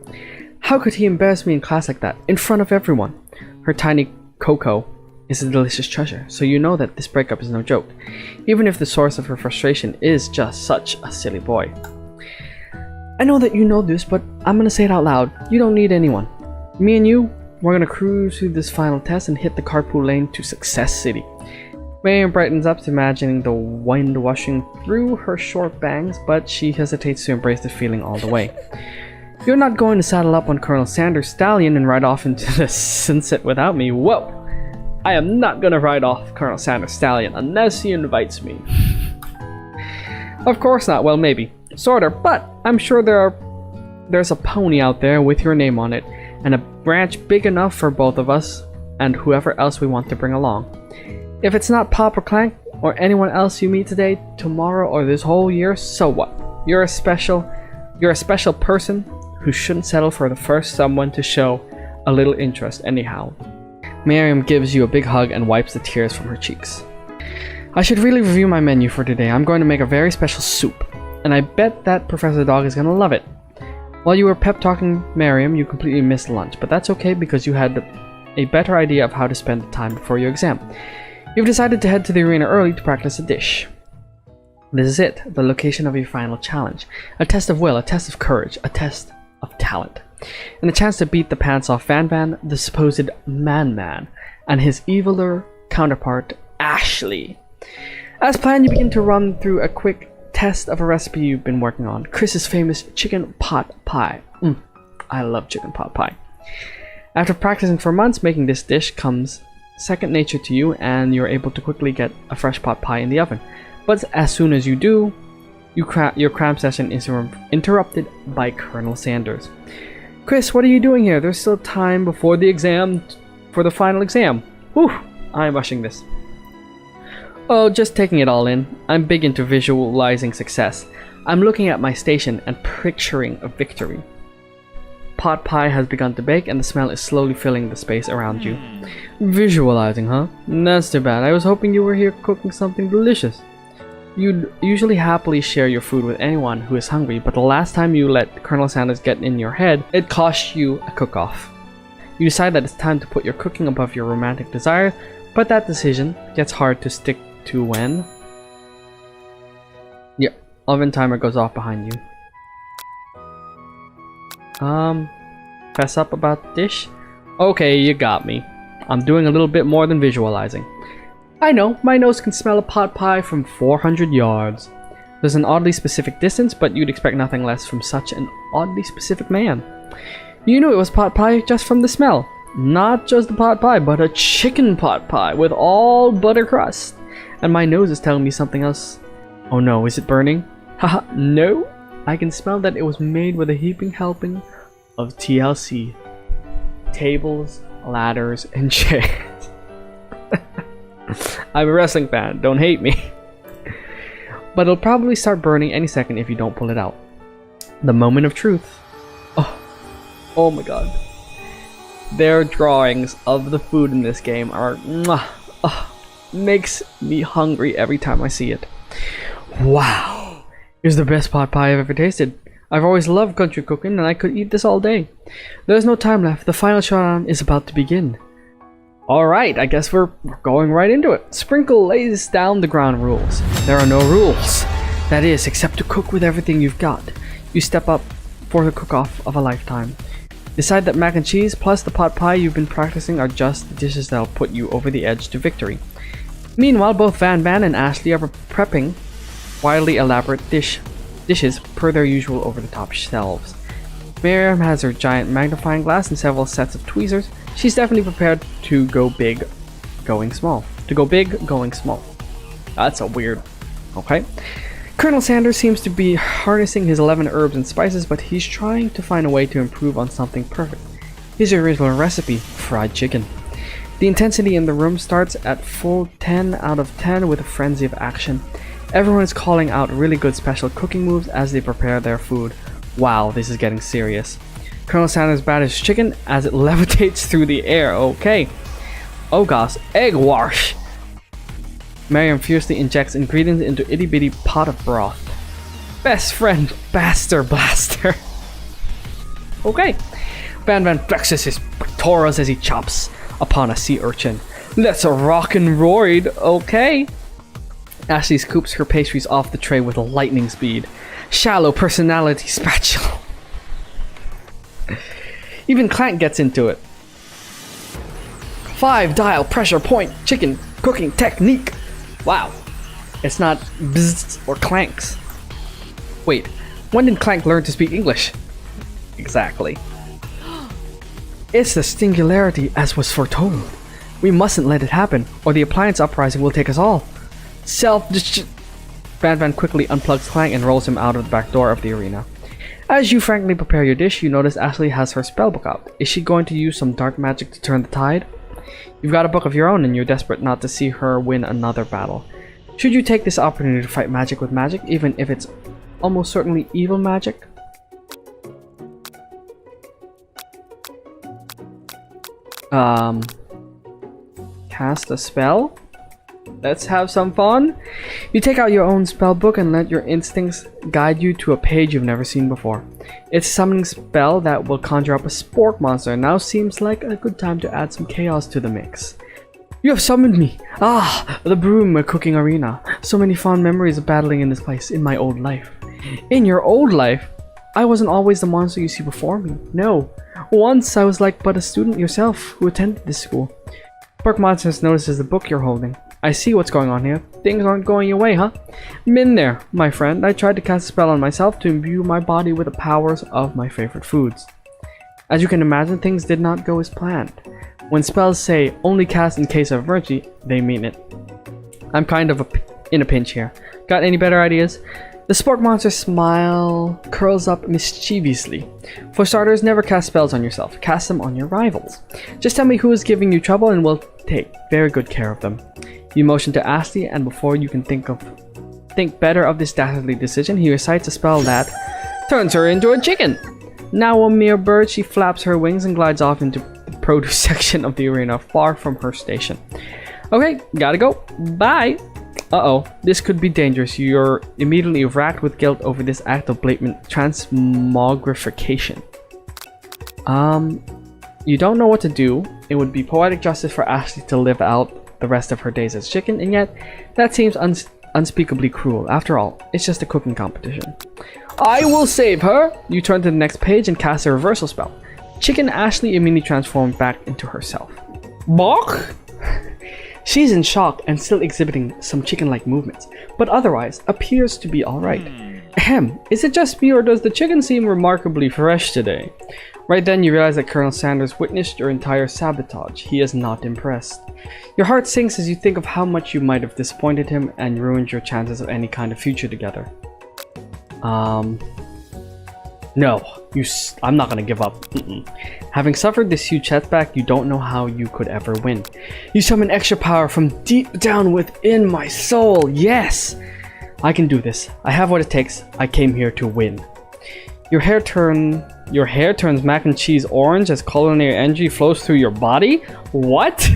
How could he embarrass me in class like that, in front of everyone? Her tiny cocoa is a delicious treasure, so you know that this breakup is no joke, even if the source of her frustration is just such a silly boy. I know that you know this, but I'm gonna say it out loud. You don't need anyone. Me and you, we're gonna cruise through this final test and hit the carpool lane to Success City. Mariam brightens up, imagining the wind washing through her short bangs, but she hesitates to embrace the feeling all the way. You're not going to saddle up on Colonel Sanders' stallion and ride off into the sunset without me. Whoa! I am not gonna ride off Colonel Sanders' stallion unless he invites me. Of course not. Well, maybe. Sorta, but I'm sure there's a pony out there with your name on it, and a branch big enough for both of us and whoever else we want to bring along. If it's not Pop or Clank or anyone else you meet today, tomorrow, or this whole year, so what? You're a special person who shouldn't settle for the first someone to show a little interest anyhow. Mariam gives you a big hug and wipes the tears from her cheeks. I should really review my menu for today. I'm going to make a very special soup, and I bet that Professor Dog is going to love it. While you were pep talking Mariam, you completely missed lunch, but that's okay because you had a better idea of how to spend the time before your exam. You've decided to head to the arena early to practice a dish. This is it, the location of your final challenge. A test of will, a test of courage, a test of talent. And a chance to beat the pants off Van Van, the supposed man, and his eviler counterpart, Ashley. As planned, you begin to run through a quick test of a recipe you've been working on. Chris's famous chicken pot pie. I love chicken pot pie. After practicing for months, making this dish comes second nature to you, and you're able to quickly get a fresh pot pie in the oven. But as soon as you do, your cram session is interrupted by Colonel Sanders. Chris, what are you doing here? There's still time before the exam, for the final exam. Whew, I'm rushing this. Oh, just taking it all in. I'm big into visualizing success. I'm looking at my station and picturing a victory. Pot pie has begun to bake and the smell is slowly filling the space around you. Visualizing, huh? That's too bad. I was hoping you were here cooking something delicious. You'd usually happily share your food with anyone who is hungry, but the last time you let Colonel Sanders get in your head, it cost you a cook-off. You decide that it's time to put your cooking above your romantic desires, but that decision gets hard to stick to when... Yeah, oven timer goes off behind you. Fess up about the dish? Okay, you got me. I'm doing a little bit more than visualizing. I know, my nose can smell a pot pie from 400 yards. There's an oddly specific distance, but you'd expect nothing less from such an oddly specific man. You knew it was pot pie just from the smell. Not just a pot pie, but a chicken pot pie with all butter crust. And my nose is telling me something else. Oh no, is it burning? Haha, no. I can smell that it was made with a heaping helping of TLC. Tables, ladders, and chairs. I'm a wrestling fan, don't hate me. But it'll probably start burning any second if you don't pull it out. The moment of truth. Oh my god. Their drawings of the food in this game are makes me hungry every time I see it. Wow. Here's the best pot pie I've ever tasted. I've always loved country cooking and I could eat this all day. There's no time left. The final showdown is about to begin. Alright, I guess we're going right into it. Sprinkle lays down the ground rules. There are no rules. That is, except to cook with everything you've got. You step up for the cook-off of a lifetime. Decide that mac and cheese plus the pot pie you've been practicing are just the dishes that'll put you over the edge to victory. Meanwhile, both Van and Ashley are prepping wildly elaborate dishes per their usual over-the-top shelves. Miriam has her giant magnifying glass and several sets of tweezers. She's definitely prepared to go big, going small. To go big, going small. That's a weird... Okay. Colonel Sanders seems to be harnessing his 11 herbs and spices, but he's trying to find a way to improve on something perfect. His original recipe, fried chicken. The intensity in the room starts at full 10 out of 10 with a frenzy of action. Everyone is calling out really good special cooking moves as they prepare their food. Wow, this is getting serious. Colonel Sanders batters chicken as it levitates through the air. Okay. Oh gosh, egg wash. Miriam fiercely injects ingredients into itty-bitty pot of broth. Best friend, Baster Blaster. Okay. Van flexes his pectorals as he chops upon a sea urchin. Let's rock and roid. Okay. Ashley scoops her pastries off the tray with lightning speed. Shallow personality spatula. Even Clank gets into it. 5 dial pressure point chicken cooking technique. Wow. It's not bzzz or clanks. Wait, when did Clank learn to speak English? Exactly. It's the singularity as was foretold. We mustn't let it happen, or the appliance uprising will take us all. Van quickly unplugs Clank and rolls him out of the back door of the arena. As you frankly prepare your dish, you notice Ashley has her spellbook out. Is she going to use some dark magic to turn the tide? You've got a book of your own and you're desperate not to see her win another battle. Should you take this opportunity to fight magic with magic, even if it's almost certainly evil magic? Cast a spell? Let's have some fun. You take out your own spell book and let your instincts guide you to a page you've never seen before. It's a summoning spell that will conjure up a spork monster. Now seems like a good time to add some chaos to the mix. You have summoned me! Ah, the broom cooking arena. So many fond memories of battling in this place in my old life. In your old life? I wasn't always the monster you see before me. No. Once I was like but a student yourself who attended this school. Spork monsters notices the book you're holding. I see what's going on here. Things aren't going your way, huh? Been there, my friend. I tried to cast a spell on myself to imbue my body with the powers of my favorite foods. As you can imagine, things did not go as planned. When spells say only cast in case of emergency, they mean it. I'm kind of in a pinch here. Got any better ideas? The spork monster's smile curls up mischievously. For starters, never cast spells on yourself. Cast them on your rivals. Just tell me who is giving you trouble and we'll take very good care of them. You motion to Ashley, and before you can think better of this dastardly decision, he recites a spell that turns her into a chicken. Now a mere bird, she flaps her wings and glides off into the produce section of the arena, far from her station. Okay, gotta go. Bye! Uh-oh, this could be dangerous. You're immediately racked with guilt over this act of blatant transmogrification. You don't know what to do. It would be poetic justice for Ashley to live out the rest of her days as chicken, and yet that seems unspeakably cruel. After all, it's just a cooking competition. I will save her! You turn to the next page and cast a reversal spell. Chicken Ashley immediately transformed back into herself. Bok! She's in shock and still exhibiting some chicken-like movements, but otherwise appears to be alright. Ahem, is it just me or does the chicken seem remarkably fresh today? Right then you realize that Colonel Sanders witnessed your entire sabotage. He is not impressed. Your heart sinks as you think of how much you might have disappointed him and ruined your chances of any kind of future together. No, I'm not gonna give up. Having suffered this huge setback, you don't know how you could ever win. You summon extra power from deep down within my soul. Yes! I can do this. I have what it takes. I came here to win. Your hair turns mac and cheese orange as culinary energy flows through your body? What?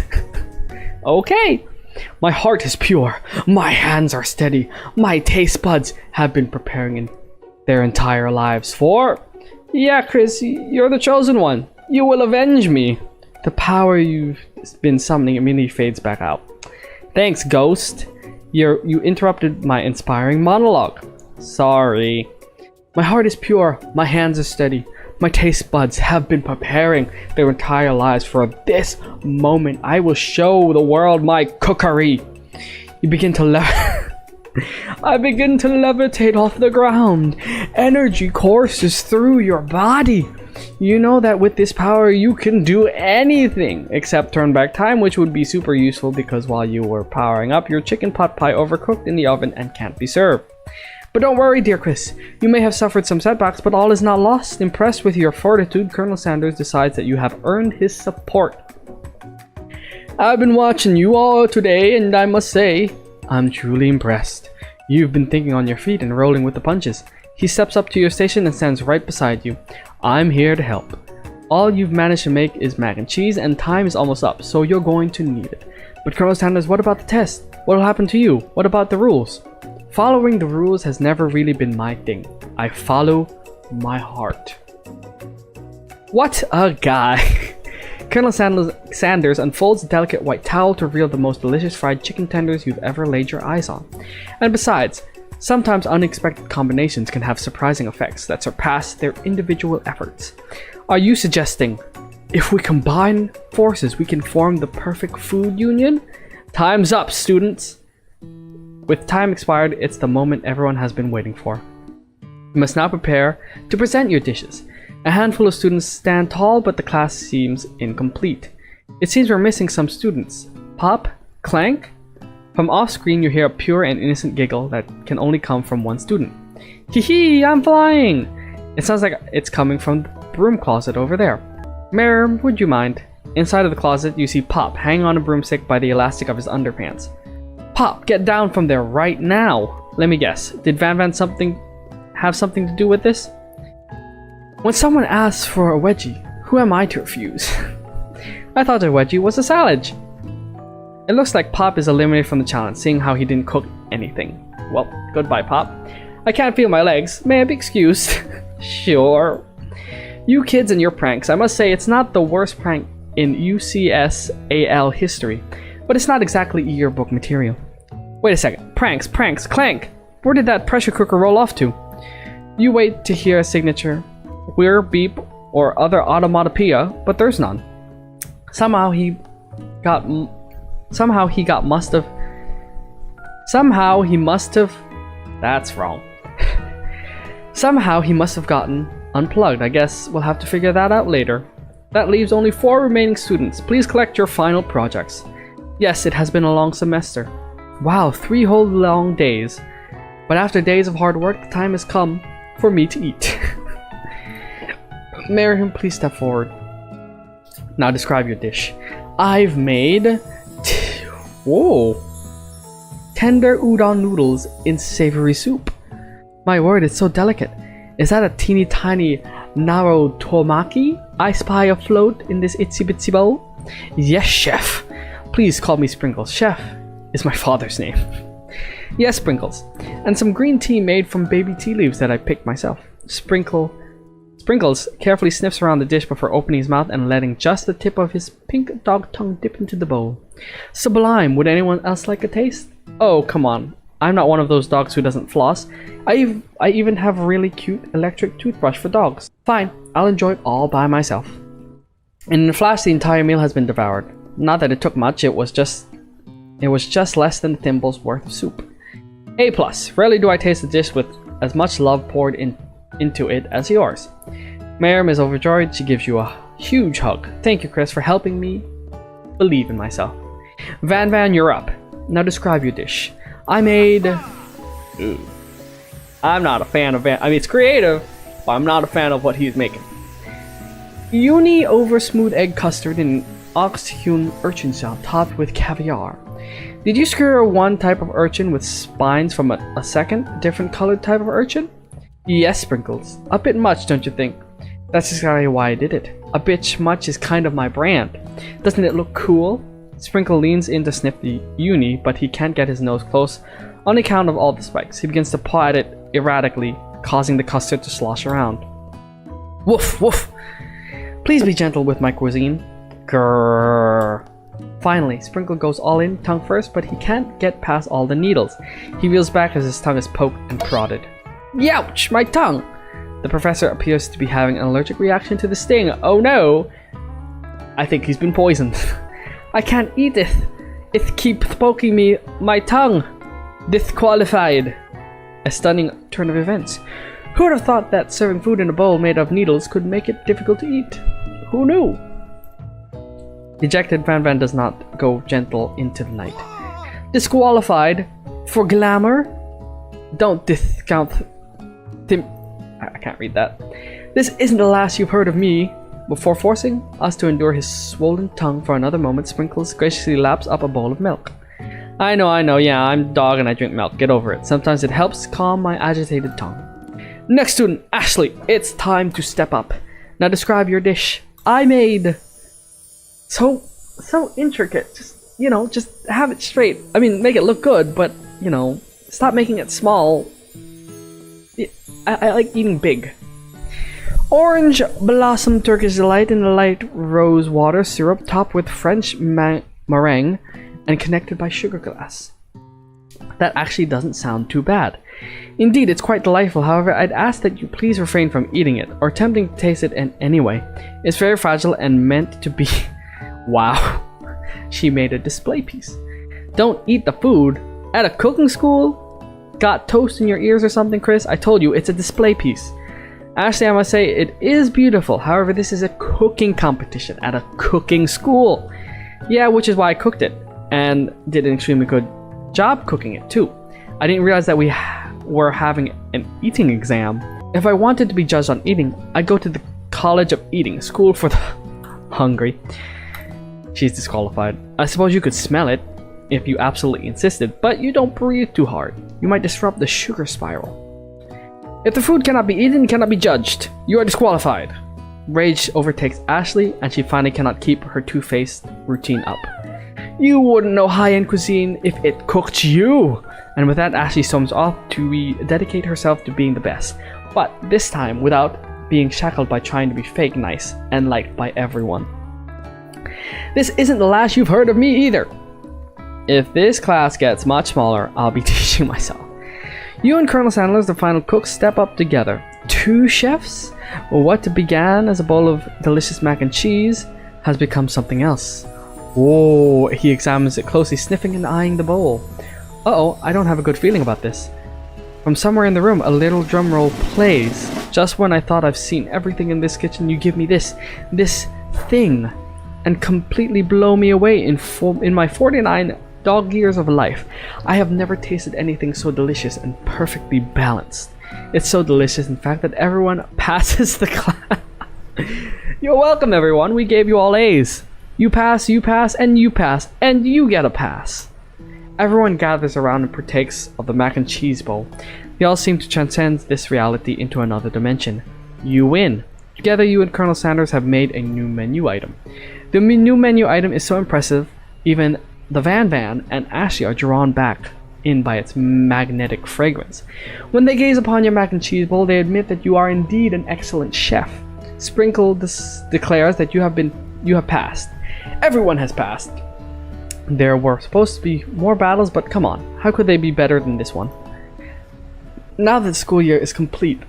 Okay. My heart is pure. My hands are steady. My taste buds have been preparing their entire lives for... Yeah, Chris, you're the chosen one. You will avenge me. The power you've been summoning immediately fades back out. Thanks, Ghost. You interrupted my inspiring monologue. Sorry. My heart is pure. My hands are steady. My taste buds have been preparing their entire lives for this moment. I will show the world my cookery. You begin to I begin to levitate off the ground. Energy courses through your body. You know that with this power you can do anything except turn back time, which would be super useful because while you were powering up, your chicken pot pie overcooked in the oven and can't be served. But don't worry, dear Chris. You may have suffered some setbacks, but all is not lost. Impressed with your fortitude, Colonel Sanders decides that you have earned his support. I've been watching you all today, and I must say, I'm truly impressed. You've been thinking on your feet and rolling with the punches. He steps up to your station and stands right beside you. I'm here to help. All you've managed to make is mac and cheese, and time is almost up, so you're going to need it. But Colonel Sanders, what about the test? What'll happen to you? What about the rules? Following the rules has never really been my thing. I follow my heart. What a guy! Colonel Sanders unfolds a delicate white towel to reveal the most delicious fried chicken tenders you've ever laid your eyes on. And besides, sometimes unexpected combinations can have surprising effects that surpass their individual efforts. Are you suggesting, if we combine forces, we can form the perfect food union? Time's up, students! With time expired, it's the moment everyone has been waiting for. You must now prepare to present your dishes. A handful of students stand tall, but the class seems incomplete. It seems we're missing some students. Pop? Clank? From off-screen, you hear a pure and innocent giggle that can only come from one student. Hee hee, I'm flying! It sounds like it's coming from the broom closet over there. Mayor, would you mind? Inside of the closet, you see Pop hanging on a broomstick by the elastic of his underpants. Pop, get down from there right now! Let me guess, did Van have something to do with this? When someone asks for a wedgie, who am I to refuse? I thought a wedgie was a salad. It looks like Pop is eliminated from the challenge, seeing how he didn't cook anything. Well, goodbye, Pop. I can't feel my legs. May I be excused? Sure. You kids and your pranks. I must say, it's not the worst prank in UCSAL history, but it's not exactly yearbook material. Wait a second. Pranks, clank! Where did that pressure cooker roll off to? You wait to hear a signature, whir, beep, or other automatopoeia, but there's none. Somehow he must have. That's wrong. Somehow he must have gotten unplugged. I guess we'll have to figure that out later. That leaves only 4 remaining students. Please collect your final projects. Yes, it has been a long semester. Wow, 3 whole long days. But after days of hard work, the time has come for me to eat. Miriam, please step forward. Now describe your dish. I've made... Whoa! Tender udon noodles in savory soup. My word, it's so delicate. Is that a teeny tiny narotomaki I spy afloat in this itsy bitsy bowl? Yes, chef. Please call me Sprinkles. Chef is my father's name. Yes, Sprinkles. And some green tea made from baby tea leaves that I picked myself. Sprinkles carefully sniffs around the dish before opening his mouth and letting just the tip of his pink dog tongue dip into the bowl. Sublime. Would anyone else like a taste? Oh, come on. I'm not one of those dogs who doesn't floss. I even have a really cute electric toothbrush for dogs. Fine, I'll enjoy it all by myself. In a flash, the entire meal has been devoured. Not that it took much, it was just less than a thimble's worth of soup. A+. Rarely do I taste a dish with as much love poured into it as yours. Miriam is overjoyed. She gives you a huge hug. Thank you, Chris, for helping me believe in myself. Van, you're up. Now describe your dish. I made... Ooh. I'm not a fan of Van. I mean, it's creative, but I'm not a fan of what he's making. Uni over smooth egg custard in ox-hewn urchin shell topped with caviar. Did you skewer one type of urchin with spines from a second, different colored type of urchin? Yes, Sprinkles. A bit much, don't you think? That's exactly why I did it. A bit much is kind of my brand. Doesn't it look cool? Sprinkle leans in to sniff the uni, but he can't get his nose close on account of all the spikes. He begins to paw at it erratically, causing the custard to slosh around. Woof, woof! Please be gentle with my cuisine. Grrr. Finally, Sprinkle goes all in, tongue first, but he can't get past all the needles. He reels back as his tongue is poked and prodded. Youch! My tongue! The professor appears to be having an allergic reaction to the sting. Oh no! I think he's been poisoned. I can't eat it. It keeps poking me. My tongue. Disqualified. A stunning turn of events. Who would have thought that serving food in a bowl made of needles could make it difficult to eat? Who knew? Dejected, Van does not go gentle into the night. Disqualified for glamour? Don't discount I can't read that. This isn't the last you've heard of me. Before forcing us to endure his swollen tongue for another moment, Sprinkles graciously laps up a bowl of milk. I know, yeah, I'm a dog and I drink milk. Get over it. Sometimes it helps calm my agitated tongue. Next student, Ashley, it's time to step up. Now describe your dish. I made... So intricate. Just have it straight. I mean, make it look good, but, stop making it small. I like eating big. Orange blossom Turkish delight in the light rose water syrup topped with French meringue and connected by sugar glass. That actually doesn't sound too bad. Indeed, it's quite delightful. However, I'd ask that you please refrain from eating it or attempting to taste it in any way. It's very fragile and meant to be... Wow. She made a display piece. Don't eat the food. At a cooking school? Got toast in your ears or something, Chris? I told you, it's a display piece. Actually, I must say, it is beautiful. However, this is a cooking competition at a cooking school. Yeah, which is why I cooked it. And did an extremely good job cooking it, too. I didn't realize that we were having an eating exam. If I wanted to be judged on eating, I'd go to the College of Eating, school for the hungry. She's disqualified. I suppose you could smell it, if you absolutely insisted, but you don't breathe too hard. You might disrupt the sugar spiral. If the food cannot be eaten, it cannot be judged. You are disqualified. Rage overtakes Ashley, and she finally cannot keep her two-faced routine up. You wouldn't know high-end cuisine if it cooked you! And with that, Ashley storms off to rededicate herself to being the best. But this time, without being shackled by trying to be fake nice and liked by everyone. This isn't the last you've heard of me either! If this class gets much smaller, I'll be teaching myself. You and Colonel Sandler, the final cook, step up together. 2 chefs? What began as a bowl of delicious mac and cheese has become something else. Whoa, he examines it closely, sniffing and eyeing the bowl. Uh-oh, I don't have a good feeling about this. From somewhere in the room, a little drum roll plays. Just when I thought I've seen everything in this kitchen, you give me this thing, and completely blow me away in my 49 dog years of life. I have never tasted anything so delicious and perfectly balanced. It's so delicious, in fact, that everyone passes the class. You're welcome, everyone. We gave you all A's. You pass, and you pass, and you get a pass. Everyone gathers around and partakes of the mac and cheese bowl. They all seem to transcend this reality into another dimension. You win. Together, you and Colonel Sanders have made a new menu item. The new menu item is so impressive, even the Van and Ashley are drawn back in by its magnetic fragrance. When they gaze upon your mac and cheese bowl, they admit that you are indeed an excellent chef. Sprinkle declares that you have passed. Everyone has passed. There were supposed to be more battles, but come on, how could they be better than this one? Now that the school year is complete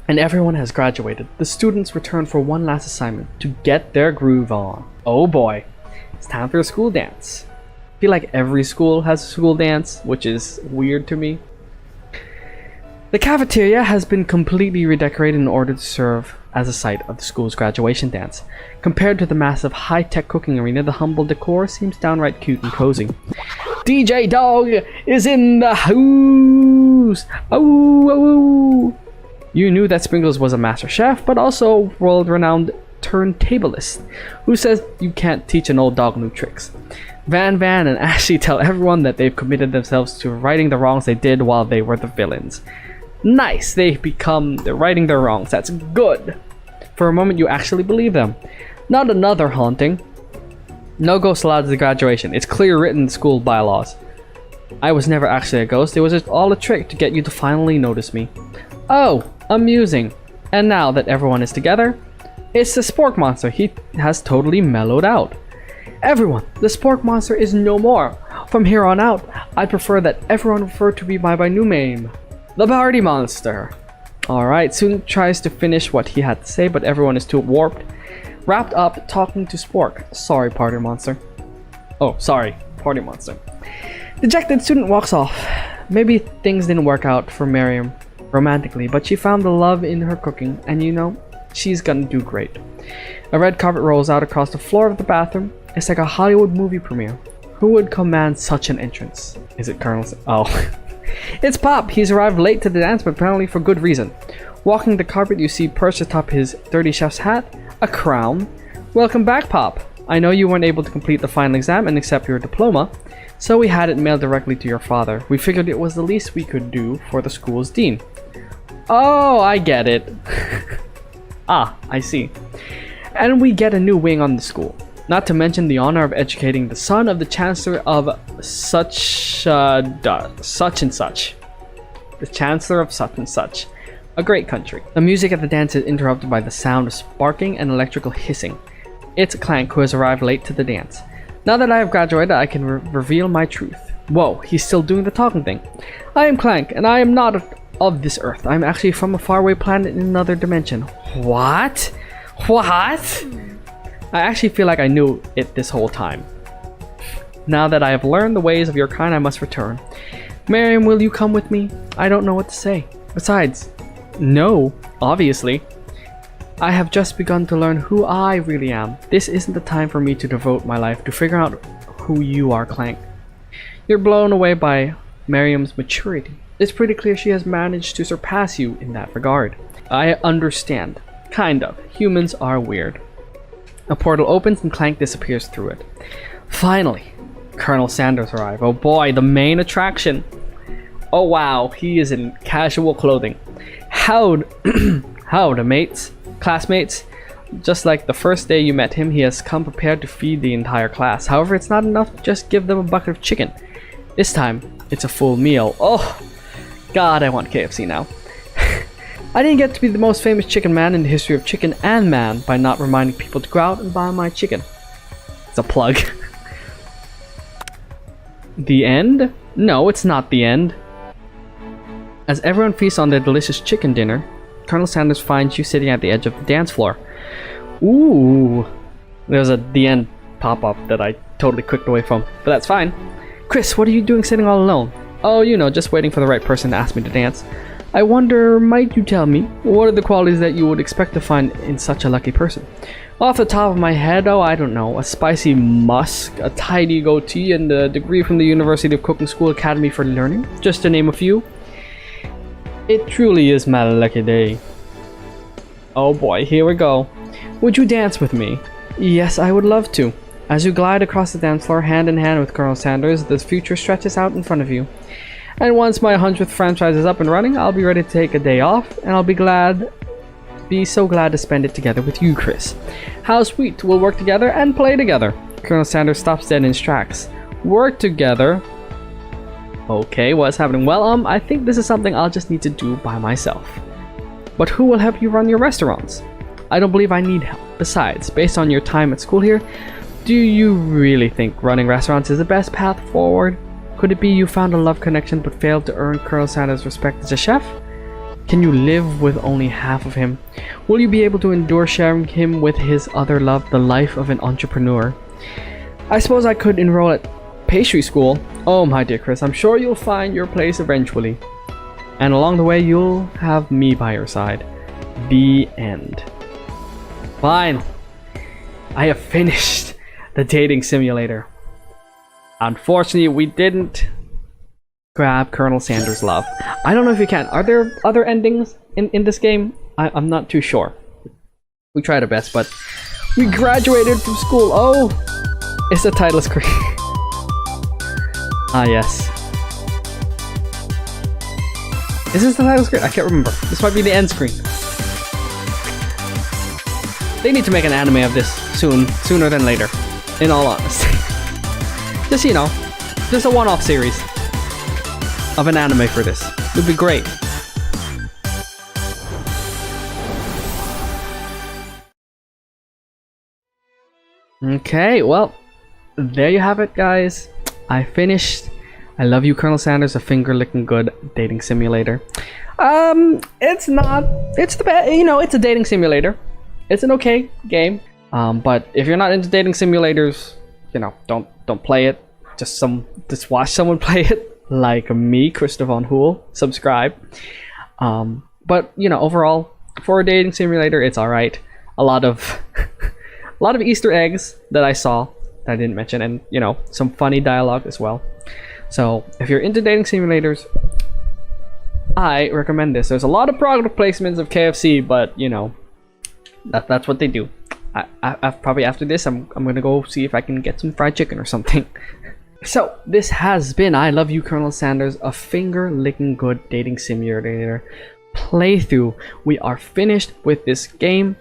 and everyone has graduated, the students return for one last assignment to get their groove on. Oh boy, it's time for a school dance. I feel like every school has a school dance, which is weird to me. The cafeteria has been completely redecorated in order to serve as a site of the school's graduation dance. Compared to the massive high-tech cooking arena, the humble decor seems downright cute and cozy. DJ Dog is in the house! Oh, oh, oh. You knew that Sprinkles was a master chef, but also a world-renowned turntablist who says you can't teach an old dog new tricks. Van and Ashley tell everyone that they've committed themselves to righting the wrongs they did while they were the villains. Nice! They're righting their wrongs. That's good. For a moment, you actually believe them. Not another haunting. No ghosts allowed at the graduation. It's clear written in the school bylaws. I was never actually a ghost. It was just all a trick to get you to finally notice me. Oh, amusing. And now that everyone is together, it's the Spork Monster. He has totally mellowed out. Everyone, the Spork Monster is no more. From here on out, I prefer that everyone refer to me by my new name. The Party Monster. Alright, Student tries to finish what he had to say, but everyone is too wrapped up talking to Spork. Sorry, Party Monster. Oh, sorry, Party Monster. Dejected Student walks off. Maybe things didn't work out for Miriam romantically, but she found the love in her cooking, and you know, she's gonna do great. A red carpet rolls out across the floor of the bathroom. It's like a Hollywood movie premiere. Who would command such an entrance? Is it Colonel? Oh. It's Pop! He's arrived late to the dance, but apparently for good reason. Walking the carpet, you see perched atop his dirty chef's hat, a crown. Welcome back, Pop! I know you weren't able to complete the final exam and accept your diploma, so we had it mailed directly to your father. We figured it was the least we could do for the school's dean. Oh, I get it. Ah, I see. And we get a new wing on the school. Not to mention the honor of educating the son of the Chancellor of such and such. The Chancellor of such and such. A great country. The music at the dance is interrupted by the sound of sparking and electrical hissing. It's Clank who has arrived late to the dance. Now that I have graduated, I can reveal my truth. Whoa, he's still doing the talking thing. I am Clank, and I am not of this earth. I'm actually from a faraway planet in another dimension. What? What? I actually feel like I knew it this whole time. Now that I have learned the ways of your kind, I must return. Miriam, will you come with me? I don't know what to say. Besides, no, obviously. I have just begun to learn who I really am. This isn't the time for me to devote my life to figure out who you are, Clank. You're blown away by Miriam's maturity. It's pretty clear she has managed to surpass you in that regard. I understand. Kind of. Humans are weird. A portal opens and Clank disappears through it. Finally, Colonel Sanders arrives. Oh boy, the main attraction. Oh wow, he is in casual clothing. Howd, mates, classmates. Just like the first day you met him, he has come prepared to feed the entire class. However, it's not enough to just give them a bucket of chicken. This time, it's a full meal. Oh, God, I want KFC now. I didn't get to be the most famous chicken man in the history of chicken and man by not reminding people to go out and buy my chicken. It's a plug. The end? No, it's not the end. As everyone feasts on their delicious chicken dinner, Colonel Sanders finds you sitting at the edge of the dance floor. Ooh. There's a the end pop-up that I totally clicked away from, but that's fine. Chris, what are you doing sitting all alone? Oh, you know, just waiting for the right person to ask me to dance. I wonder, might you tell me, what are the qualities that you would expect to find in such a lucky person? Off the top of my head, oh, I don't know. A spicy musk, a tidy goatee, and a degree from the University of Cooking School Academy for Learning, just to name a few. It truly is my lucky day. Oh boy, here we go. Would you dance with me? Yes, I would love to. As you glide across the dance floor hand in hand with Colonel Sanders, the future stretches out in front of you. And once my 100th franchise is up and running, I'll be ready to take a day off, and I'll be so glad to spend it together with you, Chris. How sweet, we'll work together and play together. Colonel Sanders stops dead in his tracks. Work together? Okay, what's happening? Well, I think this is something I'll just need to do by myself. But who will help you run your restaurants? I don't believe I need help. Besides, based on your time at school here, do you really think running restaurants is the best path forward? Could it be you found a love connection but failed to earn Colonel Sanders' respect as a chef? Can you live with only half of him? Will you be able to endure sharing him with his other love, the life of an entrepreneur? I suppose I could enroll at pastry school. Oh my dear Chris, I'm sure you'll find your place eventually. And along the way, you'll have me by your side. The end. Fine. I have finished the dating simulator. Unfortunately, we didn't grab Colonel Sanders' love. I don't know if you can. Are there other endings in this game? I'm not too sure. We tried our best, but we graduated from school. Oh, it's the title screen. Ah, yes. Is this the title screen? I can't remember. This might be the end screen. They need to make an anime of this sooner than later, in all honesty. Just, you know, just a one-off series of an anime for this. It would be great. Okay, well, there you have it, guys. I finished I Love You, Colonel Sanders, a finger-licking good dating simulator. It's the best, you know, it's a dating simulator. It's an okay game. But if you're not into dating simulators, you know, don't play it. Just watch someone play it, like me, ChrisofGames. Subscribe. But you know, overall, for a dating simulator, it's all right. A lot of Easter eggs that I saw that I didn't mention, and you know, some funny dialogue as well. So if you're into dating simulators, I recommend this. There's a lot of product placements of KFC, but you know, that's what they do. I probably after this, I'm gonna go see if I can get some fried chicken or something. So this has been I Love You, Colonel Sanders, a finger-licking good dating simulator playthrough. We are finished with this game.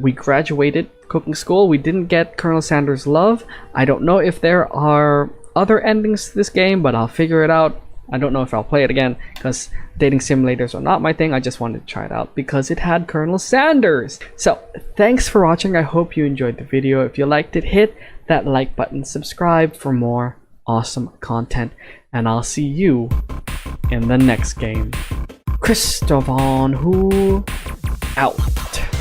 We graduated cooking school. We didn't get Colonel Sanders' love. I don't know if there are other endings to this game, but I'll figure it out. I don't know if I'll play it again because dating simulators are not my thing. I just wanted to try it out because it had Colonel Sanders. So thanks for watching. I hope you enjoyed the video. If you liked it, hit that like button, subscribe for more awesome content, and I'll see you in the next game. ChrisofGames out.